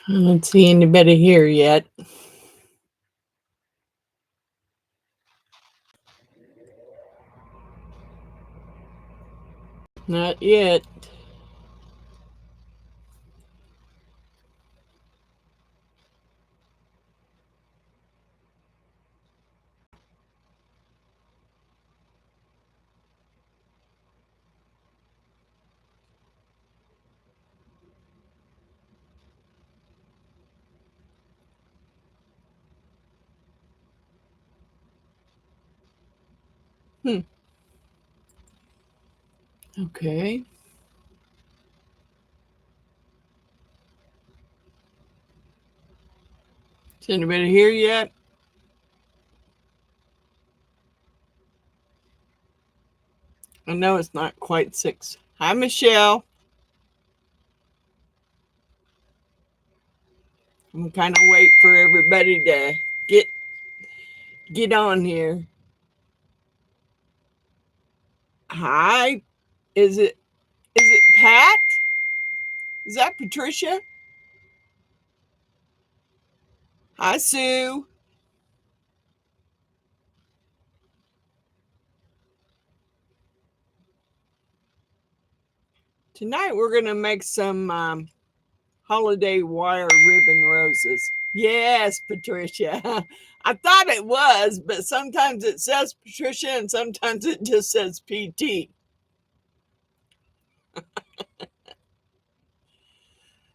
I don't see anybody here yet. Not yet. Okay. Is anybody here yet? I know it's not quite 6. Hi, Michelle. I'm kind of wait for everybody to get on here. Hi. Is it Pat? Is that Patricia? Hi, Sue. Tonight we're gonna make some holiday wire ribbon roses. Yes, Patricia. I thought it was, but sometimes it says Patricia and sometimes it just says PT.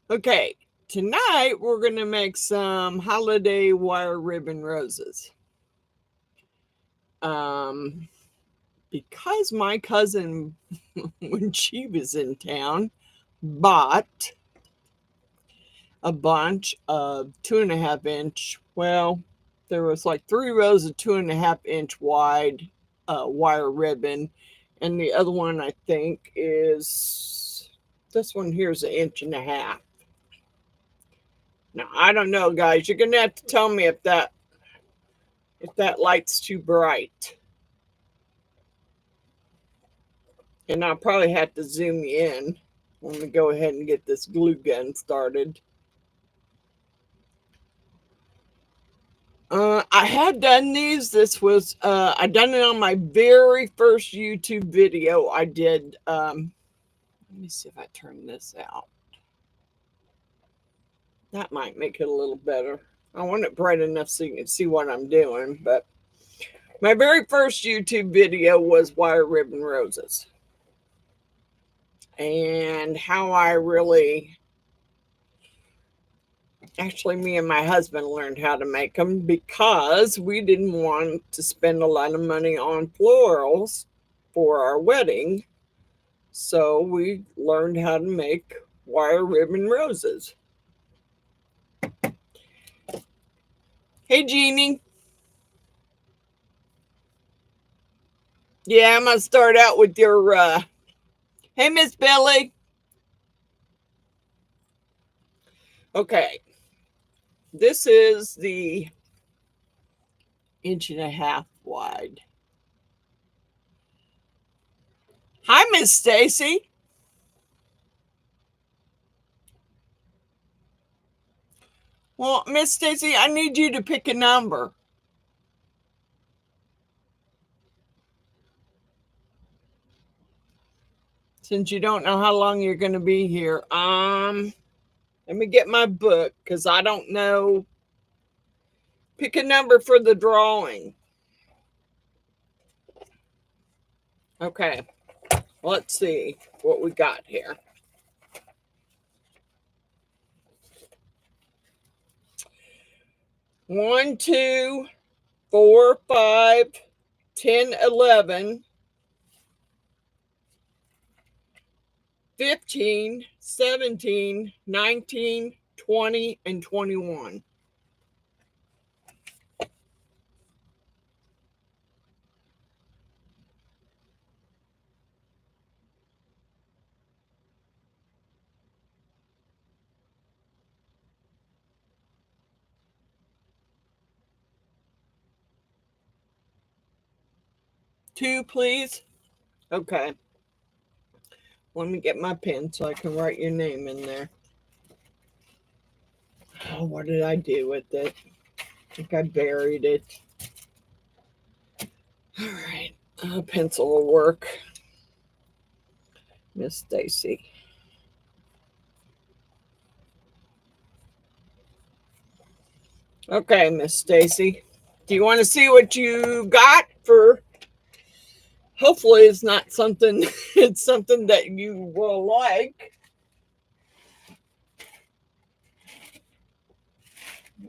Okay, tonight we're going to make some holiday wire ribbon roses. Because my cousin, when she was in town, bought a bunch of 2.5 inch. Well, there was like 3 rows of 2.5 inch wide wire ribbon, and the other one I think is this one here is 1.5 inches. Now I don't know, guys. You're gonna have to tell me if that light's too bright, and I'll probably have to zoom in. I'm gonna go ahead and get this glue gun started. I had done these. This was I done it on my very first YouTube video. I did. Let me see if I turn this out. That might make it a little better. I want it bright enough so you can see what I'm doing. But my very first YouTube video was wire ribbon roses, and how I really actually, me and my husband learned how to make them because we didn't want to spend a lot of money on florals for our wedding. So we learned how to make wire ribbon roses. Hey, Jeannie. Yeah, I'm going to start out with your, hey, Miss Billy. Okay. This is the 1.5 inch wide. Hi, Miss Stacy. Well, Miss Stacy, I need you to pick a number. Since you don't know how long you're going to be here. Let me get my book because I don't know. Pick a number for the drawing. Okay. Let's see what we got here. 1, 2, 4, 5, 10, 11, 15, 17, 19, 20, and 21. Two, please. Okay. Let me get my pen so I can write your name in there. Oh, what did I do with it? I think I buried it. All right, pencil will work. Miss Stacy. Okay, Miss Stacy. Do you want to see what you got for? Hopefully, it's not something. It's something that you will like.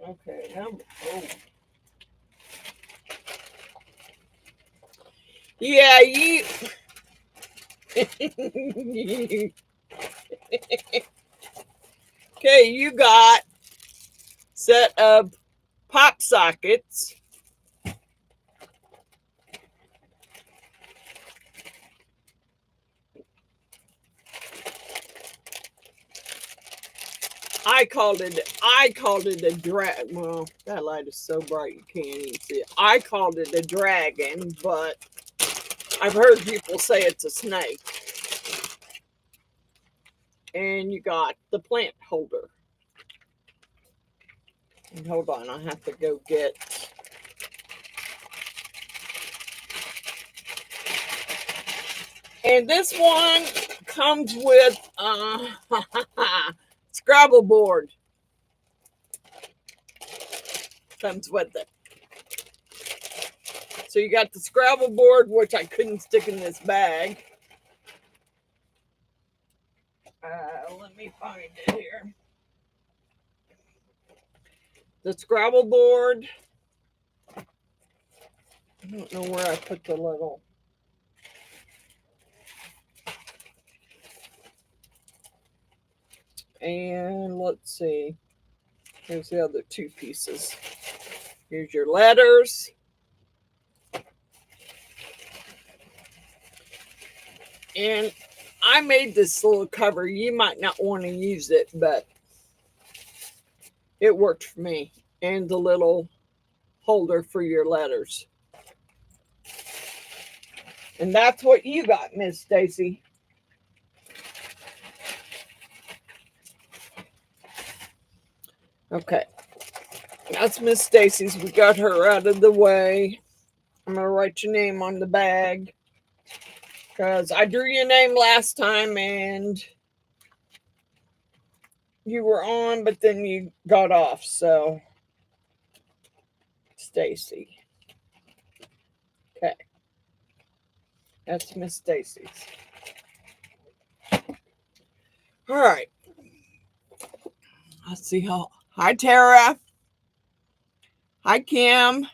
Okay. Oh. Yeah, you. Okay, you got set of pop sockets. I called it a drag. Well, that light is so bright you can't even see it. I called it a dragon, but I've heard people say it's a snake. And you got the plant holder. And hold on, I have to go get. And this one comes with Scrabble board. Comes with it. So you got the Scrabble board, which I couldn't stick in this bag. Let me find it here. The Scrabble board. I don't know where I put the little. And let's see. Here's the other two pieces. Here's your letters. And I made this little cover. You might not want to use it, but it worked for me. And the little holder for your letters. And that's what you got, Miss Stacy. Okay. That's Miss Stacy's. We got her out of the way. I'm going to write your name on the bag. Because I drew your name last time and you were on, but then you got off. So, Stacy. Okay. That's Miss Stacy's. All right. Let's see how. Hi, Tara. Hi, Kim.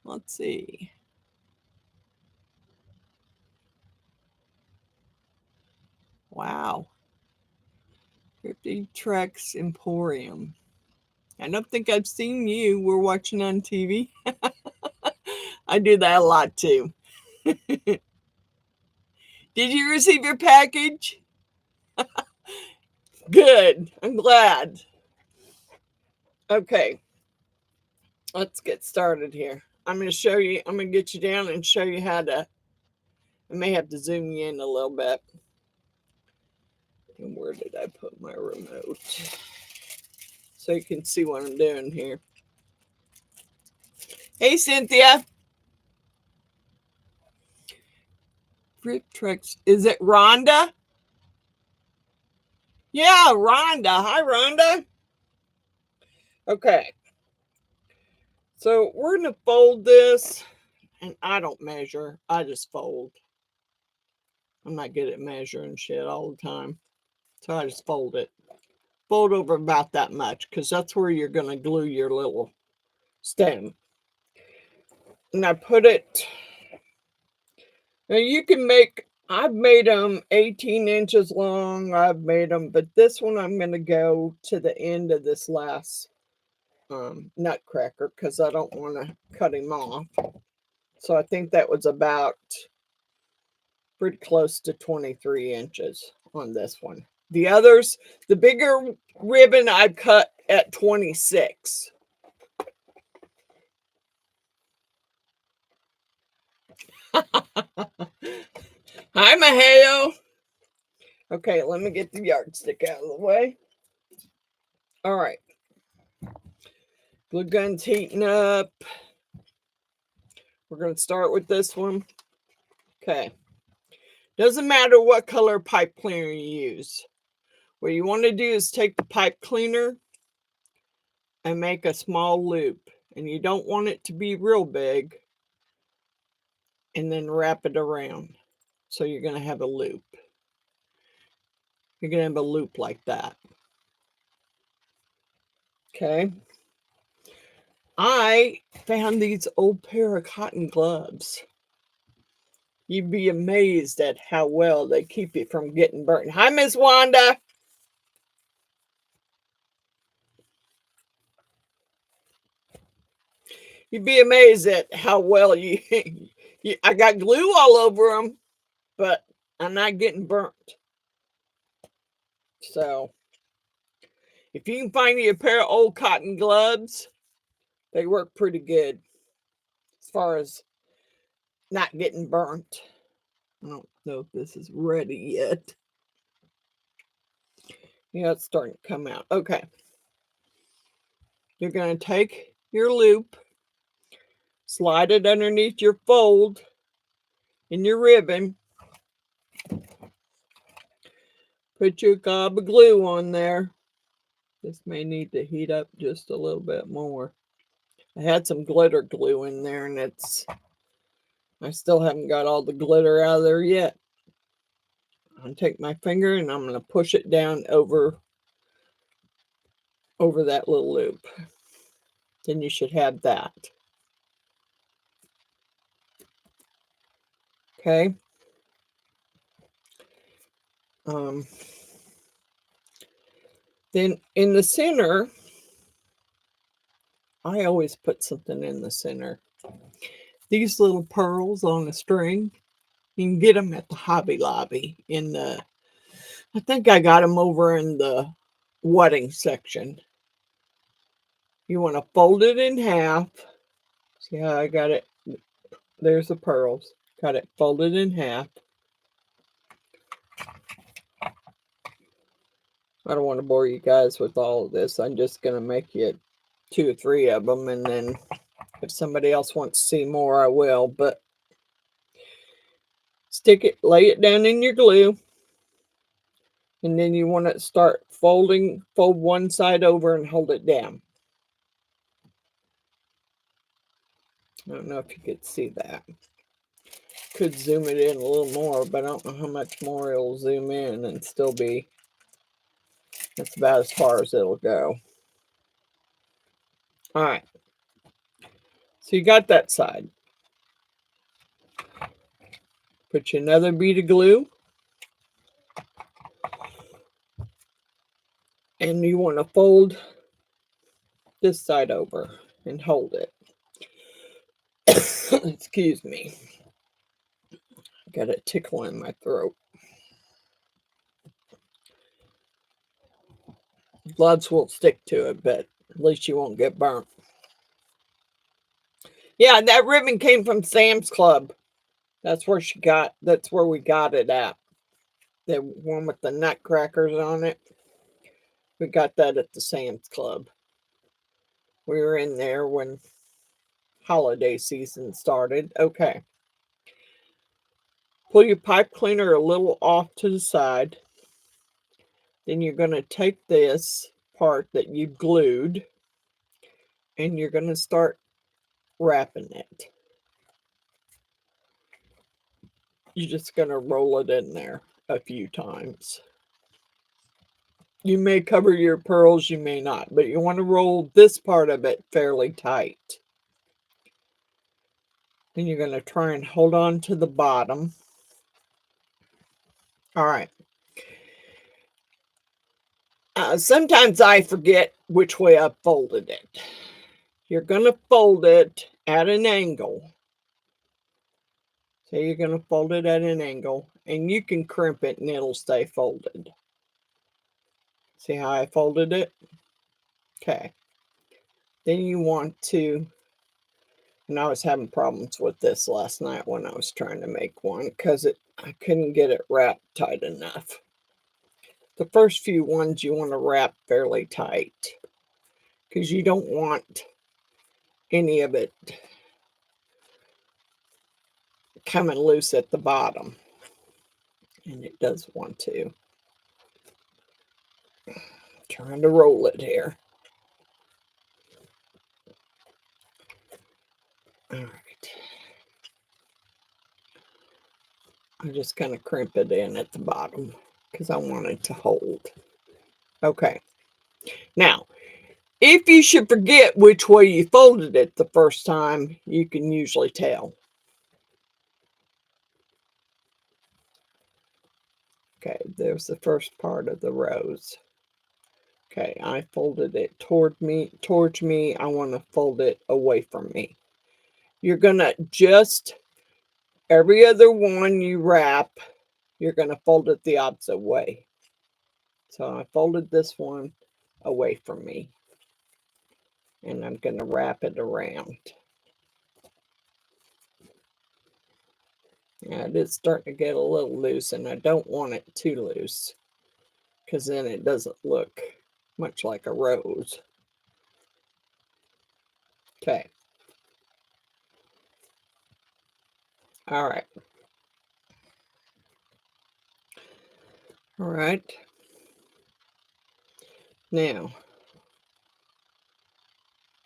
Let's see. Wow. 50 Trex Emporium. I don't think I've seen you. We're watching on TV. I do that a lot too. Did you receive your package? Good. I'm glad. Okay. Let's get started here. I'm going to show you, I'm going to get you down and show you how to, I may have to zoom you in a little bit. And where did I put my remote? So you can see what I'm doing here. Hey, Cynthia. Trex. Is it Rhonda? Yeah, Rhonda. Hi, Rhonda. Okay. So we're going to fold this. And I don't measure. I just fold. I'm not good at measuring shit all the time. So I just fold it. Fold over about that much. Because that's where you're going to glue your little stem. And I put it. Now you can make. I've made them 18 inches long. I've made them. But this one I'm going to go to the end of this last nutcracker. Because I don't want to cut him off. So I think that was about pretty close to 23 inches on this one. The others, the bigger ribbon I've cut at 26. Hi, Maheo. Okay, let me get the yardstick out of the way. All right. Glue gun's heating up. We're going to start with this one. Okay. Doesn't matter what color pipe cleaner you use. What you want to do is take the pipe cleaner and make a small loop. And you don't want it to be real big. And then wrap it around. So you're going to have a loop. You're going to have a loop like that. Okay. I found these old pair of cotton gloves. You'd be amazed at how well they keep you from getting burnt. Hi, Miss Wanda. You'd be amazed at how well I got glue all over them, but I'm not getting burnt. So, if you can find you a pair of old cotton gloves, they work pretty good as far as not getting burnt. I don't know if this is ready yet. Yeah, it's starting to come out. Okay. You're going to take your loop, slide it underneath your fold in your ribbon, put your gob of glue on there. This may need to heat up just a little bit more. I had some glitter glue in there, and I still haven't got all the glitter out of there yet. I'm going to take my finger and I'm going to push it down over that little loop. Then you should have that. Okay. Then in the center, I always put something in the center. These little pearls on a string, you can get them at the Hobby Lobby I think I got them over in the wedding section. You want to fold it in half. See how I got it? There's the pearls. Got it folded in half. I don't want to bore you guys with all of this. I'm just going to make you 2 or 3 of them, and then if somebody else wants to see more, I will. But lay it down in your glue, and then you want to start fold one side over and hold it down. I don't know if you could see that. Could zoom it in a little more, but I don't know how much more it'll zoom in and still be. That's about as far as it'll go. All right. So you got that side. Put you another bead of glue. And you want to fold this side over and hold it. Excuse me. I got a tickle in my throat. Gloves will stick to it, but at least you won't get burnt. Yeah, that ribbon came from Sam's Club. That's where we got it at. The one with the nutcrackers on it. We got that at the Sam's Club. We were in there when holiday season started. Okay. Pull your pipe cleaner a little off to the side. Then you're going to take this part that you glued and you're going to start wrapping it. You're just going to roll it in there a few times. You may cover your pearls, you may not, but you want to roll this part of it fairly tight. Then you're going to try and hold on to the bottom. All right. Sometimes I forget which way I folded it. You're going to fold it at an angle. So you're going to fold it at an angle, and you can crimp it and it'll stay folded. See how I folded it? Okay. Then you want to, and I was having problems with this last night when I was trying to make one because I couldn't get it wrapped tight enough. the first few ones you want to wrap fairly tight because you don't want any of it coming loose at the bottom. And it does want to. Trying to roll it here. All right. I'm just going to crimp it in at the bottom because I want it to hold. Okay. Now, if you should forget which way you folded it the first time, you can usually tell. Okay, there's the first part of the rose. Okay, I folded it towards me. I want to fold it away from me. You're going to just, every other one you wrap, you're going to fold it the opposite way. So I folded this one away from me. And I'm going to wrap it around. Yeah, it is starting to get a little loose, and I don't want it too loose because then it doesn't look much like a rose. Okay. All right. All right. Now,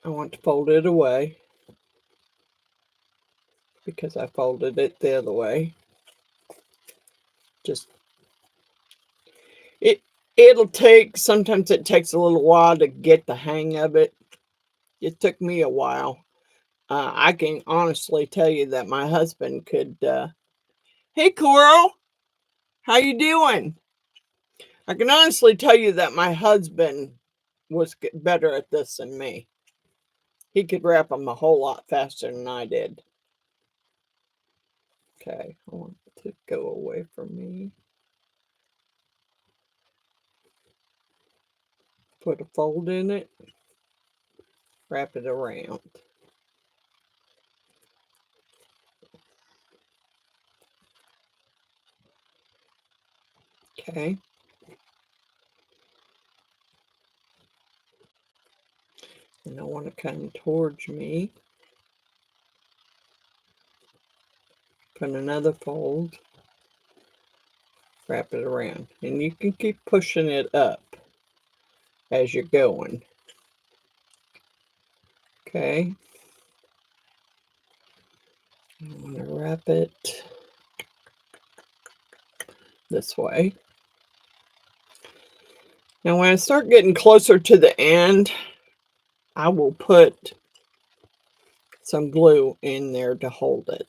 I want to fold it away because I folded it the other way. Just, sometimes it takes a little while to get the hang of it. It took me a while. I can honestly tell you that my husband could, hey, Coral, how you doing? I can honestly tell you that my husband was better at this than me. He could wrap them a whole lot faster than I did. Okay, I want it to go away from me. Put a fold in it. Wrap it around. Okay. And I want to come towards me. Put another fold. Wrap it around. And you can keep pushing it up as you're going. Okay. I want to wrap it this way. Now, when I start getting closer to the end, I will put some glue in there to hold it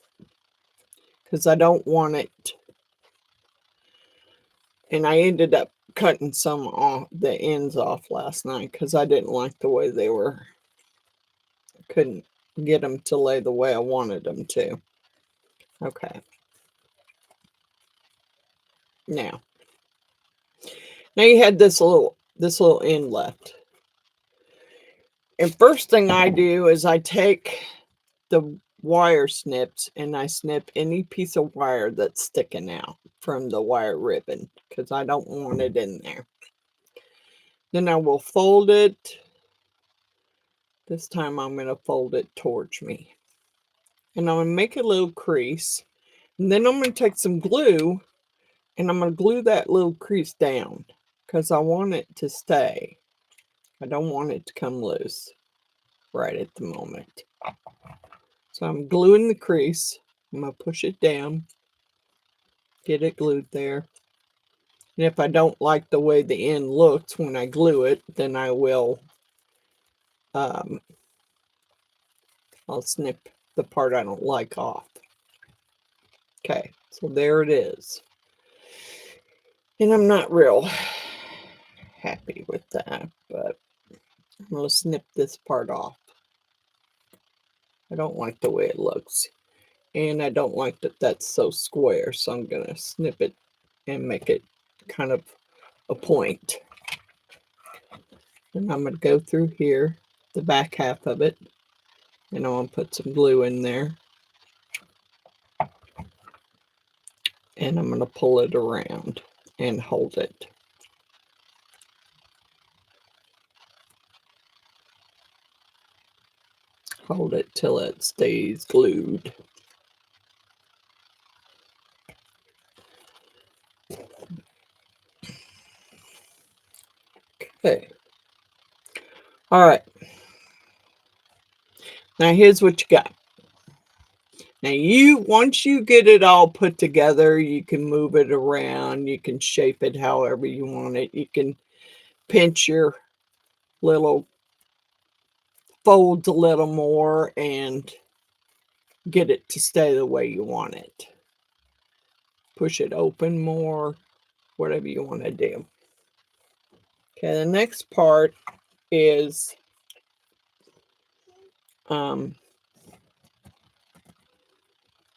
because I don't want it. And I ended up cutting some off, the ends off last night because I didn't like the way they were. I couldn't get them to lay the way I wanted them to. Okay. Now you had this little end left. And first thing I do is I take the wire snips and I snip any piece of wire that's sticking out from the wire ribbon because I don't want it in there. Then I will fold it. This time I'm going to fold it towards me. And I'm going to make a little crease. And then I'm going to take some glue and I'm going to glue that little crease down because I want it to stay. I don't want it to come loose right at the moment. So I'm gluing the crease. I'm going to push it down. Get it glued there. And if I don't like the way the end looks when I glue it, then I will, I'll snip the part I don't like off. Okay, so there it is. And I'm not real happy with that, but I'm going to snip this part off. I don't like the way it looks. And I don't like that that's so square, so I'm going to snip it and make it kind of a point. And I'm going to go through here, the back half of it, and I'm going to put some glue in there. And I'm going to pull it around and hold it. Hold it till it stays glued. Okay. All right. Now here's what you got. Now once you get it all put together, you can move it around. You can shape it however you want it. You can pinch your little folds a little more and get it to stay the way you want it. Push it open more, whatever you want to do. Okay, the next part is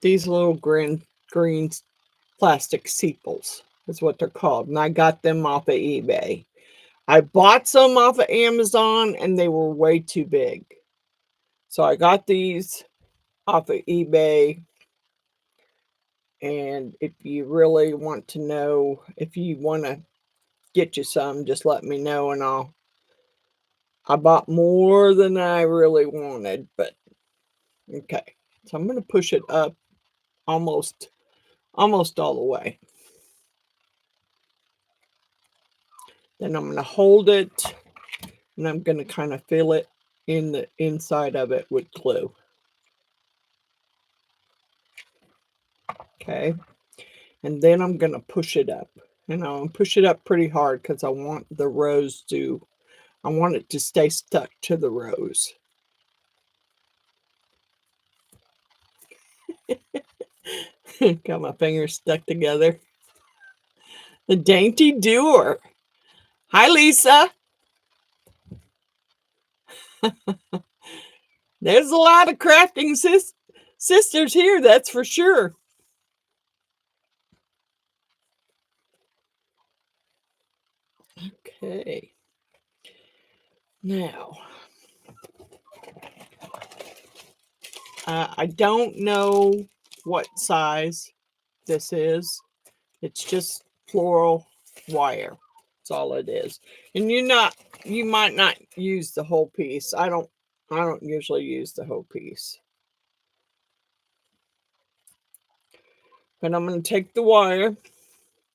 these little green plastic sepals is what they're called. And I got them off of eBay. I bought some off of Amazon and they were way too big. So I got these off of eBay. And if you really want to know, if you want to get you some, just let me know and I bought more than I really wanted, but okay. So I'm going to push it up almost all the way. Then I'm going to hold it and I'm going to kind of fill it in the inside of it with glue. Okay. And then I'm going to push it up. And I'll push it up pretty hard because I want the rose I want it to stay stuck to the rose. Got my fingers stuck together. The dainty doer. Hi, Lisa. There's a lot of crafting sisters here, that's for sure. Okay. Now, I don't know what size this is. It's just floral wire. That's all it is. And you might not use the whole piece. I don't usually use the whole piece. But I'm going to take the wire,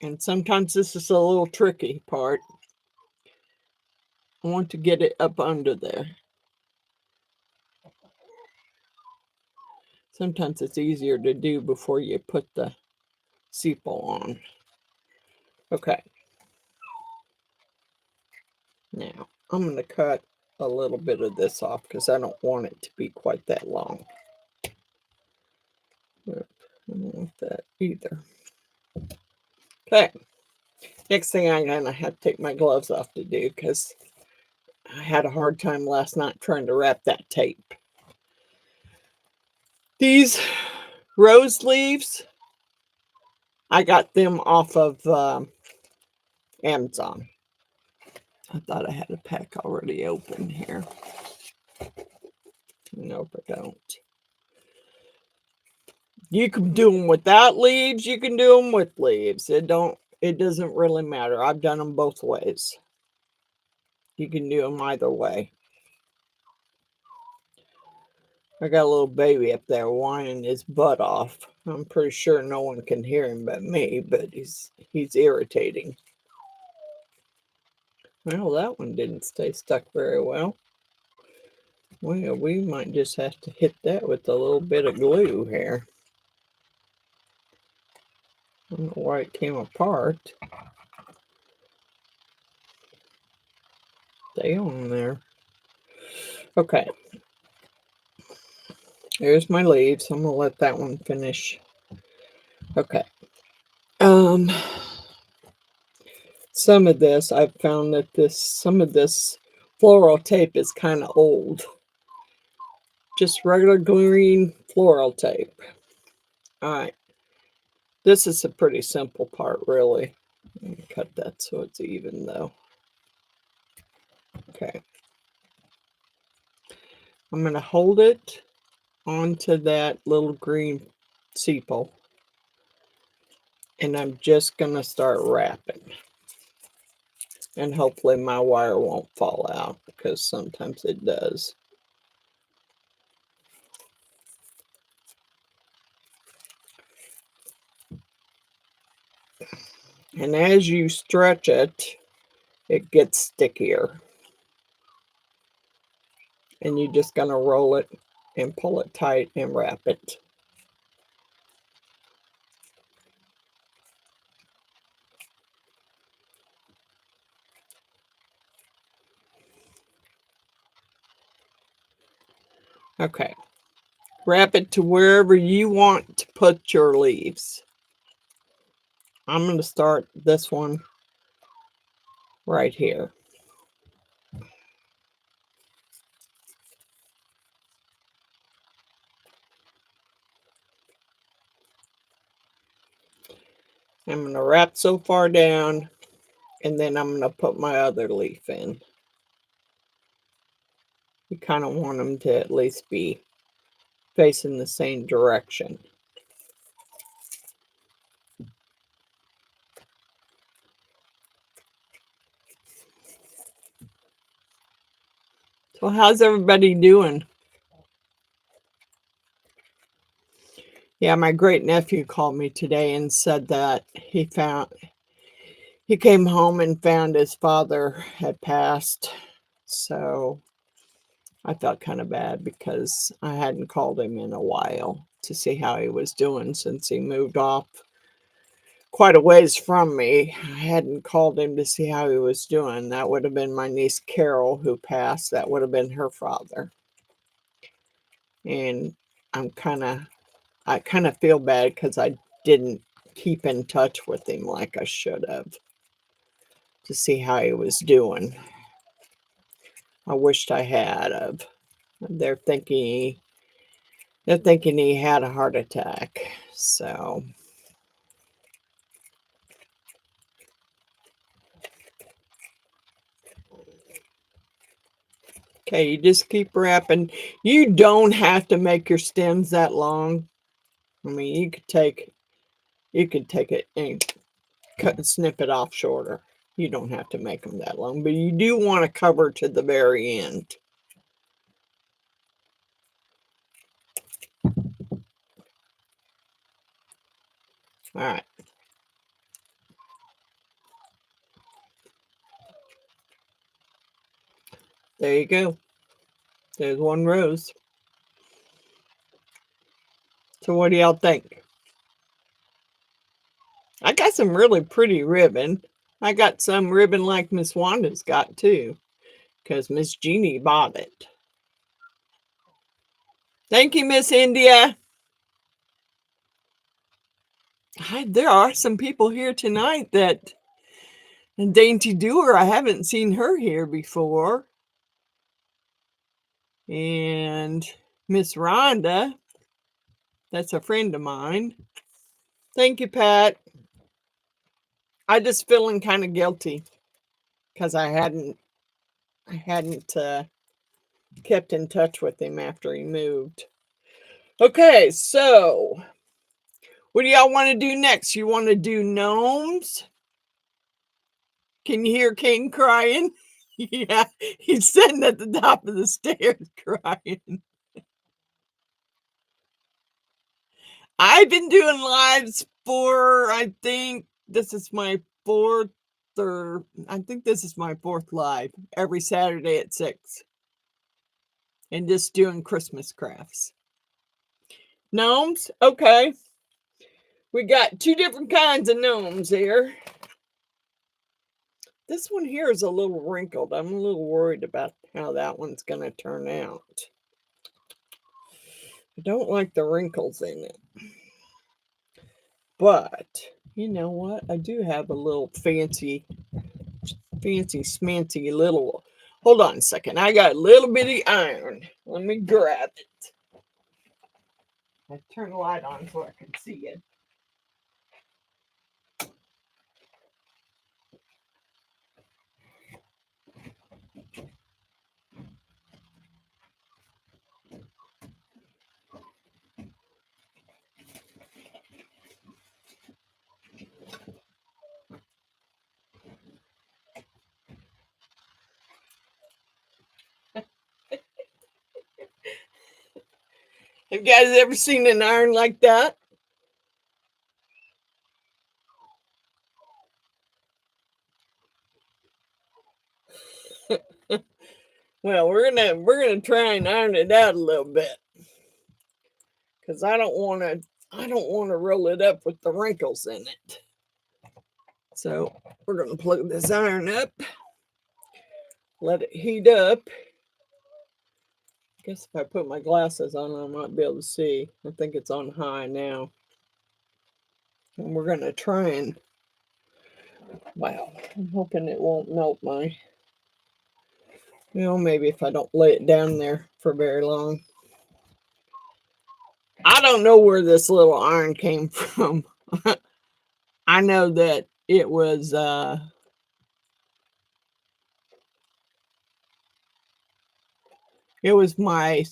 and sometimes this is a little tricky part. I want to get it up under there. Sometimes it's easier to do before you put the sepal on. Okay. Now, I'm going to cut a little bit of this off because I don't want it to be quite that long. I don't want that either. Okay. Next thing I'm going to have to take my gloves off to do because I had a hard time last night trying to wrap that tape. These rose leaves, I got them off of Amazon. I thought I had a pack already open here. Nope, I don't. You can do them without leaves. You can do them with leaves. It doesn't really matter. I've done them both ways. You can do them either way. I got a little baby up there whining his butt off. I'm pretty sure no one can hear him but me, but he's irritating. Well, that one didn't stay stuck very well. Well, we might just have to hit that with a little bit of glue here. I don't know why it came apart. Stay on there. Okay. Here's my leaves. I'm going to let that one finish. Okay. Some of this, I've found that some of this floral tape is kind of old. Just regular green floral tape. All right. This is a pretty simple part, really. Let me cut that so it's even, though. Okay. I'm going to hold it onto that little green sepal. And I'm just going to start wrapping. And hopefully my wire won't fall out because sometimes it does. And as you stretch it, it gets stickier. And you're just going to roll it and pull it tight and wrap it. Okay. Wrap it to wherever you want to put your leaves. I'm going to start this one right here. I'm going to wrap so far down, and then I'm going to put my other leaf in. You kind of want them to at least be facing the same direction. So how's everybody doing? Yeah, my great nephew called me today and said that he came home and found his father had passed. So I felt kind of bad because I hadn't called him in a while to see how he was doing since he moved off quite a ways from me. I hadn't called him to see how he was doing. That would have been my niece Carol who passed. That would have been her father. And I kind of feel bad because I didn't keep in touch with him like I should have to see how he was doing. I wished I had of. They're thinking he had a heart attack. So okay, you just keep wrapping. You don't have to make your stems that long. I mean, you could take it and cut and snip it off shorter. You don't have to make them that long, but you do want to cover to the very end. All right. There you go. There's one rose. So what do y'all think? I got some really pretty ribbon. I got some ribbon like Miss Wanda's got too, because Miss Jeannie bought it. Thank you, Miss India. There are some people here tonight that, and Dainty Doer, I haven't seen her here before. And Miss Rhonda, that's a friend of mine. Thank you, Pat. I just feeling kind of guilty because I hadn't kept in touch with him after he moved. Okay, so what do y'all want to do next? You want to do gnomes? Can you hear King crying? Yeah, he's sitting at the top of the stairs crying. I've been doing lives for, I think this is my fourth live every Saturday at 6. And just doing Christmas crafts. Gnomes? Okay. We got 2 different kinds of gnomes here. This one here is a little wrinkled. I'm a little worried about how that one's going to turn out. I don't like the wrinkles in it. But, you know what? I do have a little fancy smancy little. Hold on a second. I got a little bitty iron. Let me grab it. I turn the light on so I can see it. Have you guys ever seen an iron like that? Well, we're gonna try and iron it out a little bit because I don't want to roll it up with the wrinkles in it. So we're gonna plug this iron up, let it heat up. I guess if I put my glasses on, I might be able to see. I think it's on high now. And we're gonna try and, wow, I'm hoping it won't melt my, maybe if I don't lay it down there for very long. I don't know where this little iron came from. I know that it was my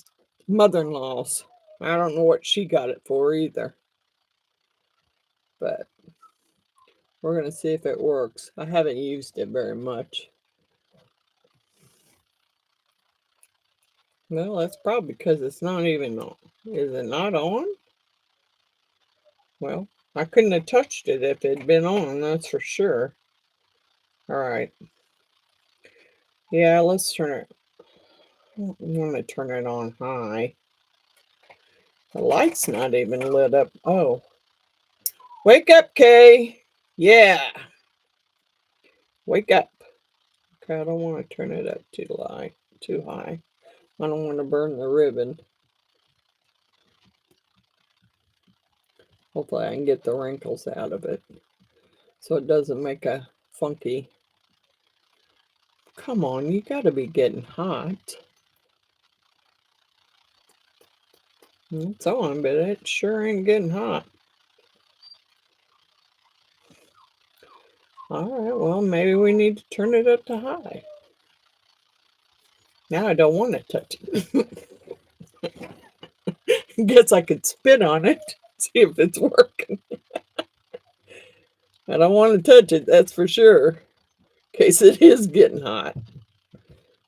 mother-in-law's. I don't know what she got it for either. But we're going to see if it works. I haven't used it very much. Well, that's probably because it's not even on. Is it not on? Well, I couldn't have touched it if it had been on, that's for sure. All right. Yeah, let's turn it. I want to turn it on high. The light's not even lit up. Oh. Wake up, Kay. Yeah. Wake up. Okay, I don't want to turn it up too high. I don't want to burn the ribbon. Hopefully I can get the wrinkles out of it so it doesn't make a funky. Come on, you got to be getting hot. It's on, but it sure ain't getting hot. All right, well, maybe we need to turn it up to high. Now I don't want to touch it. Guess I could spit on it, see if it's working. I don't want to touch it, that's for sure, in case it is getting hot.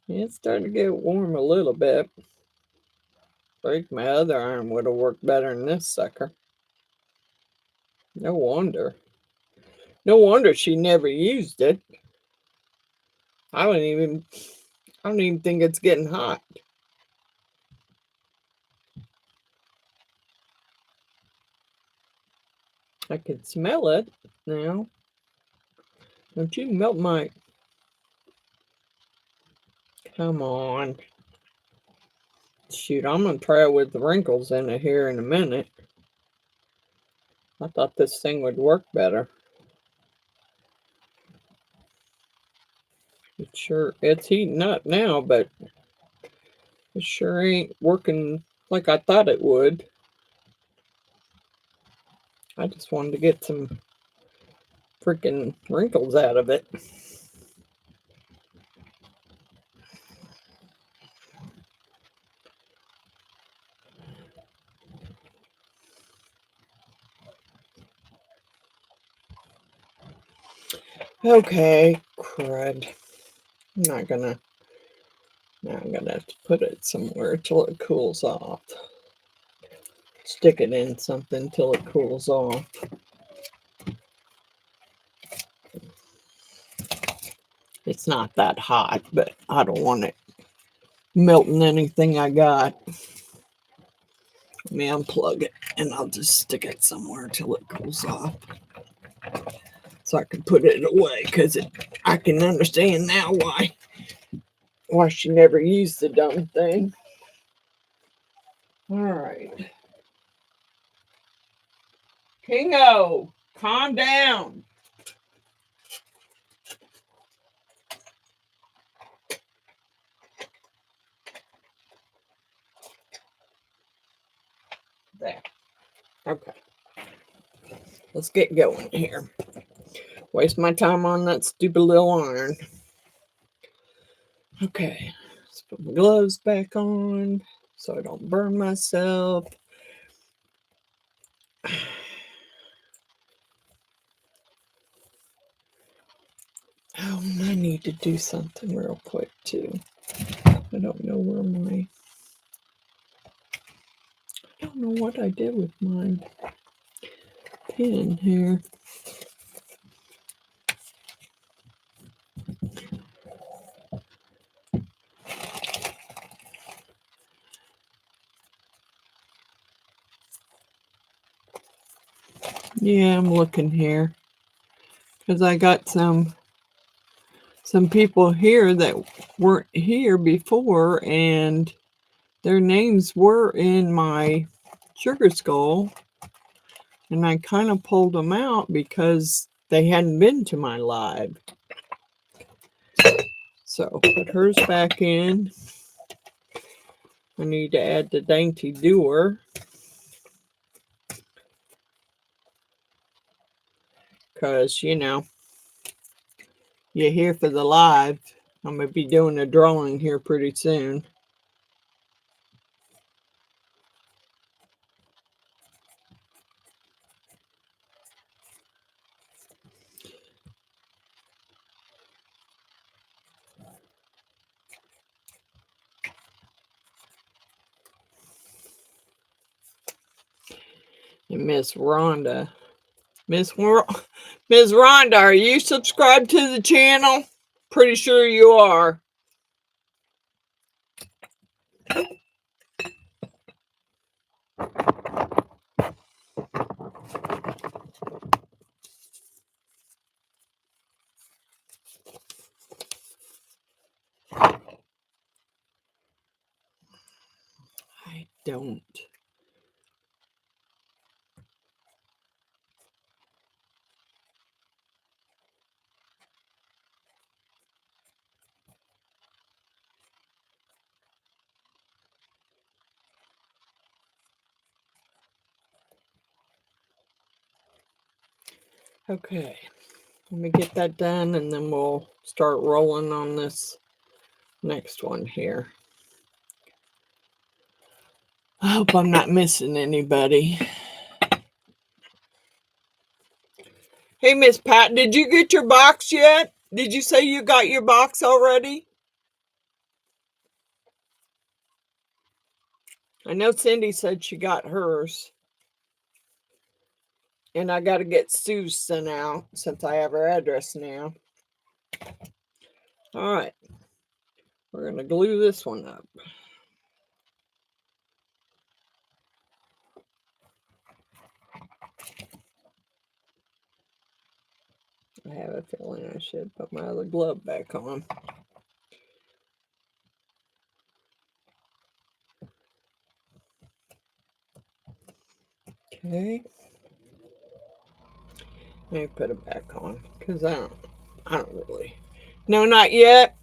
It's starting to get warm a little bit. I think my other arm would have worked better than this sucker. No wonder. No wonder she never used it. I don't even think it's getting hot. I can smell it now. Don't you melt my... Come on. Shoot, I'm going to try it with the wrinkles in it here in a minute. I thought this thing would work better. It's heating up now, but it sure ain't working like I thought it would. I just wanted to get some freaking wrinkles out of it. Okay, crud. I'm gonna have to put it somewhere till it cools off. Stick it in something till it cools off. It's not that hot, but I don't want it melting anything I got. Let me unplug it and I'll just stick it somewhere till it cools off. So I can put it away, because I can understand now why she never used the dumb thing. All right. Kingo, calm down. There. Okay. Let's get going here. Waste my time on that stupid little iron. Okay. Let's put my gloves back on so I don't burn myself. Oh, I need to do something real quick too. I don't know where I don't know what I did with my pen here. Yeah, I'm looking here because I got some people here that weren't here before, and their names were in my sugar skull, and I kind of pulled them out because they hadn't been to my live. So put hers back in. I need to add the dainty doer. Because, you know, you're here for the live. I'm going to be doing a drawing here pretty soon. And Miss Rhonda. Miss Rhonda, are you subscribed to the channel? Pretty sure you are. I don't. Okay, let me get that done and then we'll start rolling on this next one here. I hope I'm not missing anybody. Hey, Miss Pat, did you get your box yet? Did you say you got your box already? I know Cindy said she got hers. And I got to get Sue's sent out since I have her address now. All right. We're going to glue this one up. I have a feeling I should put my other glove back on. Okay. Let me put it back on because I don't really. No, not yet.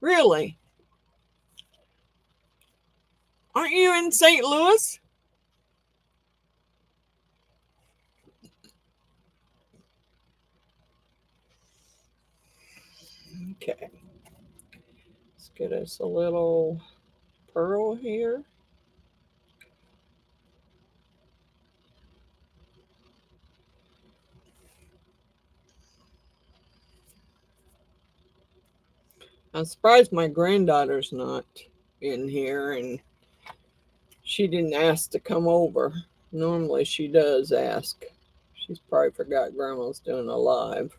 Really? Aren't you in St. Louis? Okay. Let's get us a little pearl here. I'm surprised my granddaughter's not in here and she didn't ask to come over. Normally she does ask. She's probably forgot Grandma's doing a live.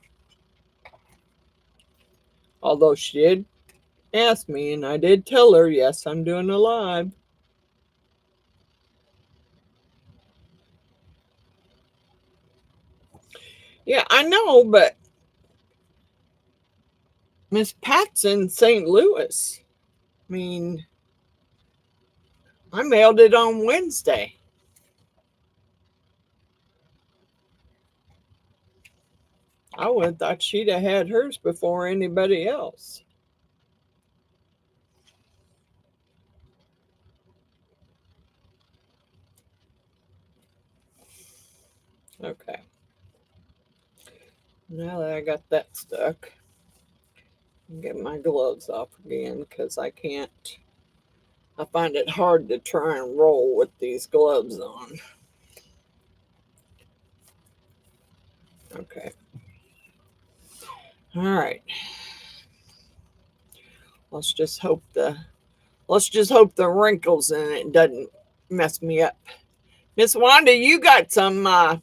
Although she did ask me and I did tell her, yes, I'm doing a live. Yeah, I know, but Miss Pat's in St. Louis. I mean, I mailed it on Wednesday. I would have thought she'd have had hers before anybody else. Okay. Now that I got that stuck, I'll get my gloves off again because I can't. I find it hard to try and roll with these gloves on. Okay. All right. Let's just hope the wrinkles in it doesn't mess me up. Miss Wanda, you got some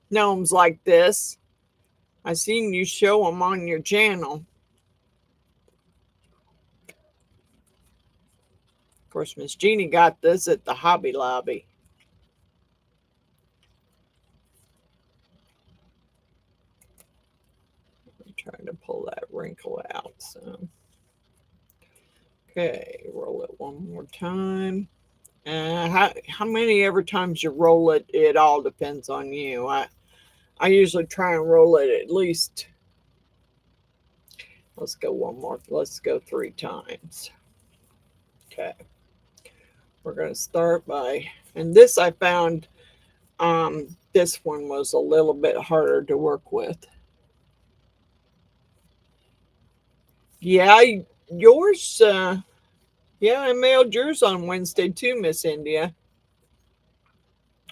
gnomes like this. I seen you show them on your channel. Of course, Miss Jeannie got this at the Hobby Lobby. Trying to pull that wrinkle out. So, okay, roll it one more time. How many every times you roll it, it all depends on you. I usually try and roll it at least. Let's go one more. Let's go 3 times. Okay. We're going to start by, and this I found, this one was a little bit harder to work with. Yeah, yours, yeah, I mailed yours on Wednesday too, Miss India.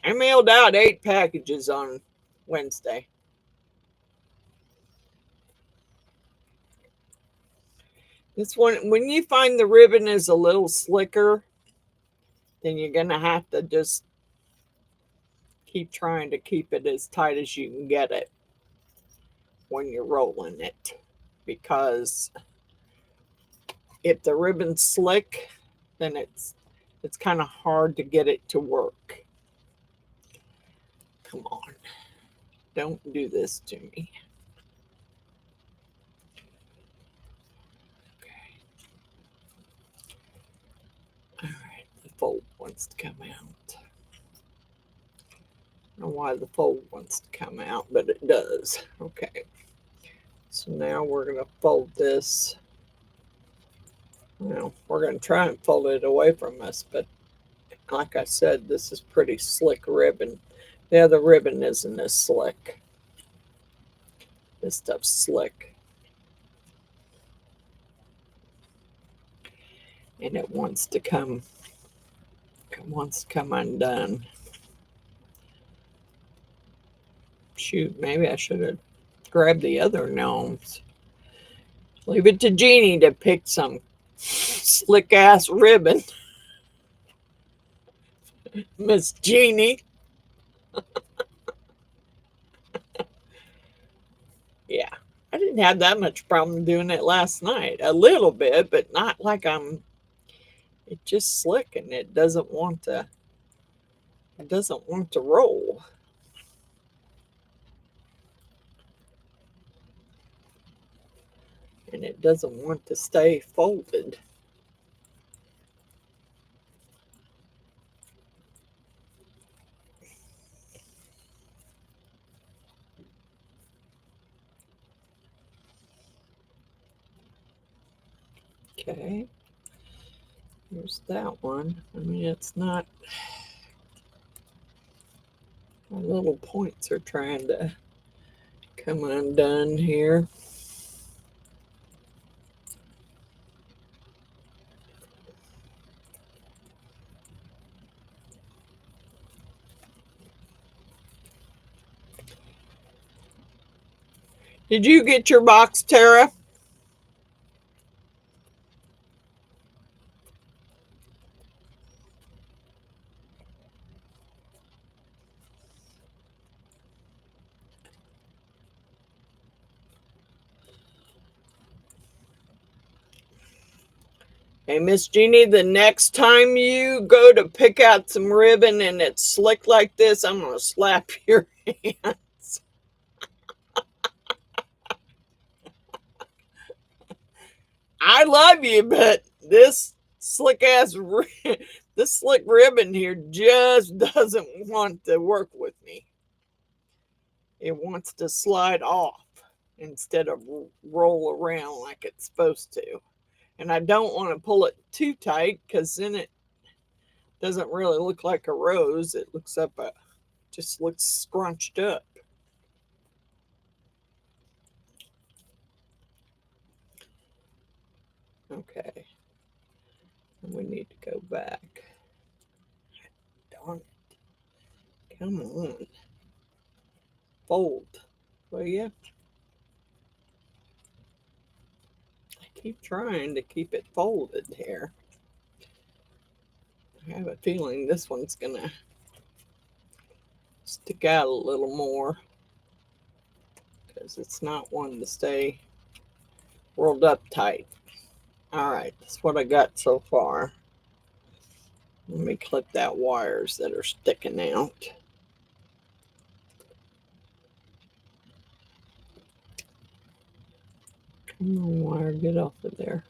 I mailed out 8 packages on Wednesday. This one, when you find the ribbon is a little slicker, then you're going to have to just keep trying to keep it as tight as you can get it when you're rolling it. Because if the ribbon's slick, then it's kind of hard to get it to work. Come on. Don't do this to me. Okay. All right. The fold wants to come out. I don't know why the fold wants to come out, but it does. Okay. So now we're going to fold this. Well, we're going to try and fold it away from us, but like I said, this is pretty slick ribbon. The other ribbon isn't as slick. This stuff's slick. And it wants to come undone. Shoot, maybe I should have grabbed the other gnomes. Leave it to Jeannie to pick some slick ass ribbon. Miss Jeannie. Yeah, I didn't have that much problem doing it last night. A little bit, but not like it's just slick and it doesn't want to roll. And it doesn't want to stay folded. Okay, here's that one. I mean, it's not, my little points are trying to come undone here. Did you get your box, Tara? Hey, Miss Jeannie, the next time you go to pick out some ribbon and it's slick like this, I'm going to slap your hands. I love you, but this slick ribbon here just doesn't want to work with me. It wants to slide off instead of roll around like it's supposed to. And I don't want to pull it too tight because then it doesn't really look like a rose. It just looks scrunched up. Okay. And we need to go back. Darn it. Come on. Fold. Will you? I keep trying to keep it folded here. I have a feeling this one's going to stick out a little more because it's not one to stay rolled up tight. All right, that's what I got so far. Let me clip that wires that are sticking out. Come on, wire, get off of there.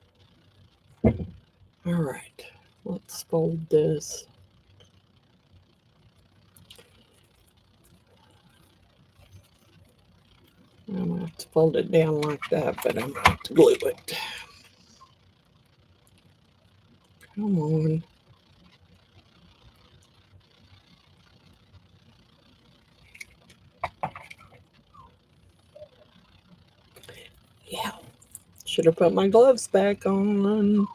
All right, let's fold this. I'm going to have to fold it down like that, but I'm going to have to glue it. Come on. Yeah, should have put my gloves back on.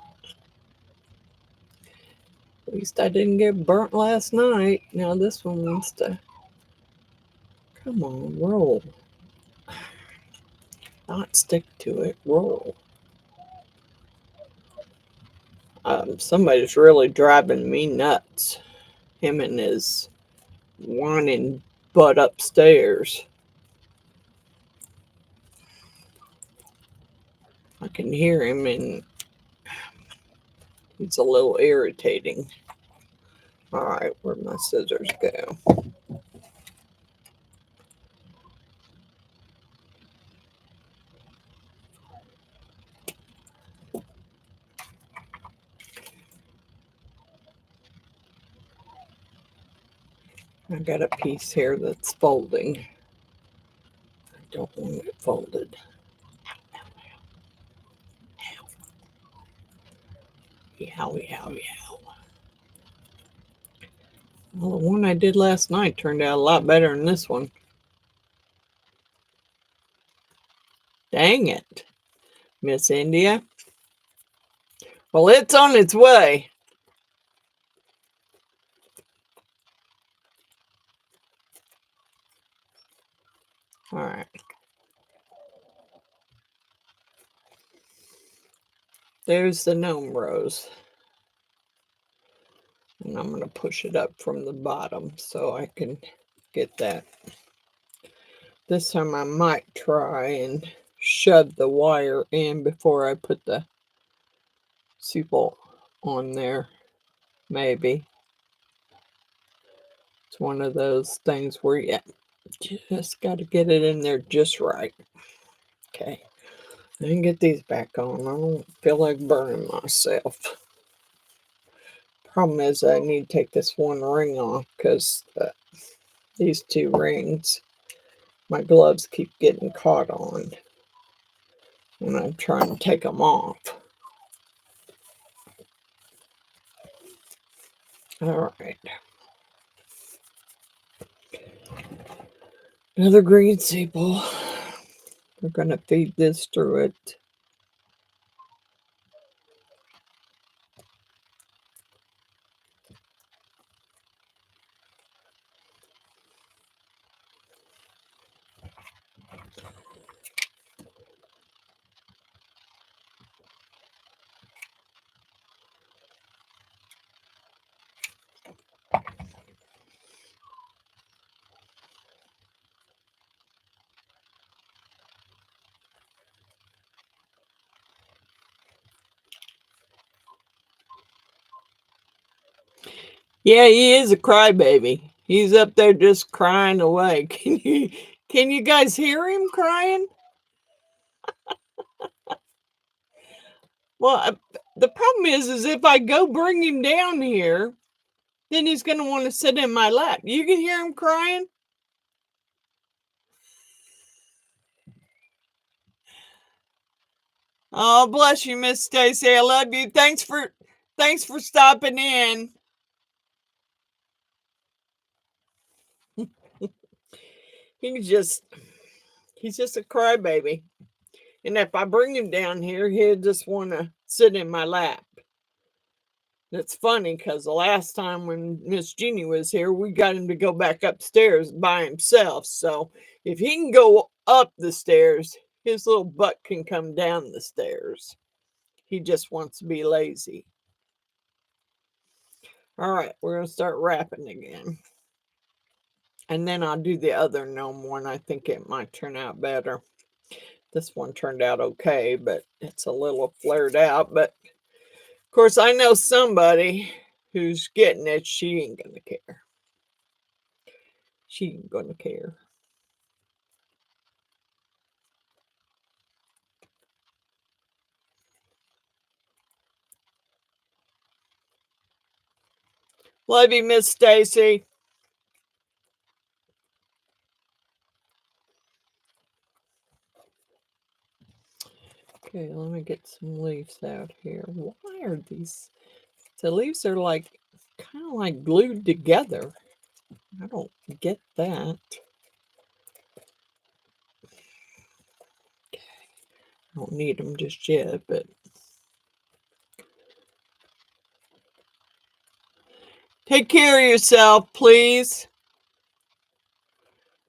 At least I didn't get burnt last night. Now this one wants to... Come on, roll. Not stick to it, roll. Somebody's really driving me nuts. Him and his whining butt upstairs. I can hear him and he's a little irritating. All right, where'd my scissors go? I got a piece here that's folding. I don't want it folded. Yowie, yowie, yowie. Well, the one I did last night turned out a lot better than this one. Dang it, Miss India. Well, it's on its way. All right. There's the gnome rose. And I'm going to push it up from the bottom so I can get that. This time I might try and shove the wire in before I put the sepal on there. Maybe. It's one of those things where you just got to get it in there just right. Okay. I can get these back on. I don't feel like burning myself. Problem is I need to take this one ring off because these two rings, my gloves keep getting caught on when I'm trying to take them off. All right. Another green sepal. We're going to feed this through it. Yeah, he is a crybaby. He's up there just crying away. Can you guys hear him crying? Well, the problem is if I go bring him down here, then he's going to want to sit in my lap. You can hear him crying? Oh, bless you, Miss Stacy. I love you. Thanks for stopping in. He's just a crybaby. And if I bring him down here, he'll just want to sit in my lap. It's funny because the last time when Miss Jeannie was here, we got him to go back upstairs by himself. So if he can go up the stairs, his little butt can come down the stairs. He just wants to be lazy. All right, we're going to start wrapping again. And then I'll do the other gnome one. I think it might turn out better. This one turned out okay, but it's a little flared out. But of course, I know somebody who's getting it. She ain't going to care. She ain't going to care. Love you, Miss Stacy. Okay, let me get some leaves out here. Why are these? The leaves are like kind of like glued together. I don't get that. I don't need them just yet, but take care of yourself, please.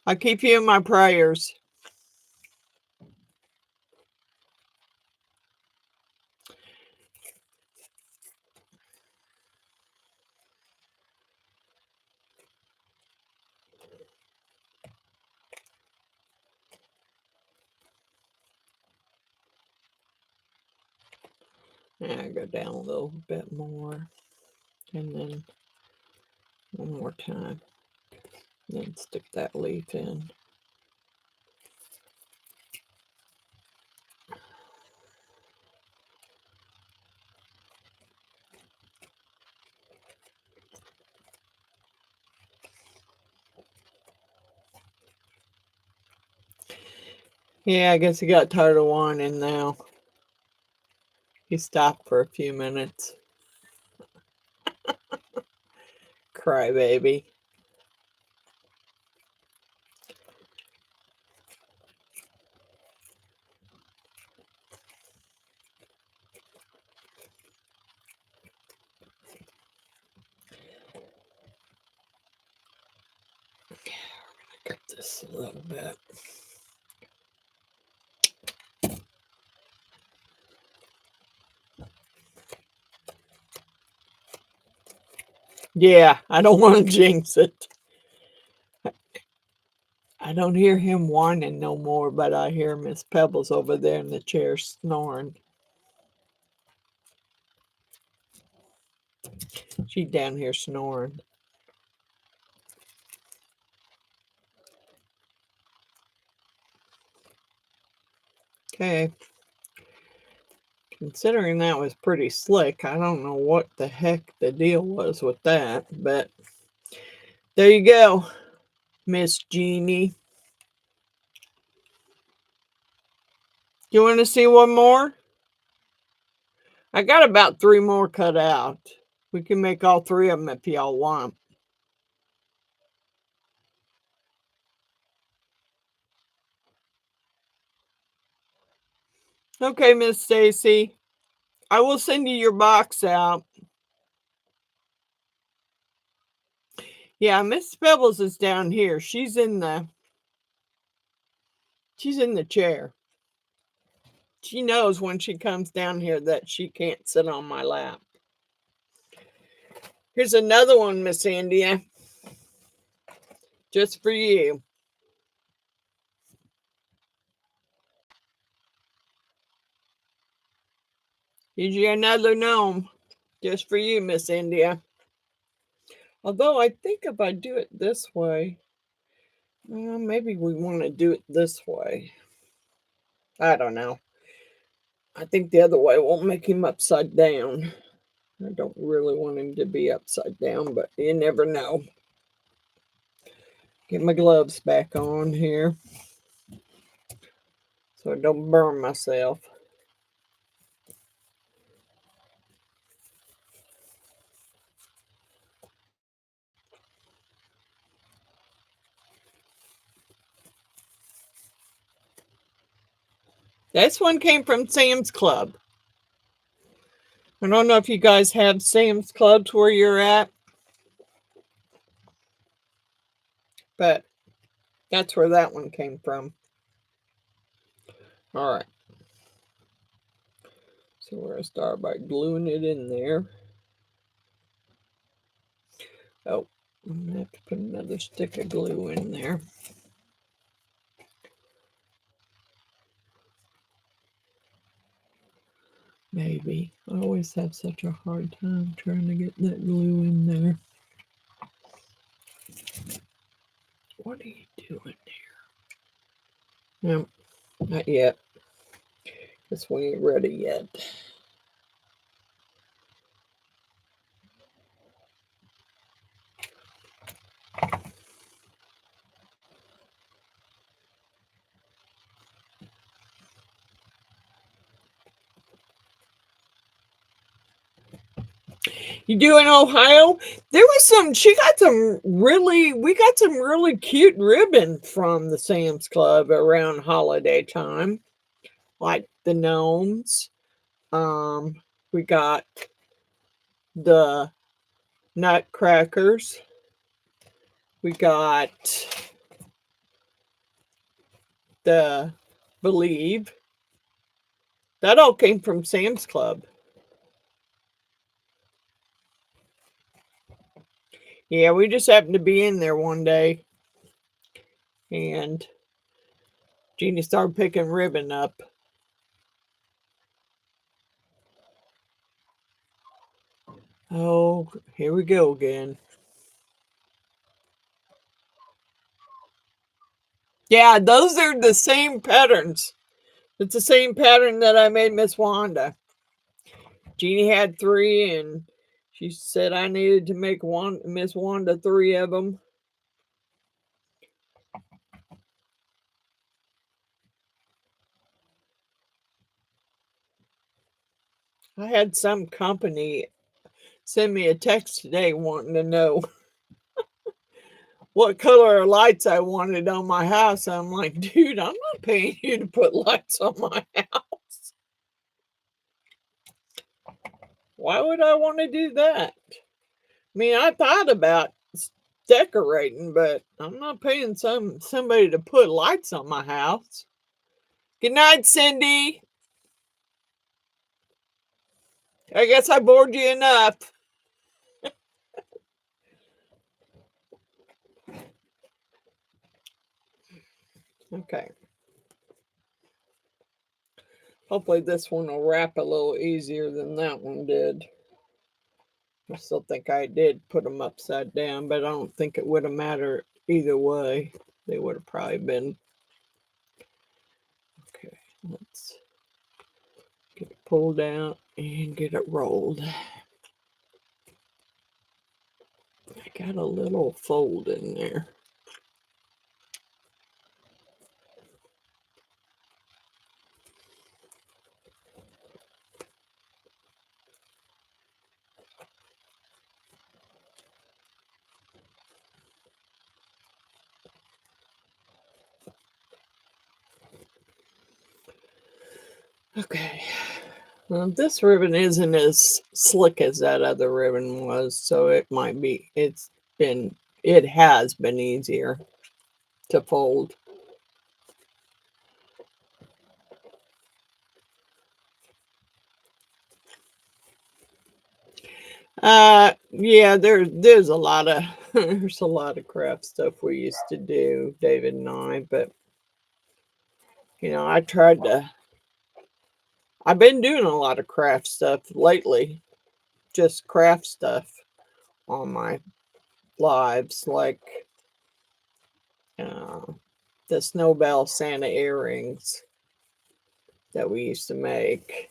I keep you in my prayers. Yeah, go down a little bit more. And then one more time. Then stick that leaf in. Yeah, I guess he got tired of whining now. He stopped for a few minutes. Crybaby. Cut this a little bit. Yeah, I don't want to jinx it. I don't hear him whining no more, but I hear Miss Pebbles over there in the chair snoring. She's down here snoring. Okay. Considering that was pretty slick, I don't know what the heck the deal was with that, but there you go, Miss Jeannie. You want to see one more? I got about 3 more cut out. We can make all 3 of them if y'all want. Okay, Miss Stacy. I will send you your box out. Yeah, Miss Pebbles is down here. She's in the chair. She knows when she comes down here that she can't sit on my lap. Here's another one, Miss India. Just for you. Here's you another gnome. Just for you, Miss India. Although I think if I do it this way, maybe we want to do it this way. I don't know. I think the other way won't make him upside down. I don't really want him to be upside down, but you never know. Get my gloves back on here so I don't burn myself. This one came from Sam's Club. I don't know if you guys have Sam's Clubs where you're at, but that's where that one came from. All right. So we're going to start by gluing it in there. Oh, I'm going to have to put another stick of glue in there. Maybe. I always have such a hard time trying to get that glue in there. What are you doing here? No, not yet. This one ain't ready yet. You do in Ohio? There was some, we got some really cute ribbon from the Sam's Club around holiday time, like the gnomes. Um, we got the nutcrackers. We got the Believe. That all came from Sam's Club. Yeah, we just happened to be in there one day and Jeannie started picking ribbon up. Oh, here we go again. Yeah, those are the same patterns. It's the same pattern that I made Miss Wanda. Jeannie had 3, and she said I needed to make Miss Wanda 3 of them. I had some company send me a text today wanting to know what color of lights I wanted on my house. I'm like, dude, I'm not paying you to put lights on my house. Why would I want to do that? I mean, I thought about decorating, but I'm not paying somebody to put lights on my house. Good night, Cindy. I guess I bored you enough. Okay. Hopefully this one will wrap a little easier than that one did. I still think I did put them upside down, but I don't think it would have mattered either way. They would have probably been. Okay, let's get it pulled out and get it rolled. I got a little fold in there. Okay. Well, this ribbon isn't as slick as that other ribbon was, so it might be, it has been easier to fold. Yeah, there's a lot of there's a lot of craft stuff we used to do, David and I, but I've been doing a lot of craft stuff lately, just craft stuff on my lives, like uh, the Snowbell Santa earrings that we used to make,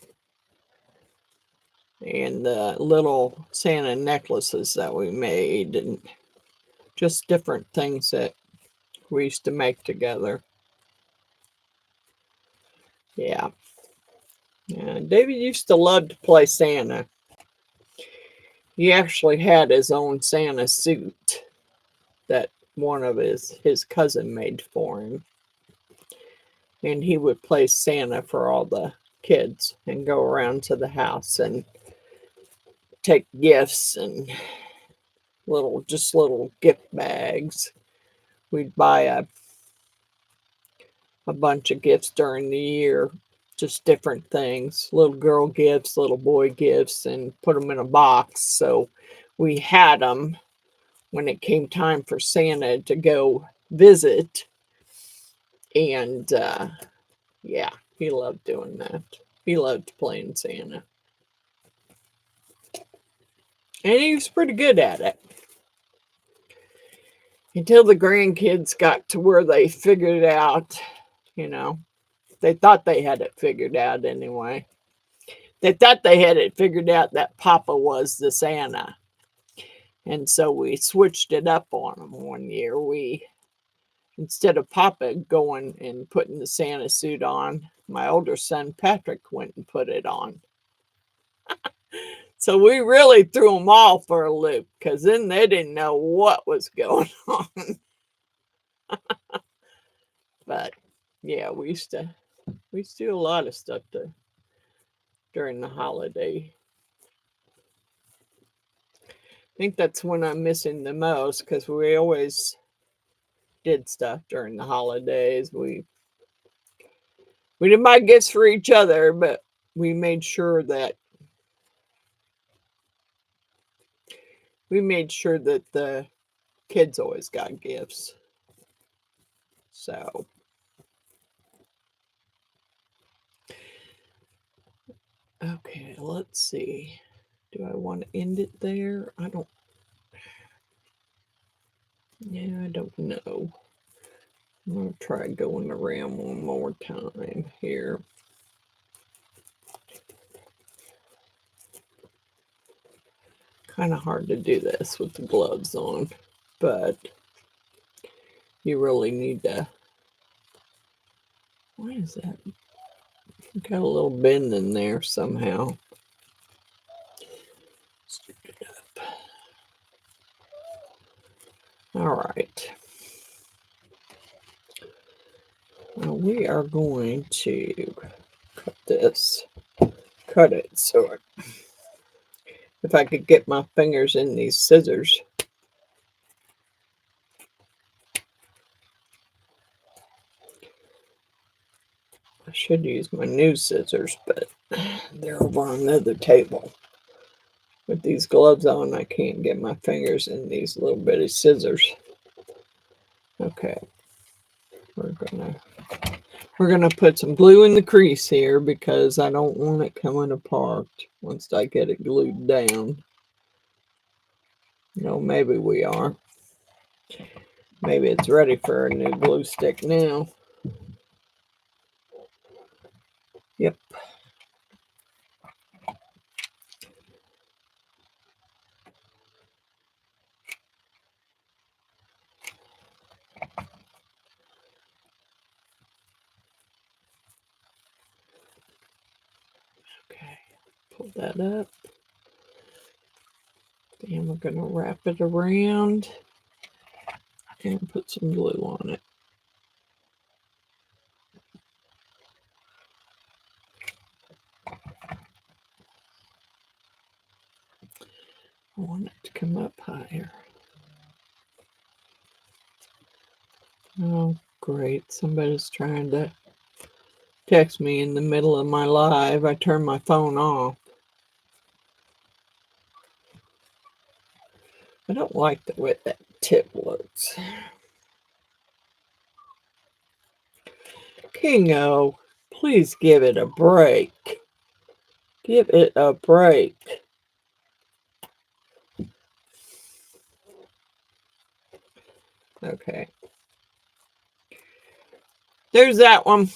and the little Santa necklaces that we made, and just different things that we used to make together. Yeah. Yeah, David used to love to play Santa. He actually had his own Santa suit that one of his cousin made for him. And he would play Santa for all the kids and go around to the house and take gifts and little gift bags. We'd buy a bunch of gifts during the year, just different things, little girl gifts, little boy gifts, and put them in a box. So we had them when it came time for Santa to go visit. And yeah, he loved doing that. He loved playing Santa. And he was pretty good at it. Until the grandkids got to where they figured out, you know, they thought they had it figured out anyway. They thought they had it figured out that Papa was the Santa. And so we switched it up on them one year. Instead of Papa going and putting the Santa suit on, my older son Patrick went and put it on. So we really threw them all for a loop because then they didn't know what was going on. But yeah, we used to do a lot of stuff during the holiday. I think that's when I'm missing the most because we always did stuff during the holidays. We didn't buy gifts for each other, but we made sure that the kids always got gifts. So, okay, let's see. Do I want to end it there? I don't know. I'm going to try going around one more time here. Kind of hard to do this with the gloves on, but you really need to. Why is that? Got a little bend in there somehow. Stick it up. All right. Now we are going to cut it so if I could get my fingers in these scissors. I should use my new scissors, but they're over on the other table. With these gloves on, I can't get my fingers in these little bitty scissors. Okay. We're gonna put some glue in the crease here because I don't want it coming apart once I get it glued down. No, maybe we are. Maybe it's ready for a new glue stick now. Yep. Okay, pull that up. And we're going to wrap it around and put some glue on it. I want it to come up higher. Oh, great. Somebody's trying to text me in the middle of my live. I turned my phone off. I don't like the way that tip looks. Kingo, please give it a break. Give it a break. Okay. There's that one.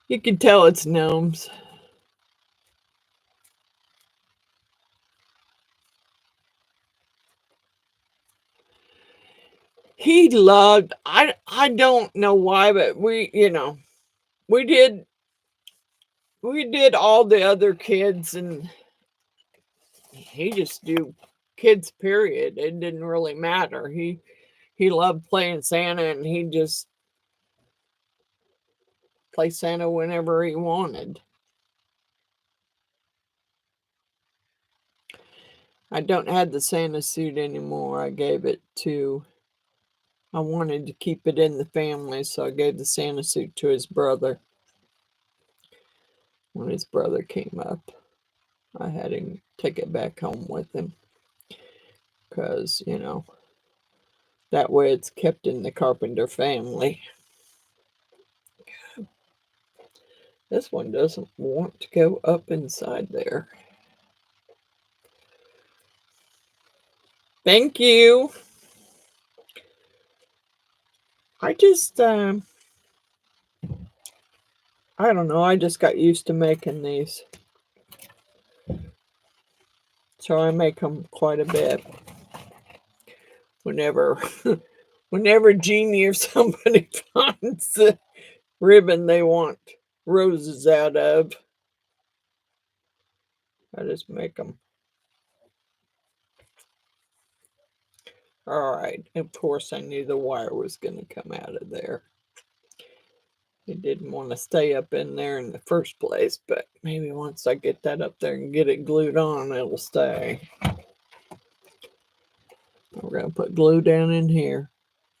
You can tell it's Gnomes. He loved, I don't know why, but we did all the other kids and he just do kids period. It didn't really matter. He loved playing Santa and he just play Santa whenever he wanted. I don't have the Santa suit anymore. I wanted to keep it in the family, so I gave the Santa suit to his brother. When his brother came up, I had him take it back home with him. Because, that way it's kept in the Carpenter family. This one doesn't want to go up inside there. Thank you. I just, I don't know. I just got used to making these. So I make them quite a bit. Whenever Jeannie or somebody finds the ribbon they want roses out of. I just make them. All right. Of course, I knew the wire was going to come out of there. It didn't want to stay up in there in the first place, but maybe once I get that up there and get it glued on, it'll stay. We're going to put glue down in here.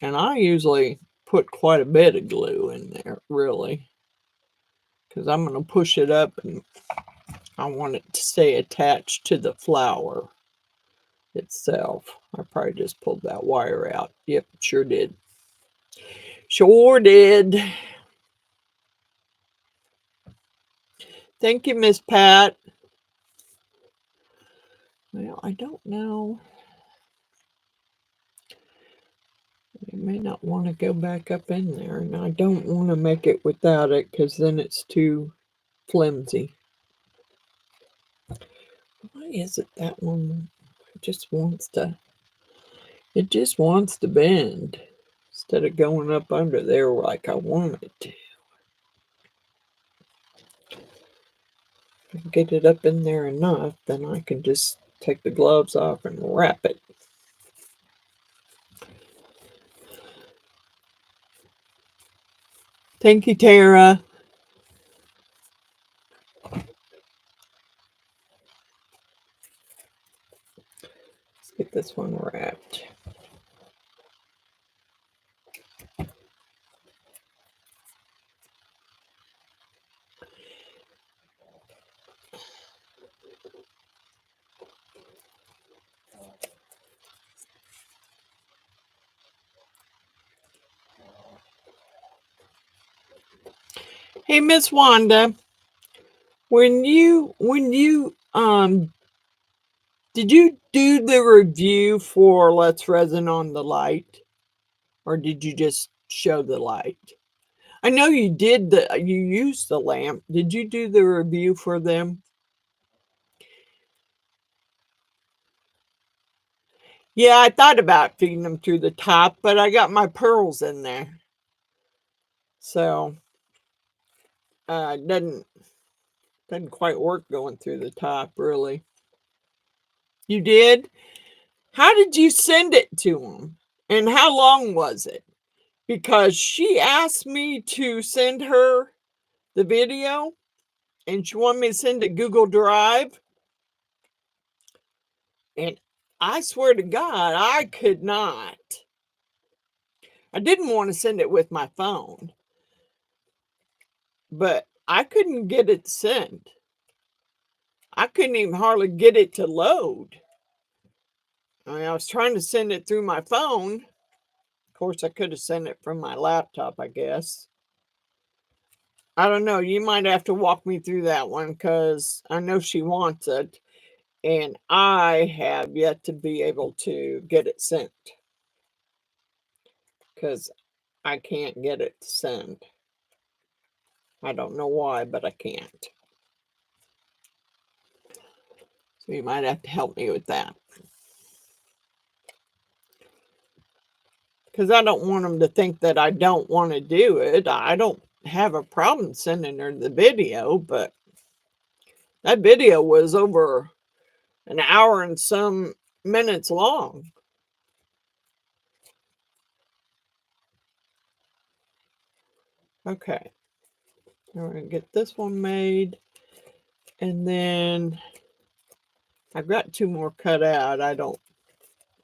And I usually put quite a bit of glue in there, really. Because I'm going to push it up and I want it to stay attached to the flower itself. I probably just pulled that wire out. Yep, sure did. Sure did. Thank you, Miss Pat. Well, I don't know. I may not want to go back up in there, and I don't want to make it without it because then it's too flimsy. Why is it that one just wants to, it just wants to bend instead of going up under there like I want it to. If I get it up in there enough, then I can just take the gloves off and wrap it. Thank you, Tara. Let's get this one wrapped. Hey, Miss Wanda, when you did you do the review for Let's Resin on the Light, or did you just show the light? I know you did you used the lamp. Did you do the review for them? Yeah, I thought about feeding them through the top, but I got my pearls in there, so it doesn't quite work going through the top, really. You did? How did you send it to them? And how long was it? Because she asked me to send her the video and she wanted me to send it Google Drive. And I swear to God, I could not. I didn't want to send it with my phone, but I couldn't get it to send. I couldn't even hardly get it to load. I mean, I was trying to send it through my phone. Of course, I could have sent it from my laptop, I guess. I don't know. You might have to walk me through that one because I know she wants it. And I have yet to be able to get it sent because I can't get it to send. I don't know why, but I can't. So you might have to help me with that. Because I don't want them to think that I don't want to do it. I don't have a problem sending her the video, but that video was over an hour and some minutes long. Okay. We're going to get this one made. And then I've got 2 more cut out.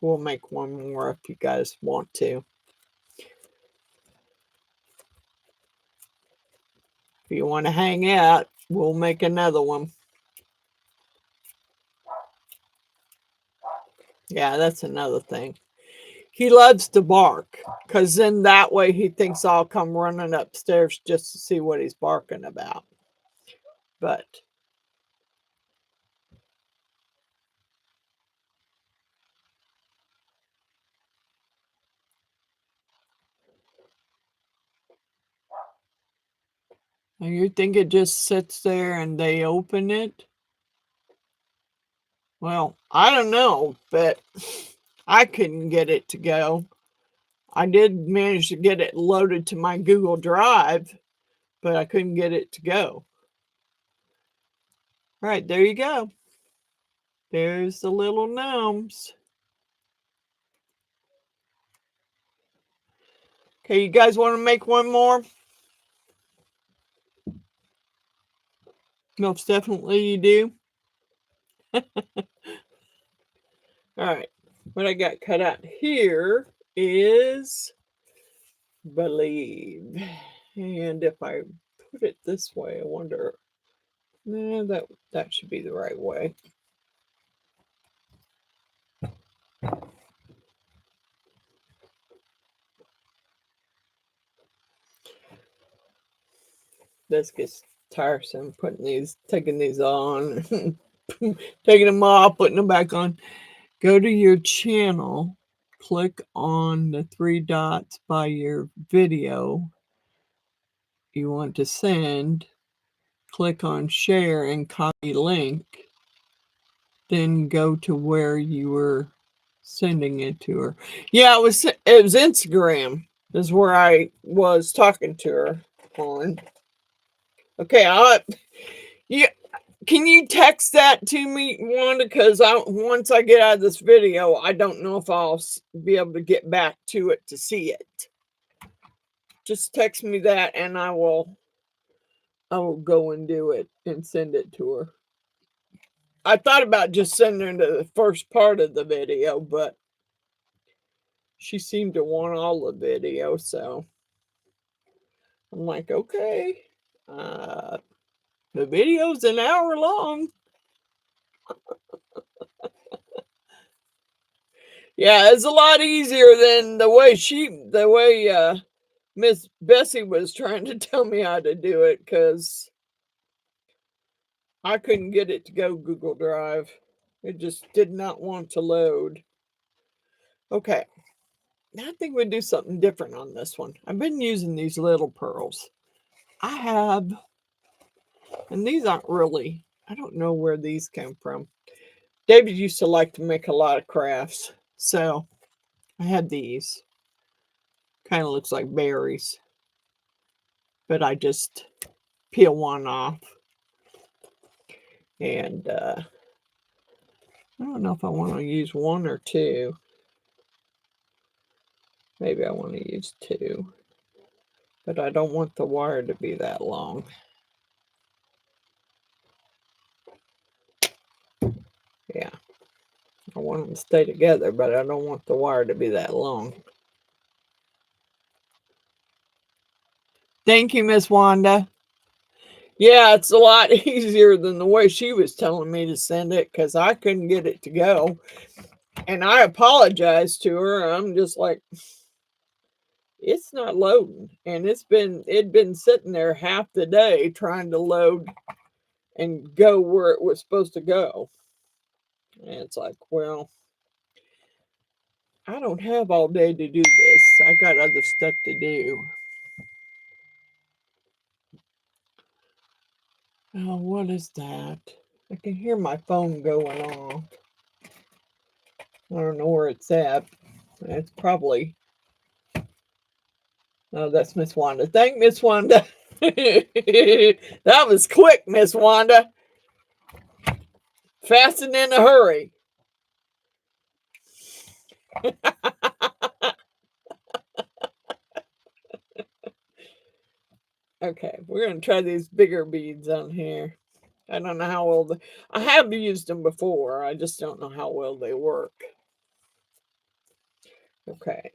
We'll make 1 more if you guys want to. If you want to hang out, we'll make another one. Yeah, that's another thing. He loves to bark because then that way he thinks I'll come running upstairs just to see what he's barking about. But you think it just sits there and they open it? Well, I don't know, but I couldn't get it to go. I did manage to get it loaded to my Google Drive, but I couldn't get it to go. All right, there you go. There's the little gnomes. Okay, you guys want to make one more? Most definitely you do. All right. What I got cut out here is believe. And if I put it this way, I wonder, no, that should be the right way. This gets tiresome taking these on, taking them off, putting them back on. Go to your channel, click on the three dots by your video you want to send, click on share and copy link, then go to where you were sending it to her. Yeah, it was Instagram is where I was talking to her on. Okay, yeah, can you text that to me, Wanda? Because once I get out of this video, I don't know if I'll be able to get back to it to see it. Just text me that, and I will go and do it and send it to her. I thought about just sending her the first part of the video, but she seemed to want all the video, so I'm like, okay. The video's an hour long. Yeah, it's a lot easier than the way Miss Bessie was trying to tell me how to do it, because I couldn't get it to go Google Drive. It just did not want to load. Okay, I think we'll do something different on this one. I've been using these little pearls. I have, and these aren't really, I don't know where these came from. David used to like to make a lot of crafts, so I had these. Kind of looks like berries, but I just peel one off. And I don't know if I want to use one or two. Maybe I want to use two, but I don't want the wire to be that long. Yeah, I want them to stay together, but I don't want the wire to be that long. Thank you, Miss Wanda. Yeah, it's a lot easier than the way she was telling me to send it, because I couldn't get it to go. And I apologized to her. I'm just like, it's not loading. And it'd been sitting there half the day trying to load and go where it was supposed to go. And it's like, well, I don't have all day to do this. I got other stuff to do. Oh, what is that? I can hear my phone going off. I don't know where it's at. It's probably... Oh, that's Miss Wanda. Thank Miss Wanda. That was quick, Miss Wanda. Fast and in a hurry. Okay, we're going to try these bigger beads on here. I don't know how well I have used them before. I just don't know how well they work. Okay.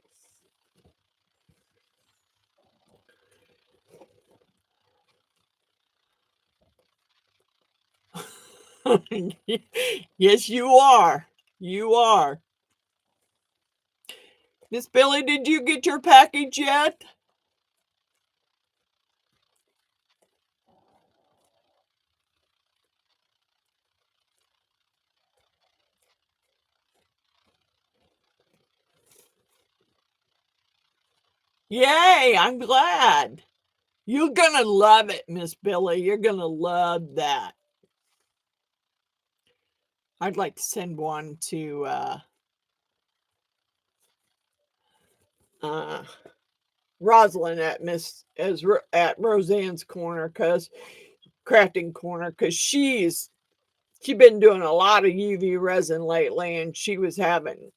Yes, you are. You are. Miss Billy, did you get your package yet? Yay, I'm glad. You're going to love it, Miss Billy. You're going to love that. I'd like to send one to Rosalind at Roseanne's corner, because crafting corner, because she's she'd been doing a lot of UV resin lately, and she was having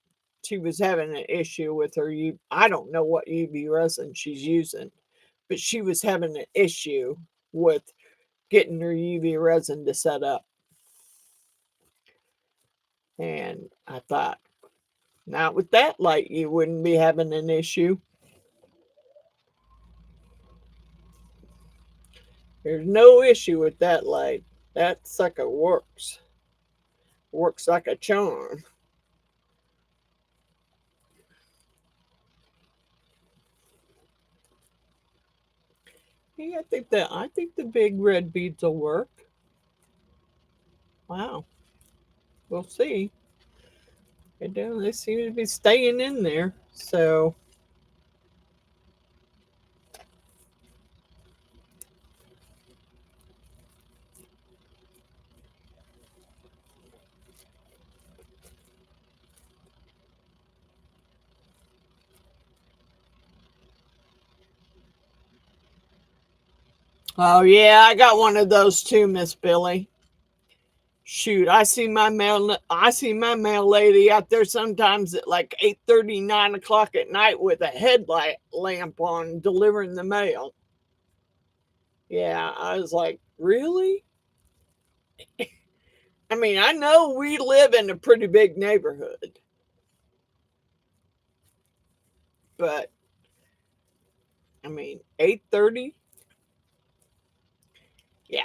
an issue with her I don't know what UV resin she's using, but she was having an issue with getting her UV resin to set up. And I thought, not with that light, you wouldn't be having an issue. There's no issue with that light. That sucker works. Works like a charm. Yeah, I think the big red beads will work. Wow. We'll see. They seem to be staying in there. So oh yeah, I got one of those too, Miss Billy. Shoot, I see my mail lady out there sometimes at like 8:30, 9 o'clock at night with a headlight lamp on delivering the mail. Yeah, I was like, really? I mean, I know we live in a pretty big neighborhood, but I mean, 8:30? Yeah.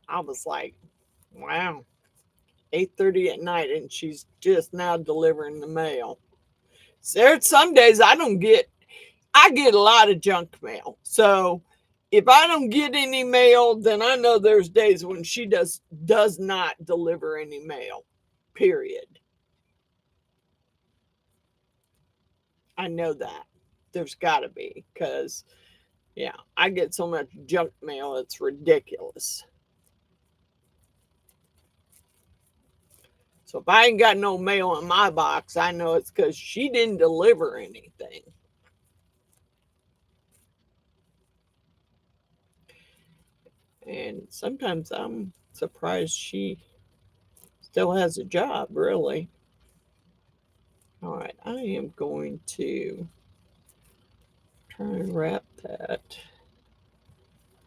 I was like, wow. 8:30 at night and she's just now delivering the mail. So there's some days I get a lot of junk mail. So if I don't get any mail, then I know there's days when she does not deliver any mail. Period. I know that. There's got to be cuz yeah, I get so much junk mail it's ridiculous. So if I ain't got no mail in my box, I know it's cuz she didn't deliver anything. And sometimes I'm surprised she still has a job, really. All right, I am going to try and wrap that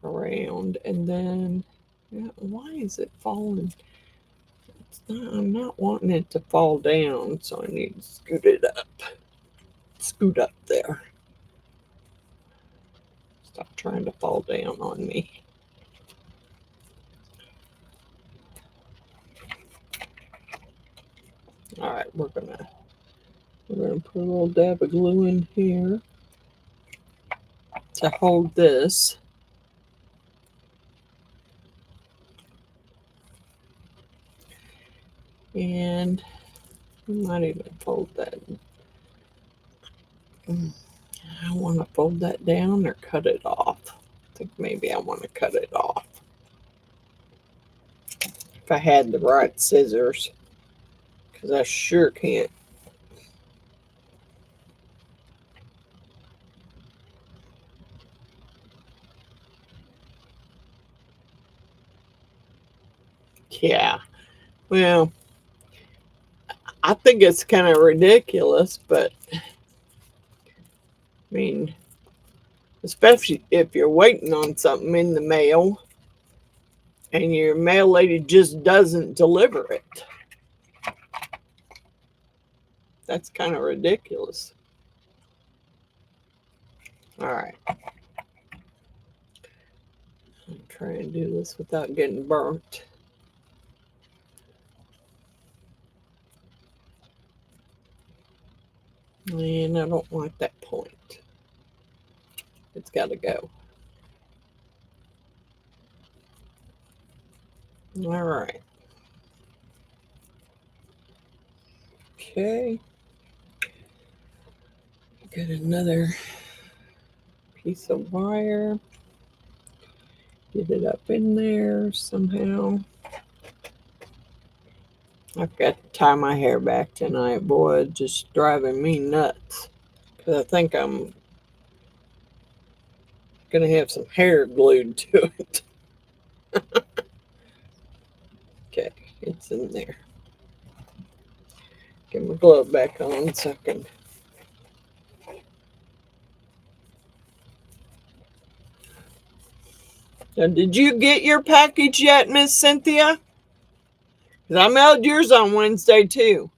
around and then, yeah, why is it falling? I'm not wanting it to fall down, so I need to scoot it up. Scoot up there. Stop trying to fall down on me. All right, we're gonna put a little dab of glue in here to hold this. And I might even fold that. I want to fold that down or cut it off. I think maybe I want to cut it off. If I had the right scissors, because I sure can't. Yeah, well, I think it's kind of ridiculous, but I mean, especially if you're waiting on something in the mail and your mail lady just doesn't deliver it. That's kind of ridiculous. All right. I'm trying to do this without getting burnt. And I don't like that point. It's got to go. All right. Okay. Get another piece of wire. Get it up in there somehow. I've got to tie my hair back tonight. Boy, it's just driving me nuts. Because I think I'm going to have some hair glued to it. Okay, It's in there. Get my glove back on so I can. Now, did you get your package yet, Miss Cynthia? Because I mailed yours on Wednesday too.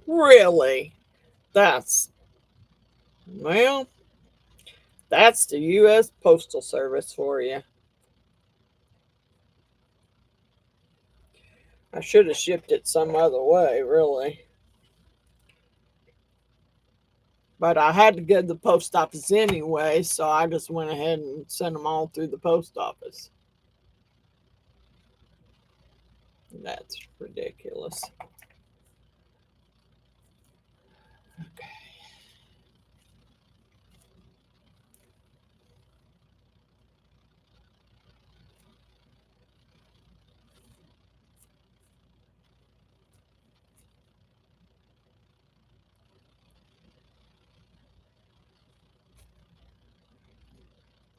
Really? That's, well, that's the U.S. Postal Service for you. I should have shipped it some other way, really. But I had to go to the post office anyway, so I just went ahead and sent them all through the post office. That's ridiculous. Okay.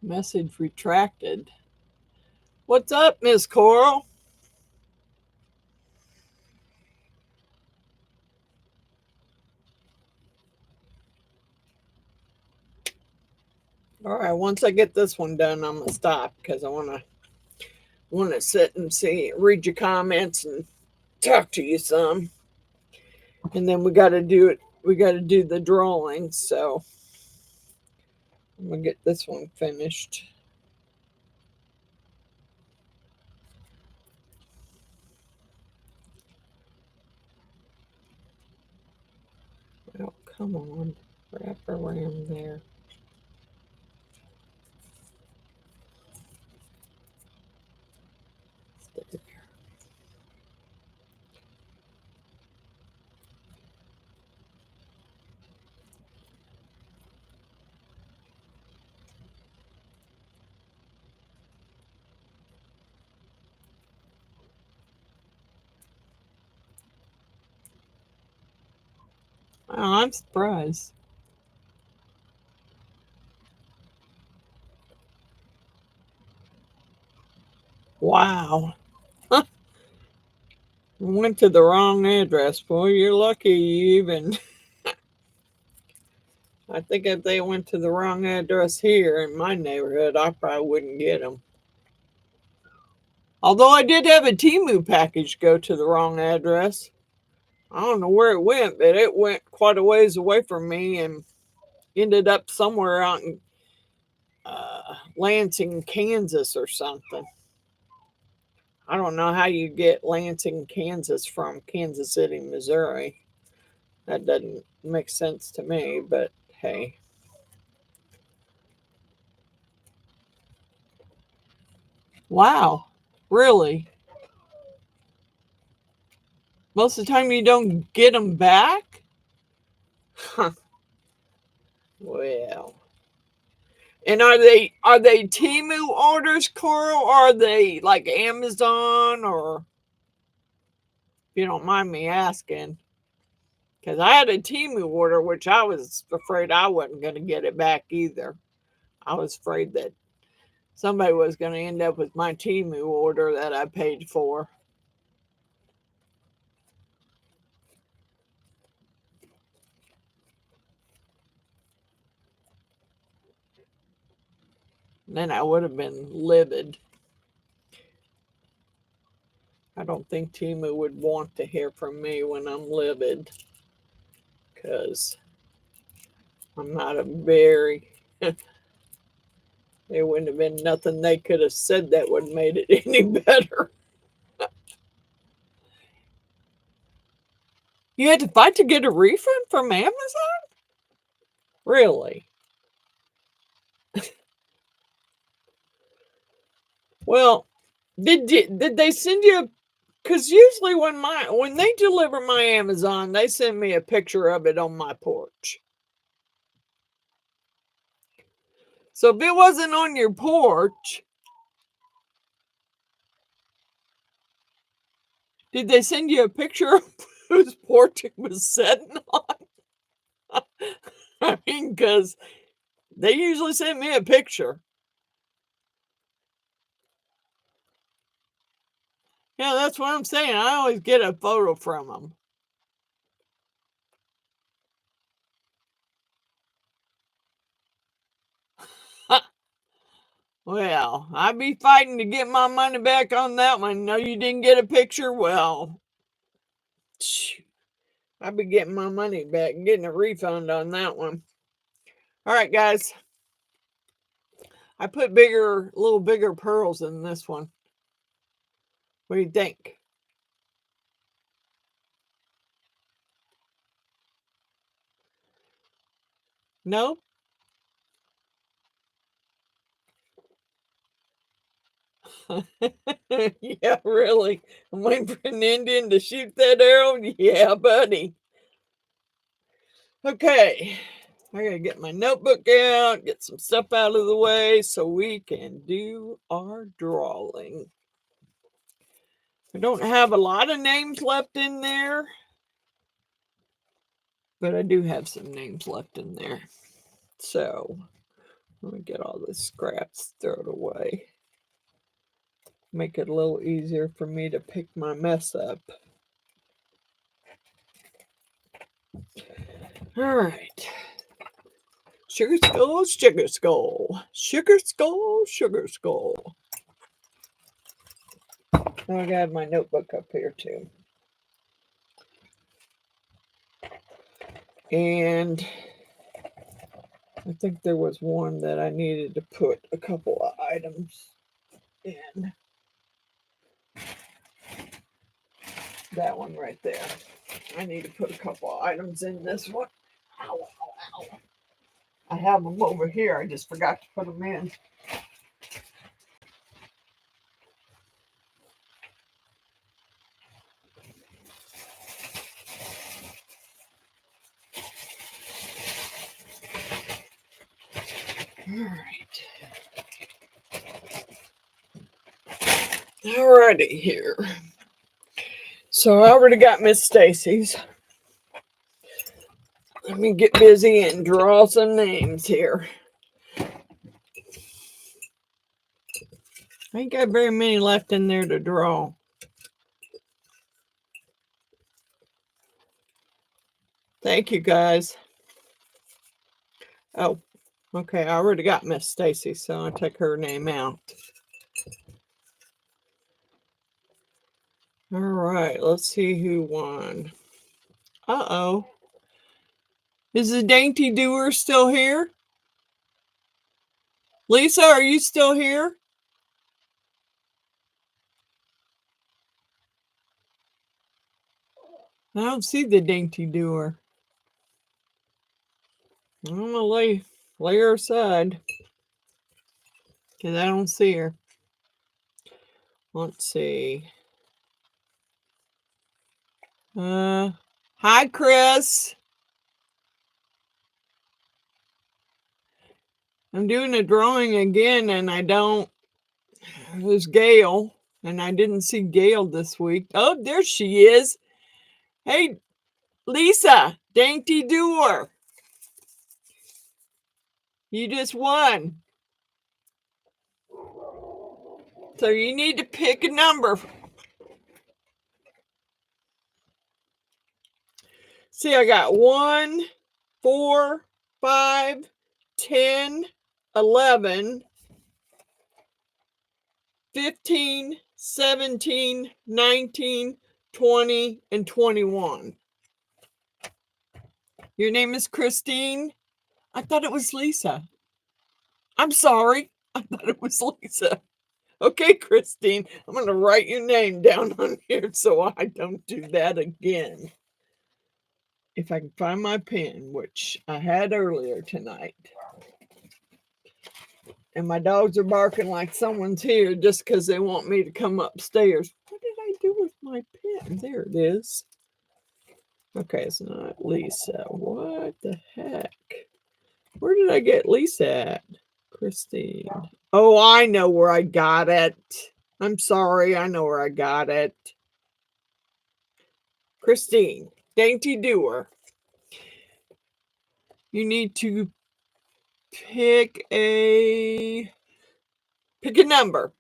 Message retracted. What's up, Miss Coral? All right, once I get this one done, I'm gonna stop because I wanna sit and read your comments and talk to you some. And then we gotta do it. We gotta do the drawing, so I'm gonna get this one finished. Oh, come on. Wrap around there. Stay there. Oh, I'm surprised. Wow. Went to the wrong address. Boy, you're lucky you even. I think if they went to the wrong address here in my neighborhood, I probably wouldn't get them. Although I did have a Temu package go to the wrong address. I don't know where it went, but it went quite a ways away from me and ended up somewhere out in Lansing, Kansas or something. I don't know how you get Lansing, Kansas from Kansas City, Missouri. That doesn't make sense to me, but hey. Wow. Really? Most of the time you don't get them back? Huh. Well. And are they Temu orders, Coral, or are they like Amazon, or if you don't mind me asking? Because I had a Temu order, which I was afraid I wasn't going to get it back either. I was afraid that somebody was going to end up with my Temu order that I paid for. Then I would have been livid. I don't think Temu would want to hear from me when I'm livid, because I'm not a very. There wouldn't have been nothing they could have said that would have made it any better. You had to fight to get a refund from Amazon? Really? Well, did they send you? Because usually when they deliver my Amazon, they send me a picture of it on my porch. So if it wasn't on your porch, did they send you a picture of whose porch it was sitting on? I mean, because They usually send me a picture. Yeah, that's what I'm saying. I always get a photo from them. Well, I'd be fighting to get my money back on that one. No, you didn't get a picture? Well, I'd be getting my money back and getting a refund on that one. All right, guys. I put little bigger pearls in this one. What do you think? No? Yeah, really. I'm waiting for an Indian to shoot that arrow. Yeah, buddy. Okay. I gotta get my notebook out, get some stuff out of the way so we can do our drawing. I don't have a lot of names left in there, but I do have some names left in there. So let me get all the scraps, throw it away. Make it a little easier for me to pick my mess up. All right. Sugar skull, sugar skull. Sugar skull, sugar skull. Now I got my notebook up here too. And I think there was one that I needed to put a couple of items in. That one right there. I need to put a couple of items in this one. Ow, ow, ow. I have them over here. I just forgot to put them in. All right. Alrighty here. So I already got Miss Stacy's. Let me get busy and draw some names here. I ain't got very many left in there to draw. Thank you, guys. Oh, okay. I already got Miss Stacy, so I'll take her name out. All right. Let's see who won. Uh-oh. Is the Dainty Doer still here? Lisa, are you still here? I don't see the Dainty Doer. I'm going to lay her aside because I don't see her. Let's see. Hi, Chris. I'm doing a drawing again, and it was Gail, and I didn't see Gail this week. Oh, there she is. Hey, Lisa, Dainty Doer. You just won. So you need to pick a number. See, I got 1, 4, 5, 10, 11, 15, 17, 19, 20, and 21. Your name is Christine? I thought it was Lisa. I'm sorry. I thought it was Lisa. Okay, Christine, I'm going to write your name down on here so I don't do that again. If I can find my pen, which I had earlier tonight. And my dogs are barking like someone's here just because they want me to come upstairs. What did I do with my pen? There it is. Okay, it's not Lisa. What the heck? Where did I get Lisa at? Christine. Oh, I know where I got it. I'm sorry. I know where I got it. Christine, Dainty Doer. You need to pick a number.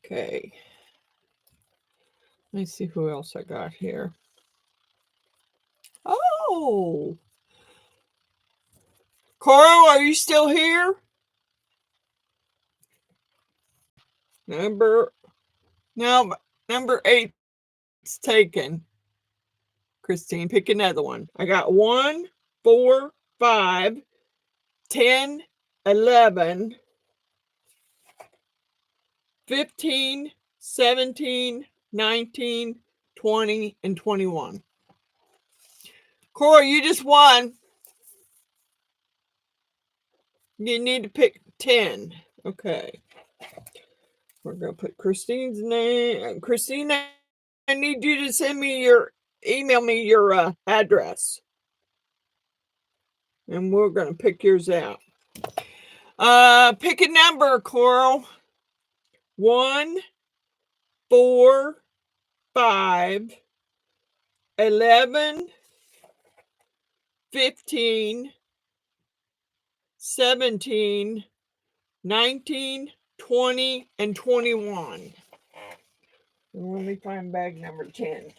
Okay. Let me see who else I got here. Oh, Coral, are you still here? Number 8 is taken. Christine, pick another one. I got 1, 4, 5, 10, 11, 15, 17, 19, 20, and 21. Coral, you just won. You need to pick 10. Okay. We're going to put Christine's name. Christine, I need you to email me your address. And we're going to pick yours out. Pick a number, Coral. 1, 4, 5, 11, 15, 17, 19, 20, and 21. And let me find bag number 10.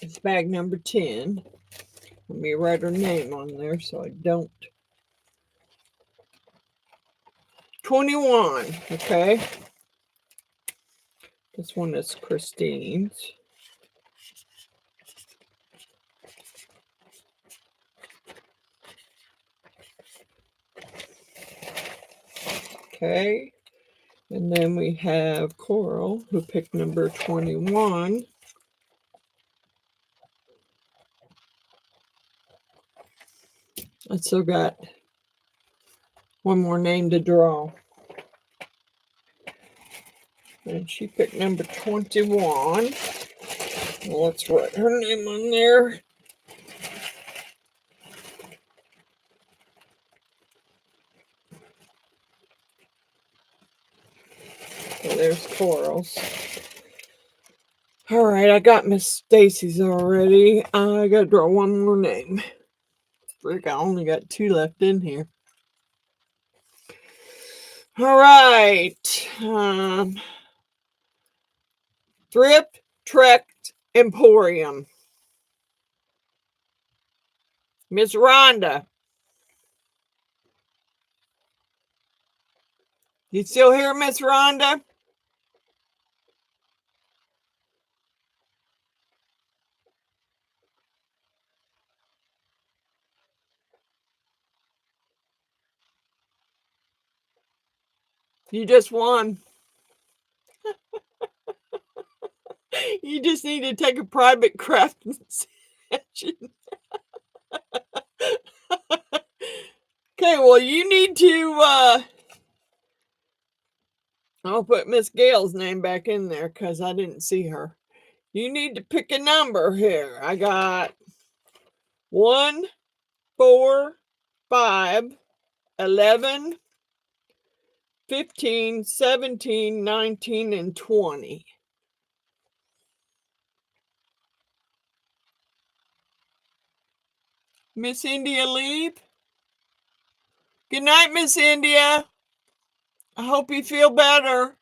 It's bag number 10. Let me write her name on there so I don't. 21, okay. This one is Christine's. Okay. And then we have Coral, who picked number 21. I still got one more name to draw. And she picked number 21. Well, let's write her name on there. So there's Coral's. All right, I got Miss Stacy's already. I got to draw one more name. Frick, I only got 2 left in here. All right. Thrift Trek Emporium. Miss Rhonda. You still here, Miss Rhonda? You just won. You just need to take a private crafting session. Okay, well, you need to, I'll put Miss Gail's name back in there because I didn't see her. You need to pick a number here. I got 1, 4, 5, 11, 15, 17, 19, and 20. Miss India leave? Good night, Miss India. I hope you feel better.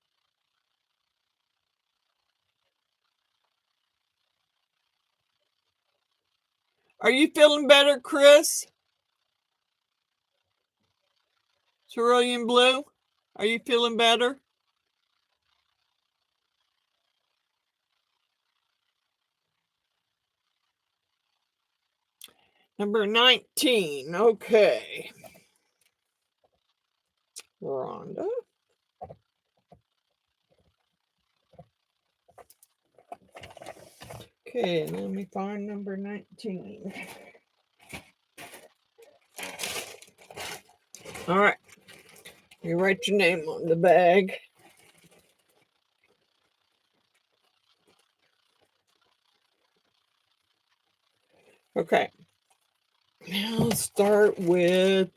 Are you feeling better, Chris? Cerulean Blue? Are you feeling better? Number 19. Okay. Rhonda. Okay, let me find number 19. All right. You write your name on the bag. Okay. Now let's start with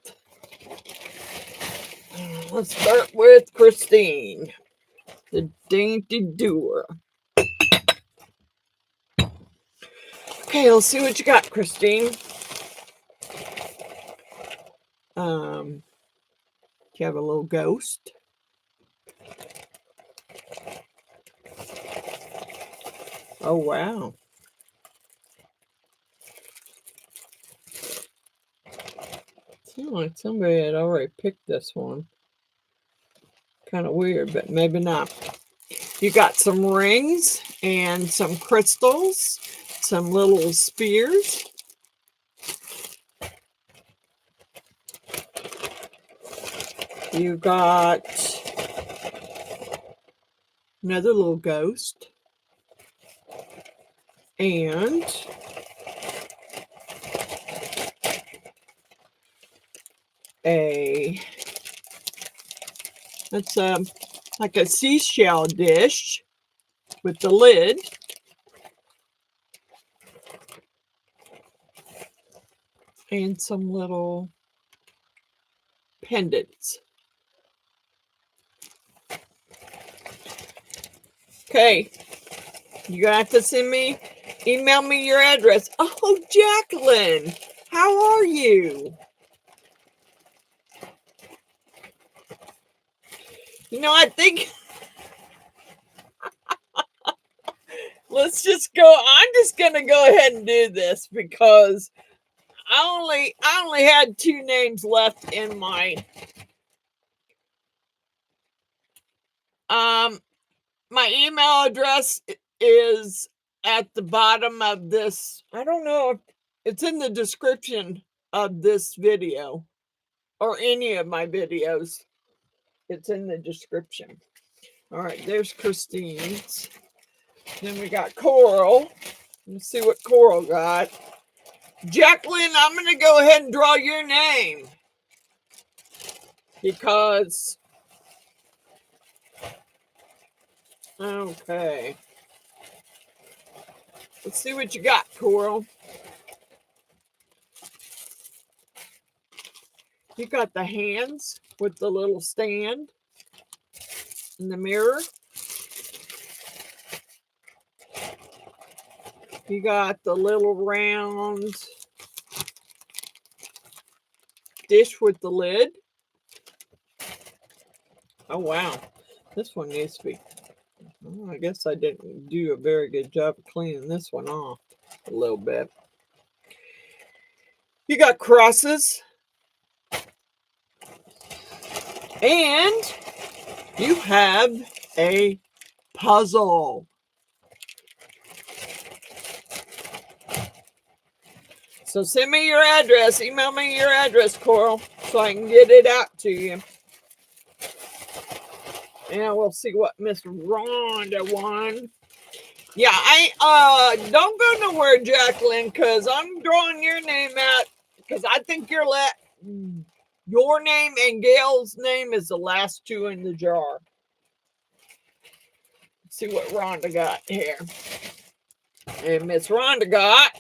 Christine, the dainty doer. Okay, let's see what you got, Christine. You have a little ghost. Oh, wow. Seems like somebody had already picked this one. Kind of weird, but maybe not. You got some rings and some crystals, some little spears. You got another little ghost. And that's like a seashell dish with the lid. And some little pendants. Okay, you're gonna have to email me your address. Oh, Jacqueline, how are you? I think let's just go. I'm just gonna go ahead and do this because I only had 2 names left in my my email address is at the bottom of this. I don't know if it's in the description of this video or any of my videos. It's in the description. All right, there's Christine's. Then we got Coral. Let's see what Coral got. Jacqueline, I'm going to go ahead and draw your name because, okay. Let's see what you got, Coral. You got the hands with the little stand in the mirror. You got the little round dish with the lid. Oh, wow. This one needs to be... Oh, I guess I didn't do a very good job of cleaning this one off a little bit. You got crosses. And you have a puzzle. So send me your address. Email me your address, Coral, so I can get it out to you. And we'll see what Miss Rhonda won. Yeah, I don't go nowhere, Jacqueline, because I'm drawing your name out because I think your name and Gail's name is the last 2 in the jar. Let's see what Rhonda got here. And Miss Rhonda got...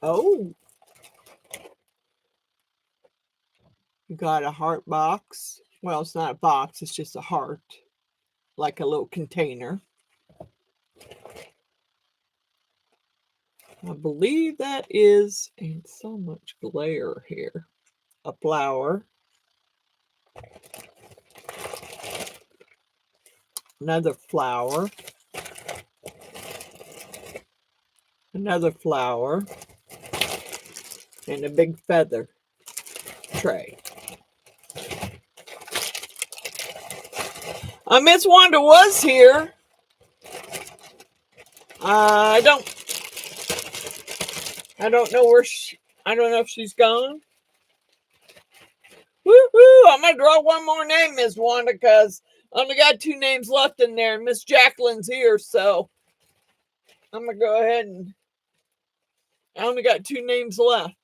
Oh. You got a heart box. Well, it's not a box. It's just a heart. Like a little container. I believe that is, and so much glare here, a flower. Another flower. Another flower. And a big feather tray. Miss Wanda was here. I don't know where I don't know if she's gone. Woo-hoo! I'm going to draw one more name, Miss Wanda, because I only got 2 names left in there. Miss Jacqueline's here, so I'm going to go ahead and... I only got 2 names left.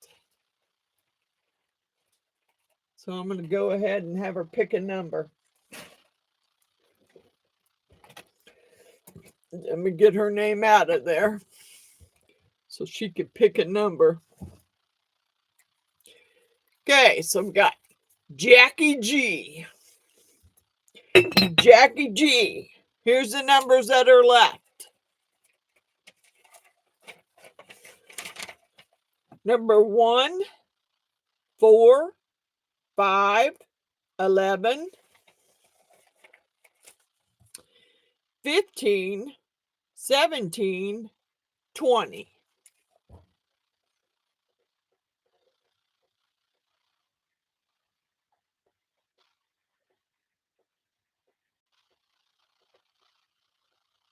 So I'm going to go ahead and have her pick a number. Let me get her name out of there. so she could pick a number. Okay, so we got Jackie G. Jackie G. Here's the numbers that are left. Number 1, 4, 5, 11, 15, 17, 20.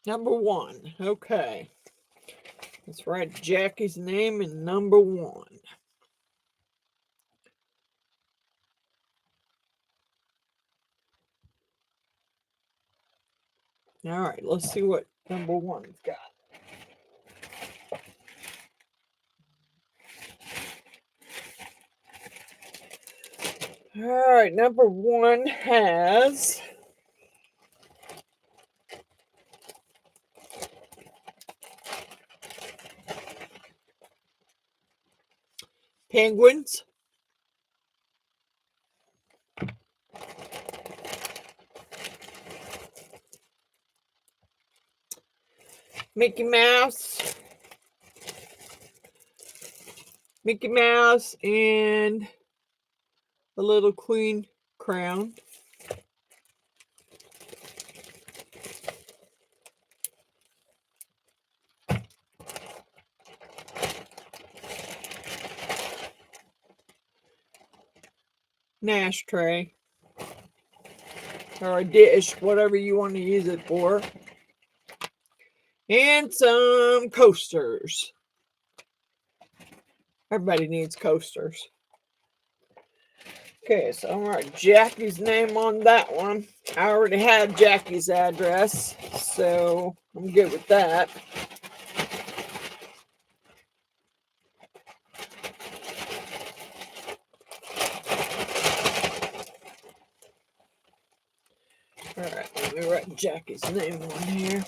Number 1. Okay. Let's write Jackie's name in number 1. All right, let's see what number 1's got. All right, number 1 has penguins, Mickey Mouse, and a little queen crown. An ashtray or a dish, whatever you want to use it for. And some coasters. Everybody needs coasters. Okay, so I'm going to write Jackie's name on that one. I already have Jackie's address, so I'm good with that. All right, let me write Jackie's name on here.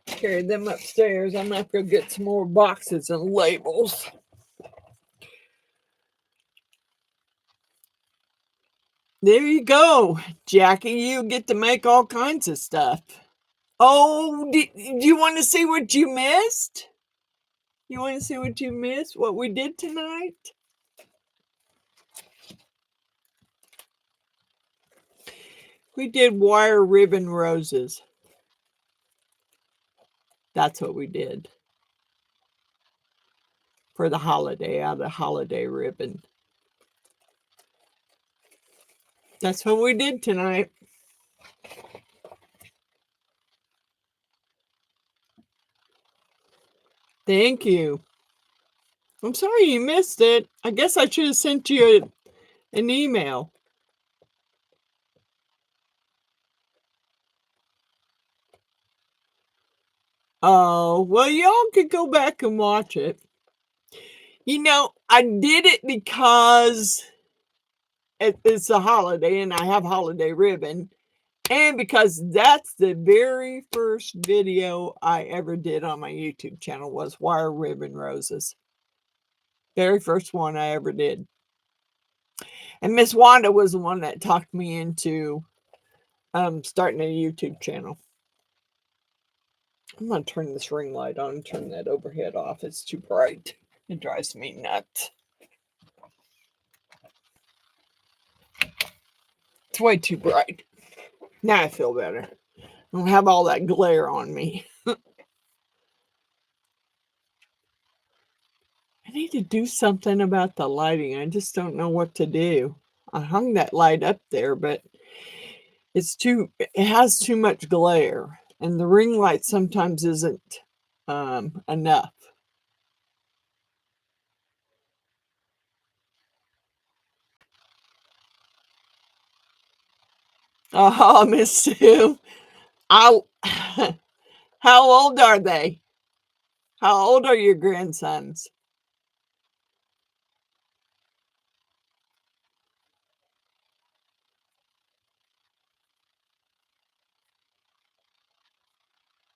Carry them upstairs. I'm going to have to go get some more boxes and labels. There you go, Jackie. You get to make all kinds of stuff. Oh, do you want to see what you missed? You want to see what you missed? What we did tonight? We did wire ribbon roses. That's what we did for the holiday, out of the holiday ribbon. That's what we did tonight. Thank you. I'm sorry you missed it. I guess I should have sent you an email. Oh, well, y'all could go back and watch it. You know, I did it because it's a holiday and I have holiday ribbon. And because that's the very first video I ever did on my YouTube channel was wire ribbon roses. Very first one I ever did. And Miss Wanda was the one that talked me into starting a YouTube channel. I'm going to turn this ring light on and turn that overhead off. It's too bright. It drives me nuts. It's way too bright. Now I feel better. I don't have all that glare on me. I need to do something about the lighting. I just don't know what to do. I hung that light up there, but it has too much glare. And the ring light sometimes isn't enough. Oh, Miss Sue. How old are they? How old are your grandsons?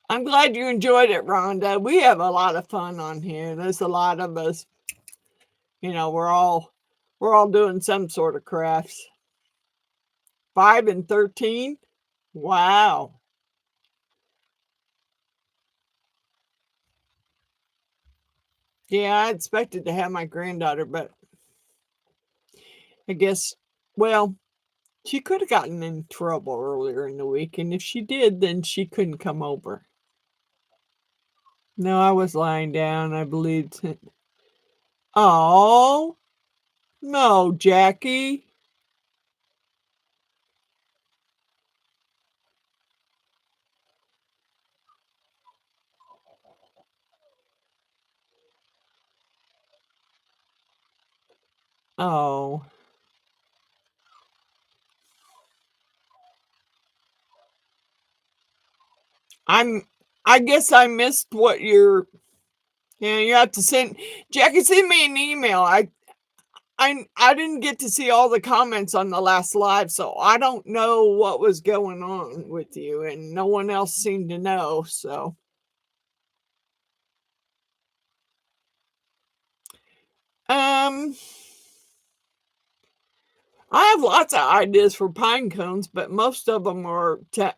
I'm glad you enjoyed it, Rhonda. We have a lot of fun on here. There's a lot of us, we're all doing some sort of crafts. 5 and 13? Wow. Yeah, I expected to have my granddaughter, but I guess, well, she could have gotten in trouble earlier in the week, and if she did, then she couldn't come over. No, I was lying down, I believed it. Oh, no, Jackie. Oh, I'm I guess I missed what you're yeah, you have to send Jackie, send me an email. I didn't get to see all the comments on the last live, so I don't know what was going on with you, and no one else seemed to know, so um I have lots of ideas for pine cones, but most of them are to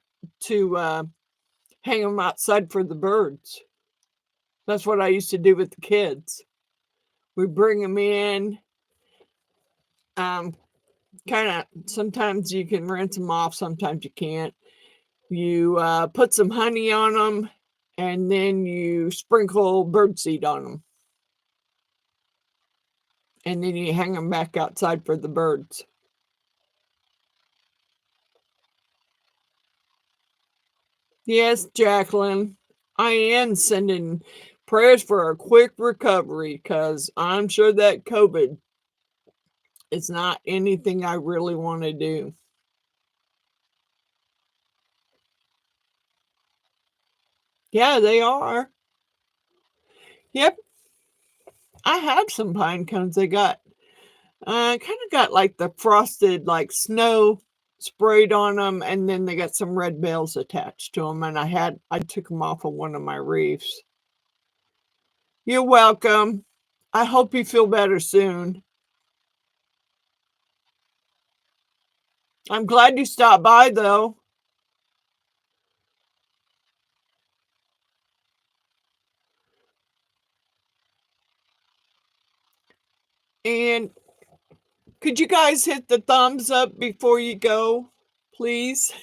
hang them outside for the birds. That's what I used to do with the kids. We bring them in, um, kind of. Sometimes you can rinse them off, sometimes you can't. You put some honey on them, and then you sprinkle birdseed on them, and then you hang them back outside for the birds. Yes, Jacqueline, I am sending prayers for a quick recovery because I'm sure that COVID is not anything I really want to do. Yeah, they are. Yep, I have some pine cones. They got kind of got like the frosted like snow sprayed on them, and then they got some red bells attached to them. And I took them off of one of my reefs. You're welcome. I hope you feel better soon. I'm glad you stopped by though. And could you guys hit the thumbs up before you go, please?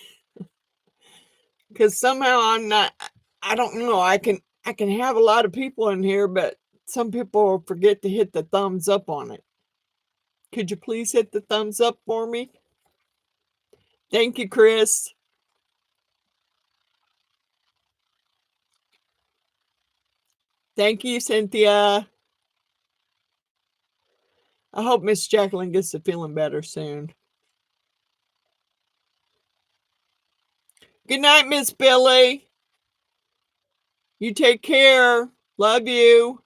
Because somehow I don't know. I can have a lot of people in here, but some people forget to hit the thumbs up on it. Could you please hit the thumbs up for me? Thank you, Chris. Thank you, Cynthia. I hope Miss Jacqueline gets to feeling better soon. Good night, Miss Billy. You take care. Love you.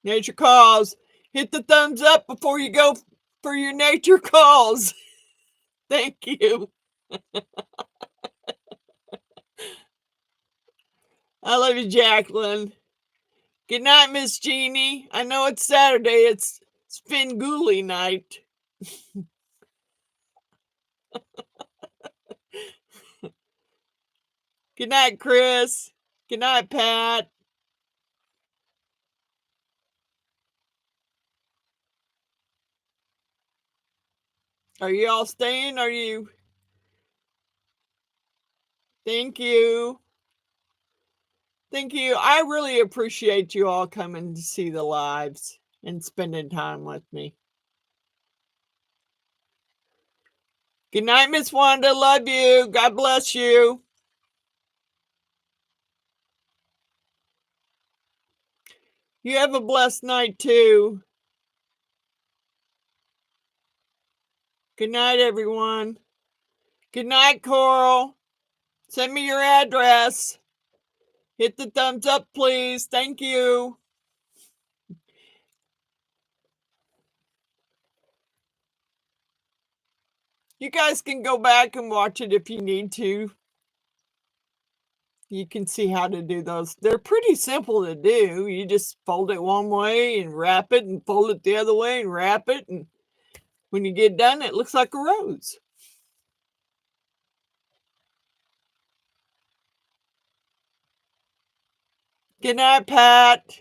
Nature calls. Hit the thumbs up before you go for your nature calls. Thank you. I love you, Jacqueline. Good night, Miss Jeannie. I know it's Saturday. It's Spingoolie night. Good night, Chris. Good night, Pat. Are you all staying? Are you? Thank you. Thank you. I really appreciate you all coming to see the lives and spending time with me. Good night, Miss Wanda. Love you. God bless you. You have a blessed night too. Good night, everyone. Good night, Coral. Send me your address. Hit the thumbs up, please. Thank you. You guys can go back and watch it if you need to. You can see how to do those. They're pretty simple to do. You just fold it one way and wrap it and fold it the other way and wrap it. And when you get done, it looks like a rose. Good night, Pat.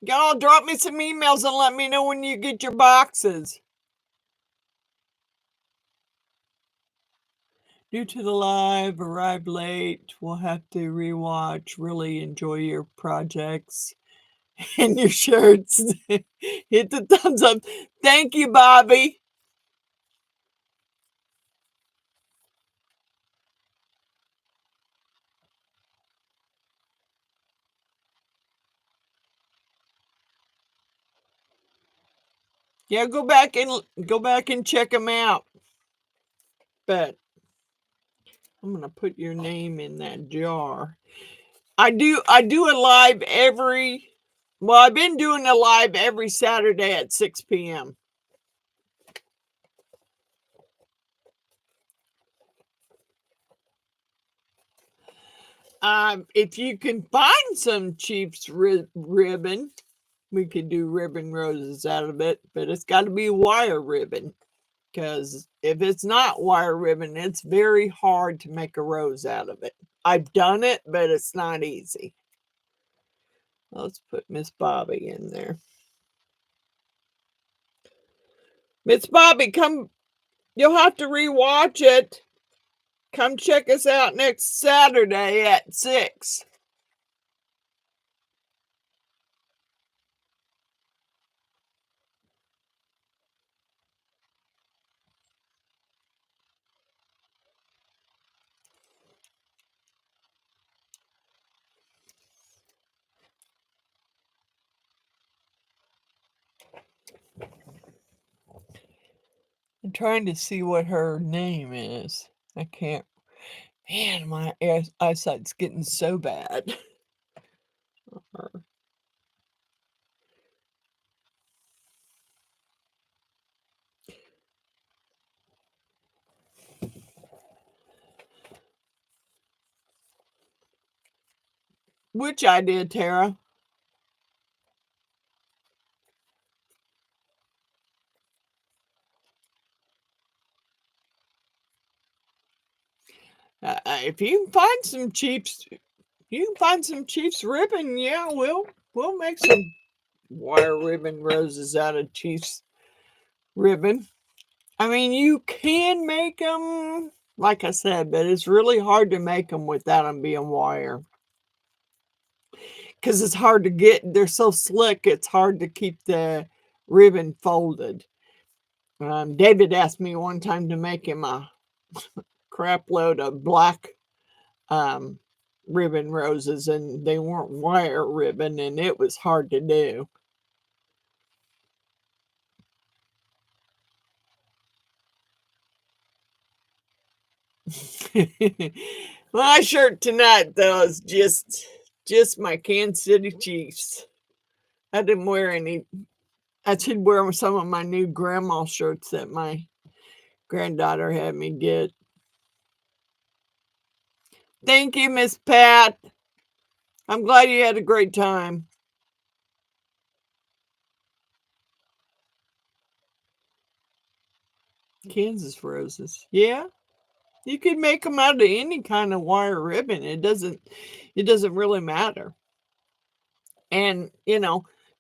Y'all drop me some emails and let me know when you get your boxes. Due to the live, arrived late. We'll have to rewatch. Really enjoy your projects and your shirts. Hit the thumbs up. Thank you, Bobby. Yeah, go back and check them out. But I'm gonna put your name in that jar. I do a live every. Well, I've been doing a live every Saturday at 6 p.m. If you can find some Chiefs ribbon, we could do ribbon roses out of it, but it's got to be wire ribbon because if it's not wire ribbon, it's very hard to make a rose out of it. I've done it, but it's not easy. Let's put Miss Bobby in there. Miss Bobby, come. You'll have to rewatch it. Come check us out next Saturday at 6. I'm trying to see what her name is. I can't. Man, my eyesight's getting so bad. Which idea, Tara? If you can find some Chiefs, you can find some Chiefs ribbon. Yeah, we'll make some wire ribbon roses out of Chiefs ribbon. I mean, you can make them, like I said, but it's really hard to make them without them being wire because it's hard to get. They're so slick, it's hard to keep the ribbon folded. David asked me one time to make him a crap load of black um, ribbon roses, and they weren't wire ribbon, and it was hard to do. My shirt tonight, though, is just my Kansas City Chiefs. I didn't wear any. I should wear some of my new grandma shirts that my granddaughter had me get. Thank you, Miss Pat. I'm glad you had a great time. Kansas roses. Yeah. You could make them out of any kind of wire ribbon. It doesn't really matter. And,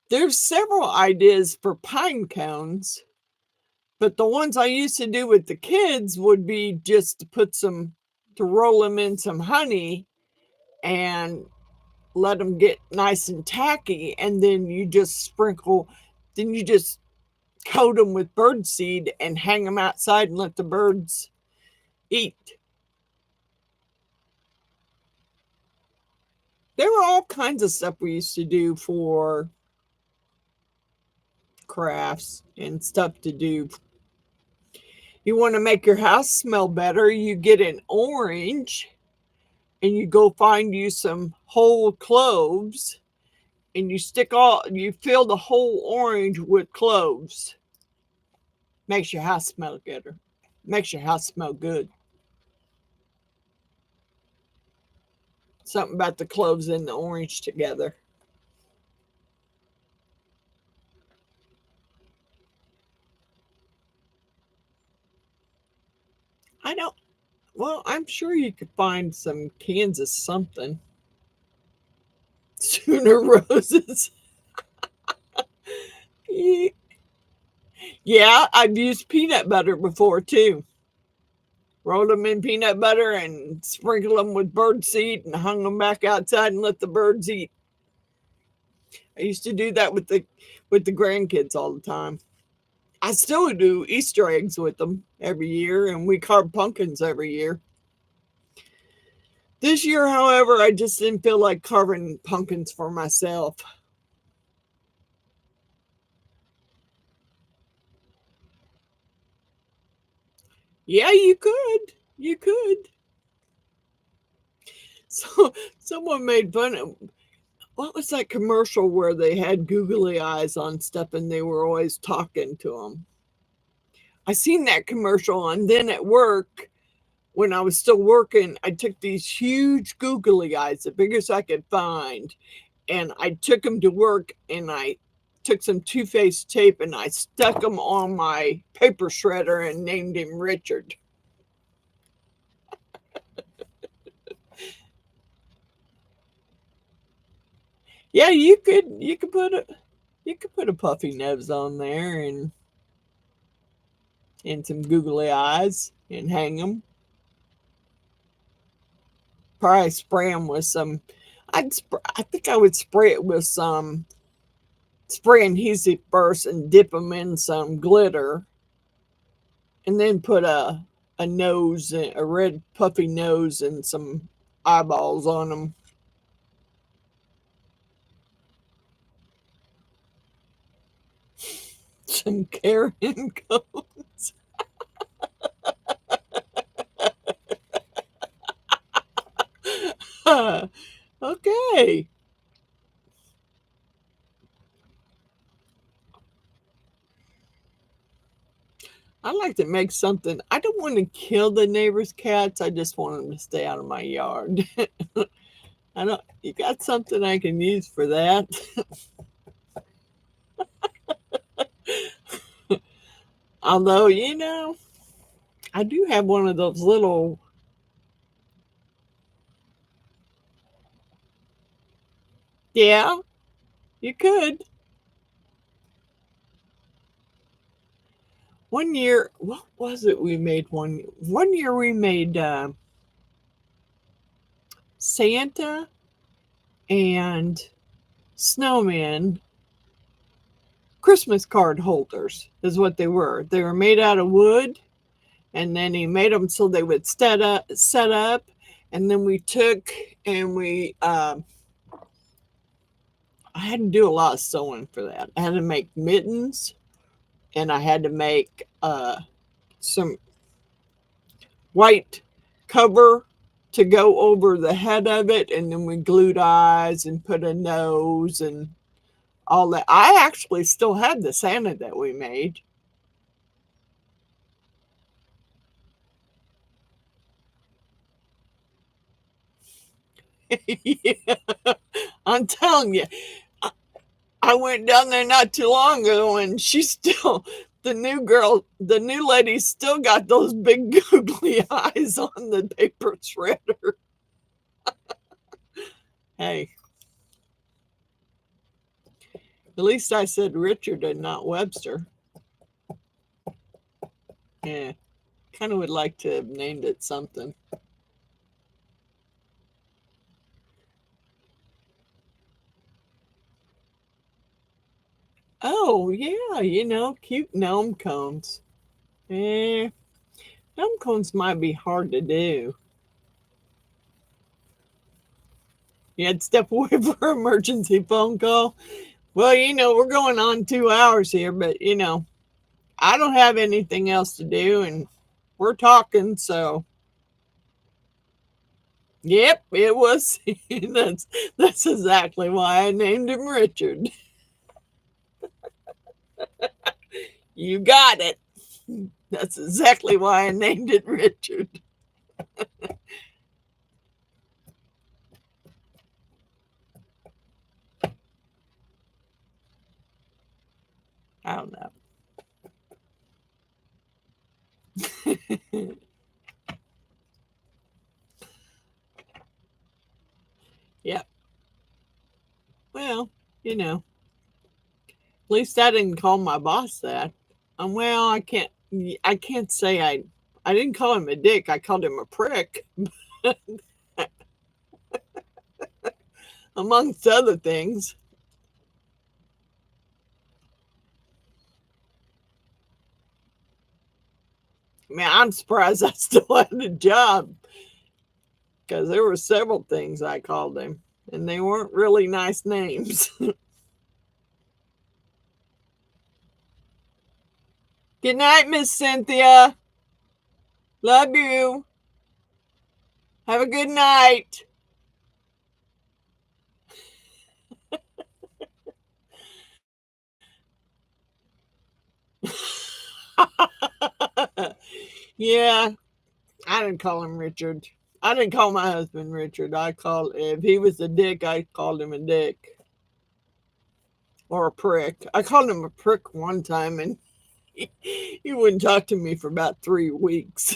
there's several ideas for pine cones, but the ones I used to do with the kids would be just to roll them in some honey and let them get nice and tacky. And then then you just coat them with bird seed and hang them outside and let the birds eat. There were all kinds of stuff we used to do for crafts and stuff to do. You want to make your house smell better, you get an orange and you go find you some whole cloves, and you fill the whole orange with cloves. Makes your house smell gooder. Makes your house smell good. Something about the cloves and the orange together. I don't, well, I'm sure you could find some Kansas something. Sooner roses. Yeah, I've used peanut butter before too. Rolled them in peanut butter and sprinkled them with bird seed and hung them back outside and let the birds eat. I used to do that with the grandkids all the time. I still do Easter eggs with them every year, and we carve pumpkins every year. This year, however, I just didn't feel like carving pumpkins for myself. Yeah, you could. You could. So someone made fun of, what was that commercial where they had googly eyes on stuff and they were always talking to them? I seen that commercial, and then at work, when I was still working, I took these huge googly eyes, the biggest I could find, and I took them to work, and I took some two-faced tape and I stuck them on my paper shredder and named him Richard. Yeah, you could put a puffy nose on there and some googly eyes and hang them. Probably spray them with some. I think I would spray it with some spray adhesive first and dip them in some glitter, and then put a nose, a red puffy nose, and some eyeballs on them. Some carrying cones. Okay. I like to make something. I don't want to kill the neighbor's cats. I just want them to stay out of my yard. I don't. You got something I can use for that? Although I do have one of those little. Yeah, you could. One year, what was it we made one year we made Santa and snowman Christmas card holders is what they were. They were made out of wood, and then he made them so they would set up, and then we took and we I had to do a lot of sewing for that. I had to make mittens, and I had to make some white cover to go over the head of it, and then we glued eyes and put a nose and all that. I actually still have the Santa that we made. Yeah, I'm telling you, I went down there not too long ago, and she's still the new lady still got those big googly eyes on the paper shredder. Hey, at least I said Richard and not Webster. Yeah, kind of would like to have named it something. Oh, yeah, cute gnome cones. Eh, gnome cones might be hard to do. You had to step away for an emergency phone call. Well, we're going on 2 hours here, but I don't have anything else to do, and we're talking, so Yep, it was. That's exactly why I named him Richard. You got it. That's exactly why I named it Richard. I don't know. Yeah. Well, you know, at least I didn't call my boss that. Well, I can't say I didn't call him a dick. I called him a prick, amongst other things. I mean, I'm surprised I still had a job because there were several things I called him, and they weren't really nice names. Good night, Miss Cynthia. Love you. Have a good night. Yeah, I didn't call him Richard. I didn't call my husband Richard. I called if he was a dick, I called him a dick or a prick. I called him a prick one time, and he wouldn't talk to me for about 3 weeks.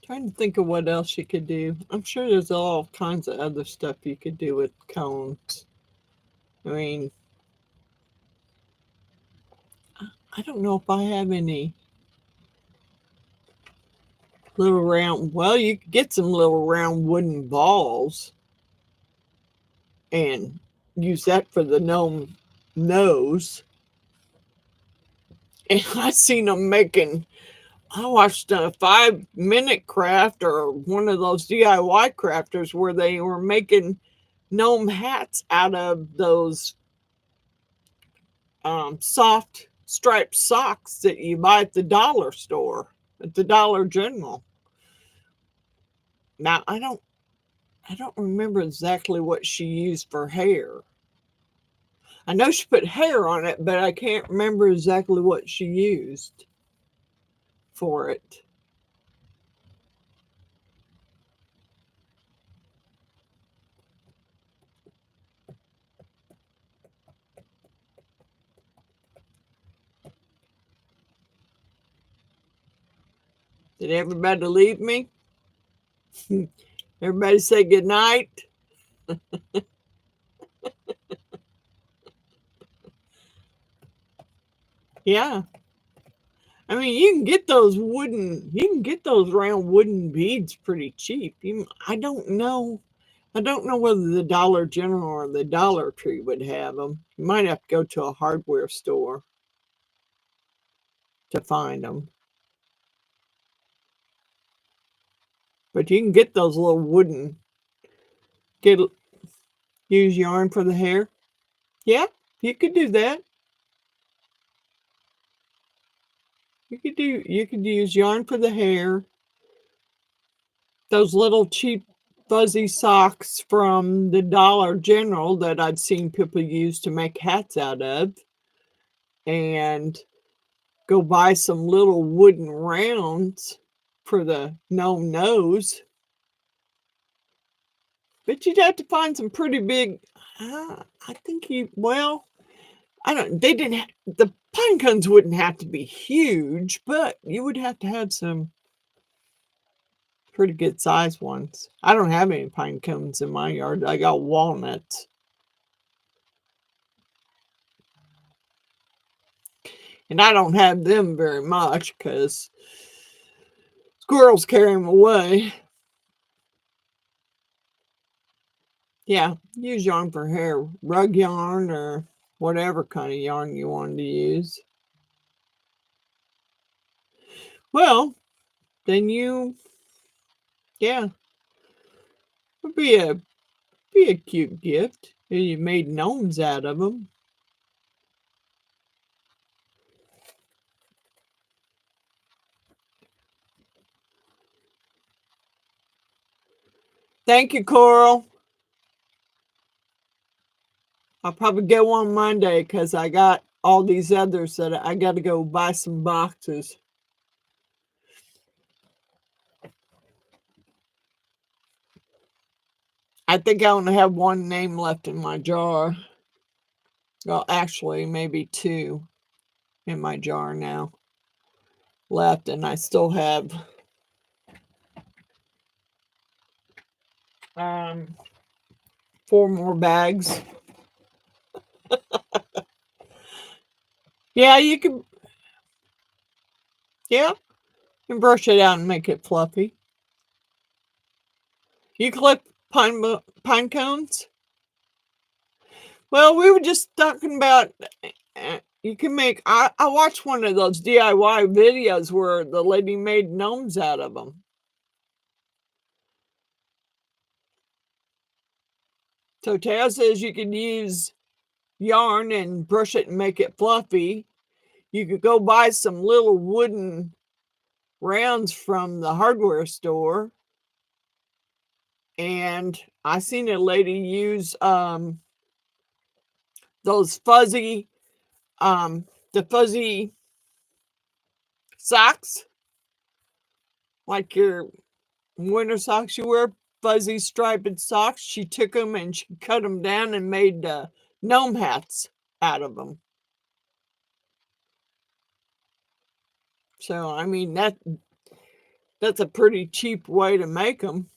Trying to think of what else you could do. I'm sure there's all kinds of other stuff you could do with cones. I mean, I don't know if I have any little round. Well, you could get some little round wooden balls and use that for the gnome nose. And I seen them making. I watched a 5 minute craft or one of those DIY crafters where they were making gnome hats out of those soft striped socks that you buy at the dollar store, at the Dollar General. Now I don't remember exactly what she used for hair. I know she put hair on it, but I can't remember exactly what she used for it. Did everybody leave me? Everybody say good night. Yeah. I mean, you can get those round wooden beads pretty cheap. I don't know. I don't know whether the Dollar General or the Dollar Tree would have them. You might have to go to a hardware store to find them. But you can get those little wooden, get use yarn for the hair. Yeah, you could do that. You could use yarn for the hair. Those little cheap fuzzy socks from the Dollar General that I'd seen people use to make hats out of, and go buy some little wooden rounds for the gnome nose. But you'd have to find some pretty big. I think well, I don't. They didn't. The pine cones wouldn't have to be huge, but you would have to have some pretty good sized ones. I don't have any pine cones in my yard. I got walnuts, and I don't have them very much because squirrels carry them away. Yeah, use yarn for hair, rug yarn or whatever kind of yarn you wanted to use. Well, then yeah, would be a Be a cute gift. And you made gnomes out of them. Thank you, Coral. I'll probably get one Monday because I got all these others that I got to go buy some boxes. I think I only have one name left in my jar. Well, actually, maybe two in my jar now left, and I still have um 4 more bags. Yeah, you can. Yeah, you can brush it out and make it fluffy. You collect pine cones. Well, we were just talking about you can make. I watched one of those DIY videos where the lady made gnomes out of them. So Tara says you can use yarn and brush it and make it fluffy. You could go buy some little wooden rounds from the hardware store. And I seen a lady use those fuzzy the fuzzy socks, like your winter socks you wear, fuzzy striped socks. She took them and she cut them down and made gnome hats out of them. So I mean that's a pretty cheap way to make them.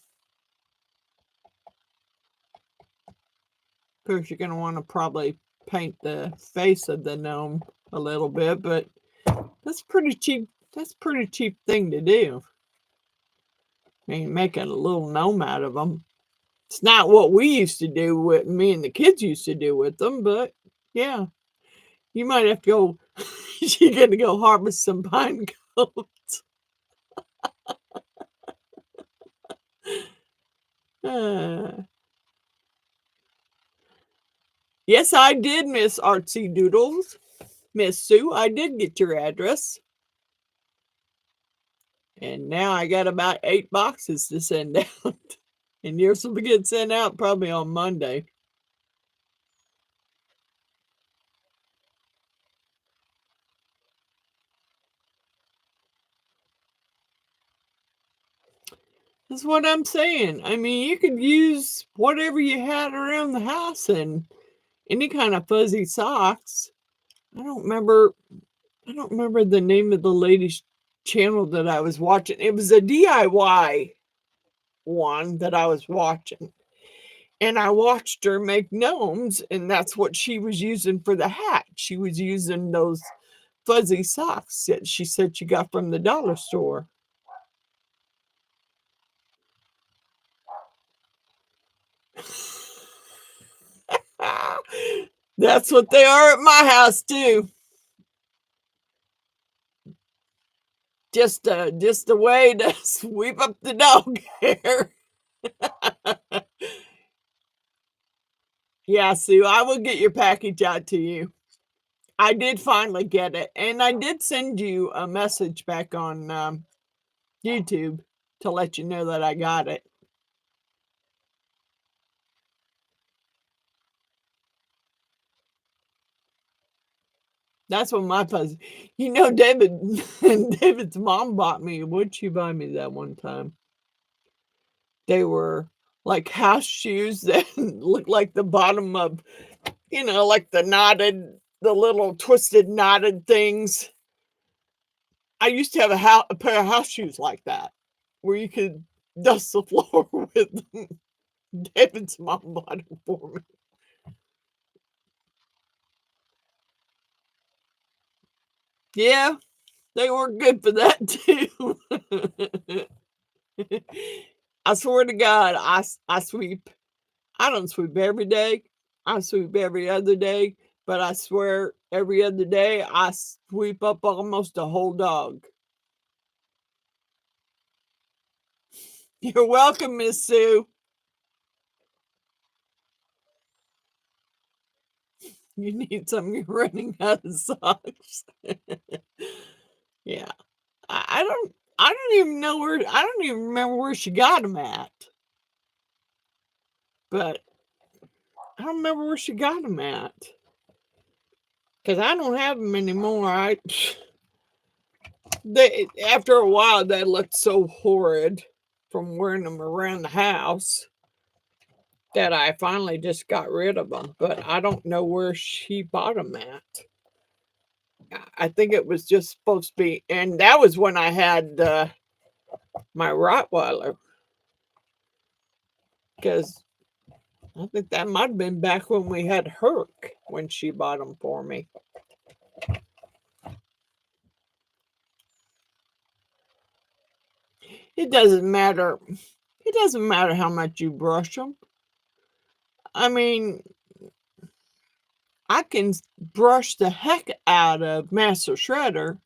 Of course, you're going to want to probably paint the face of the gnome a little bit, but that's pretty cheap. That's a pretty cheap thing to do. I mean, making a little gnome out of them. It's not what we used to do with me and the kids used to do with them, but yeah, you might have to go. You're going to go harvest some pine cones. Uh, yes, I did, Miss Artsy Doodles. Miss Sue, I did get your address. And now I got about 8 boxes to send out. And yours will get sent out probably on Monday. That's what I'm saying. I mean, you could use whatever you had around the house and any kind of fuzzy socks. I don't remember I don't remember the name of the lady's channel that I was watching. It was a DIY one that I was watching. And I watched her make gnomes, and that's what she was using for the hat. She was using those fuzzy socks that she said she got from the dollar store. That's what they are at my house too. Just a way to sweep up the dog hair. Yeah, Sue, I will get your package out to you. I did finally get it, and I did send you a message back on YouTube to let you know that I got it. That's what my fuzzy. You know, David's mom bought me. What'd she buy me that one time? They were like house shoes that looked like the bottom of, like the little twisted knotted things. I used to have a pair of house shoes like that, where you could dust the floor with them. David's mom bought it for me. Yeah, they were good for that too. I swear to God, I sweep. I don't sweep every day. I sweep every other day, but I swear every other day I sweep up almost a whole dog. You're welcome, Miss Sue. You need some, you're running out of socks. Yeah. I don't even know where, I don't even remember where she got them at. But I don't remember where she got them at. Because I don't have them anymore. After a while, they looked so horrid from wearing them around the house that I finally just got rid of them. But I don't know where she bought them at. I think it was just supposed to be, and that was when I had my Rottweiler. Because I think that might have been back when we had Herc when she bought them for me. It doesn't matter. It doesn't matter how much you brush them. I mean, I can brush the heck out of Master Shredder,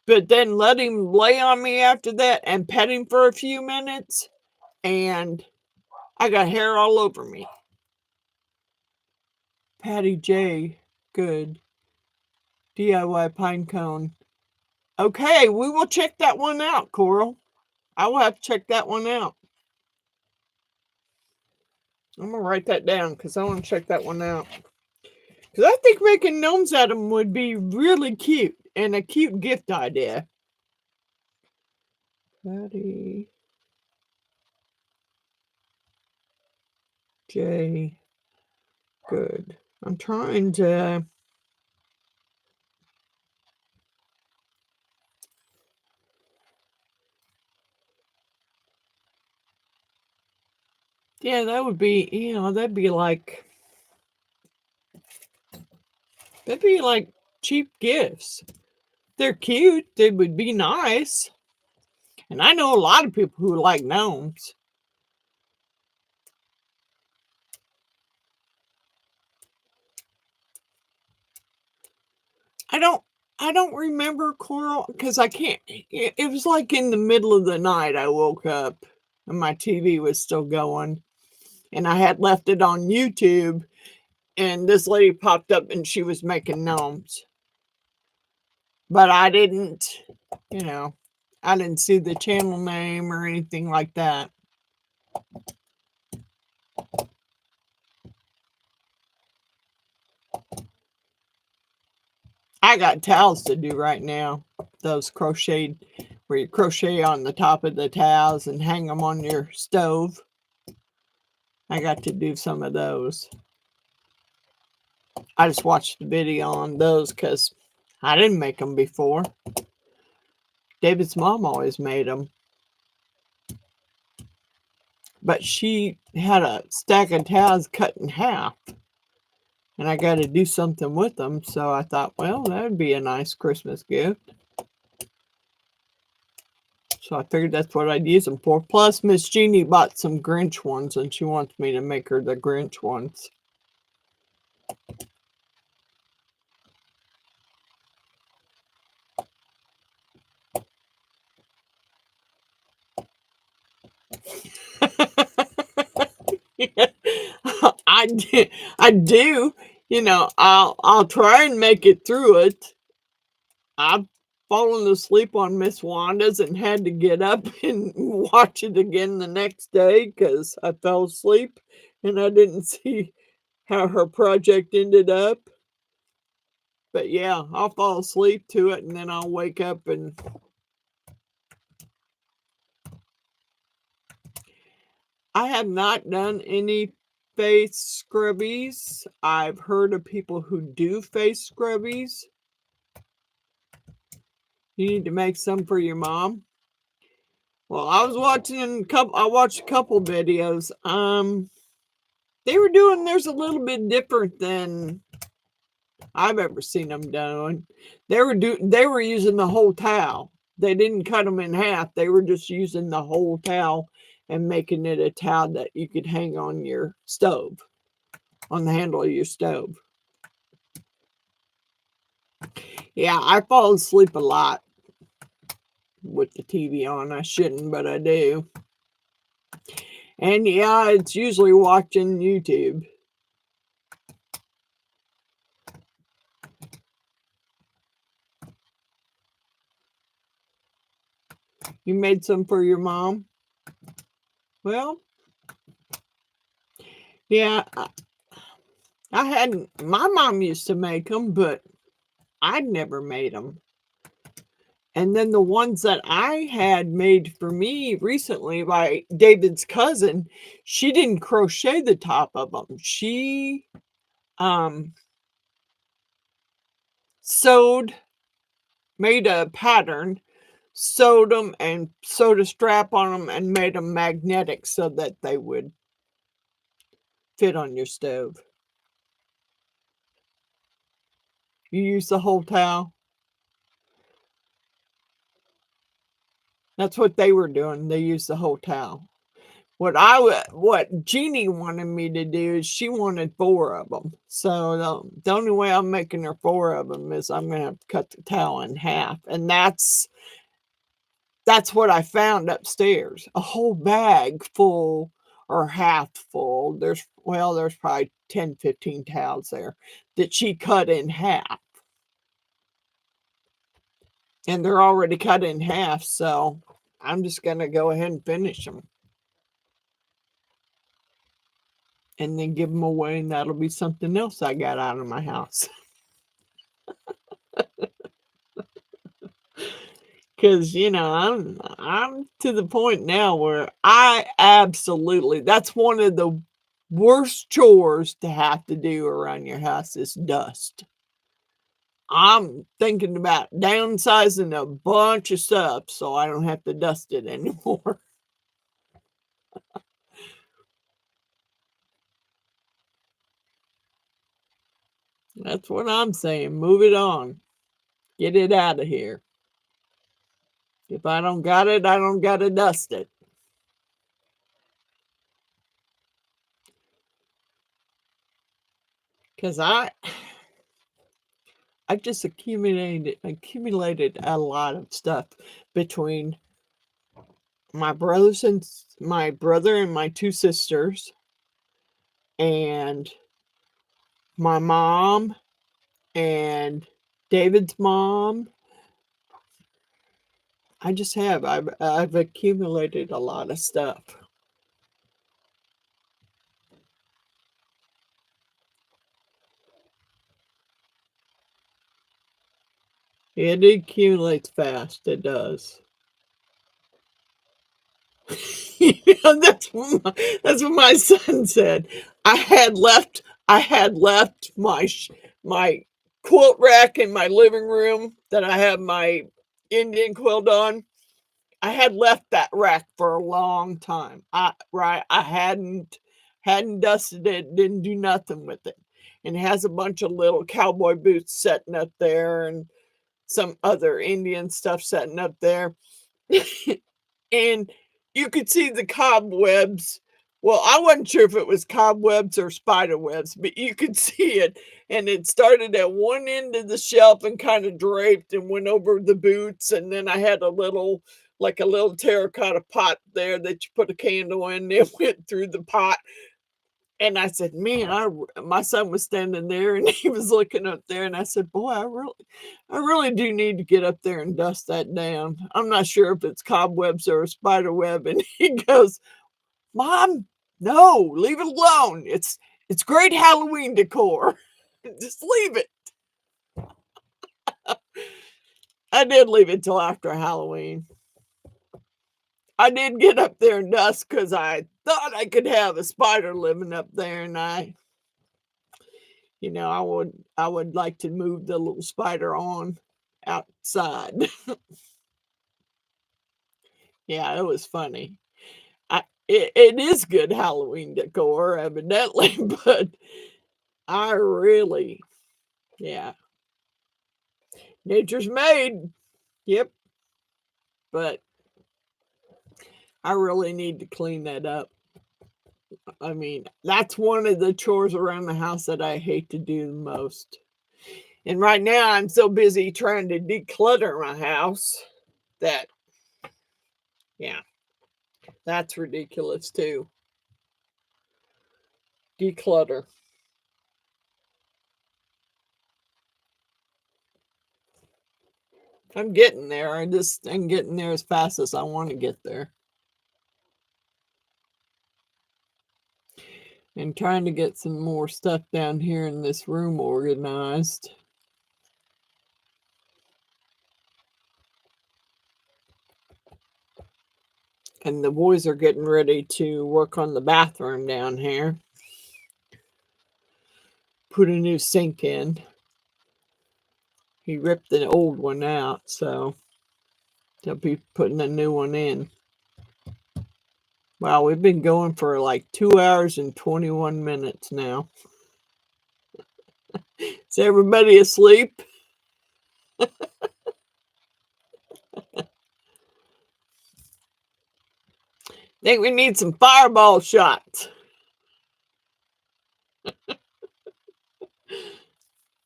but then let him lay on me after that and pet him for a few minutes, and I got hair all over me. Patty J, good. DIY pine cone. Okay, we will check that one out, Coral. I will have to check that one out. I'm going to write that down because I want to check that one out. Because I think making gnomes out of them would be really cute and a cute gift idea. Patty J. Good. I'm trying to. Yeah, that would be, that'd be like cheap gifts. They're cute. They would be nice. And I know a lot of people who like gnomes. I don't I don't remember, Coral, because I can't. It was like in the middle of the night I woke up and my TV was still going, and I had left it on YouTube, and this lady popped up and she was making gnomes. But I didn't, you know, I didn't see the channel name or anything like that. I got towels to do right now. Those crocheted, where you crochet on the top of the towels and hang them on your stove. I got to do some of those. I just watched the video on those because I didn't make them before. David's mom always made them. But she had a stack of towels cut in half. And I got to do something with them. So I thought, well, that would be a nice Christmas gift. So I figured that's what I'd use them for. Plus, Miss Jeannie bought some Grinch ones, and she wants me to make her the Grinch ones. I do. I'll try and make it through it. I've fallen asleep on Miss Wanda's and had to get up and watch it again the next day because I fell asleep and I didn't see how her project ended up. But yeah, I'll fall asleep to it and then I'll wake up and I have not done any face scrubbies. I've heard of people who do face scrubbies. You need to make some for your mom. Well, I watched a couple videos. They were doing theirs a little bit different than I've ever seen them doing. They were using the whole towel. They didn't cut them in half. They were just using the whole towel and making it a towel that you could hang on your stove, on the handle of your stove. Yeah, I fall asleep a lot with the TV on. I shouldn't, but I do. And yeah, it's usually watching YouTube. You made some for your mom? Well, yeah, I hadn't. My mom used to make them, but I'd never made them. And then the ones that I had made for me recently by David's cousin, she didn't crochet the top of them. She um sewed, made a pattern, sewed them and sewed a strap on them and made them magnetic so that they would fit on your stove. You use the whole towel. That's what they were doing. They used the whole towel. What Jeannie wanted me to do is she wanted 4 of them. So the only way I'm making her 4 of them is I'm gonna have to cut the towel in half, and that's what I found upstairs, a whole bag full or half full. There's probably 10, 15 towels there that she cut in half, and they're already cut in half, so I'm just gonna go ahead and finish them. And then give them away, and that'll be something else I got out of my house. Because I'm to the point now where I absolutely that's one of the worst chores to have to do around your house is dust. I'm thinking about downsizing a bunch of stuff so I don't have to dust it anymore. That's what I'm saying. Move it on. Get it out of here. If I don't got it, I don't got to dust it. Because I just accumulated a lot of stuff between my brother and my 2 sisters and my mom and David's mom. I've accumulated a lot of stuff. It accumulates fast, it does. That's what my son said. I had left my quilt rack in my living room that I have my Indian quilt on. I had left that rack for a long time. I hadn't dusted it, didn't do nothing with it. And it has a bunch of little cowboy boots setting up there and some other Indian stuff setting up there. And you could see the cobwebs. Well, I wasn't sure if it was cobwebs or spider webs, but you could see it. And it started at one end of the shelf and kind of draped and went over the boots. And then I had like a little terracotta pot there that you put a candle in. It went through the pot. And I said, "Man, my son was standing there and he was looking up there." And I said, "Boy, I really do need to get up there and dust that down. I'm not sure if it's cobwebs or a spider web." And he goes, "Mom, no, leave it alone. It's great Halloween decor. Just leave it." I did leave it till after Halloween. I did get up there and dust because I thought I could have a spider living up there, and I would like to move the little spider on outside. Yeah, it was funny. It is good Halloween decor, evidently, but I really, yeah, nature's made. Yep, but I really need to clean that up. I mean, that's one of the chores around the house that I hate to do the most. And right now, I'm so busy trying to declutter my house that, yeah, that's ridiculous too. Declutter. I'm getting there. I'm getting there as fast as I want to get there. And trying to get some more stuff down here in this room organized. And the boys are getting ready to work on the bathroom down here. Put a new sink in. He ripped the old one out, so they'll be putting a new one in. Wow, we've been going for like 2 hours and 21 minutes now. Is everybody asleep? Think we need some fireball shots.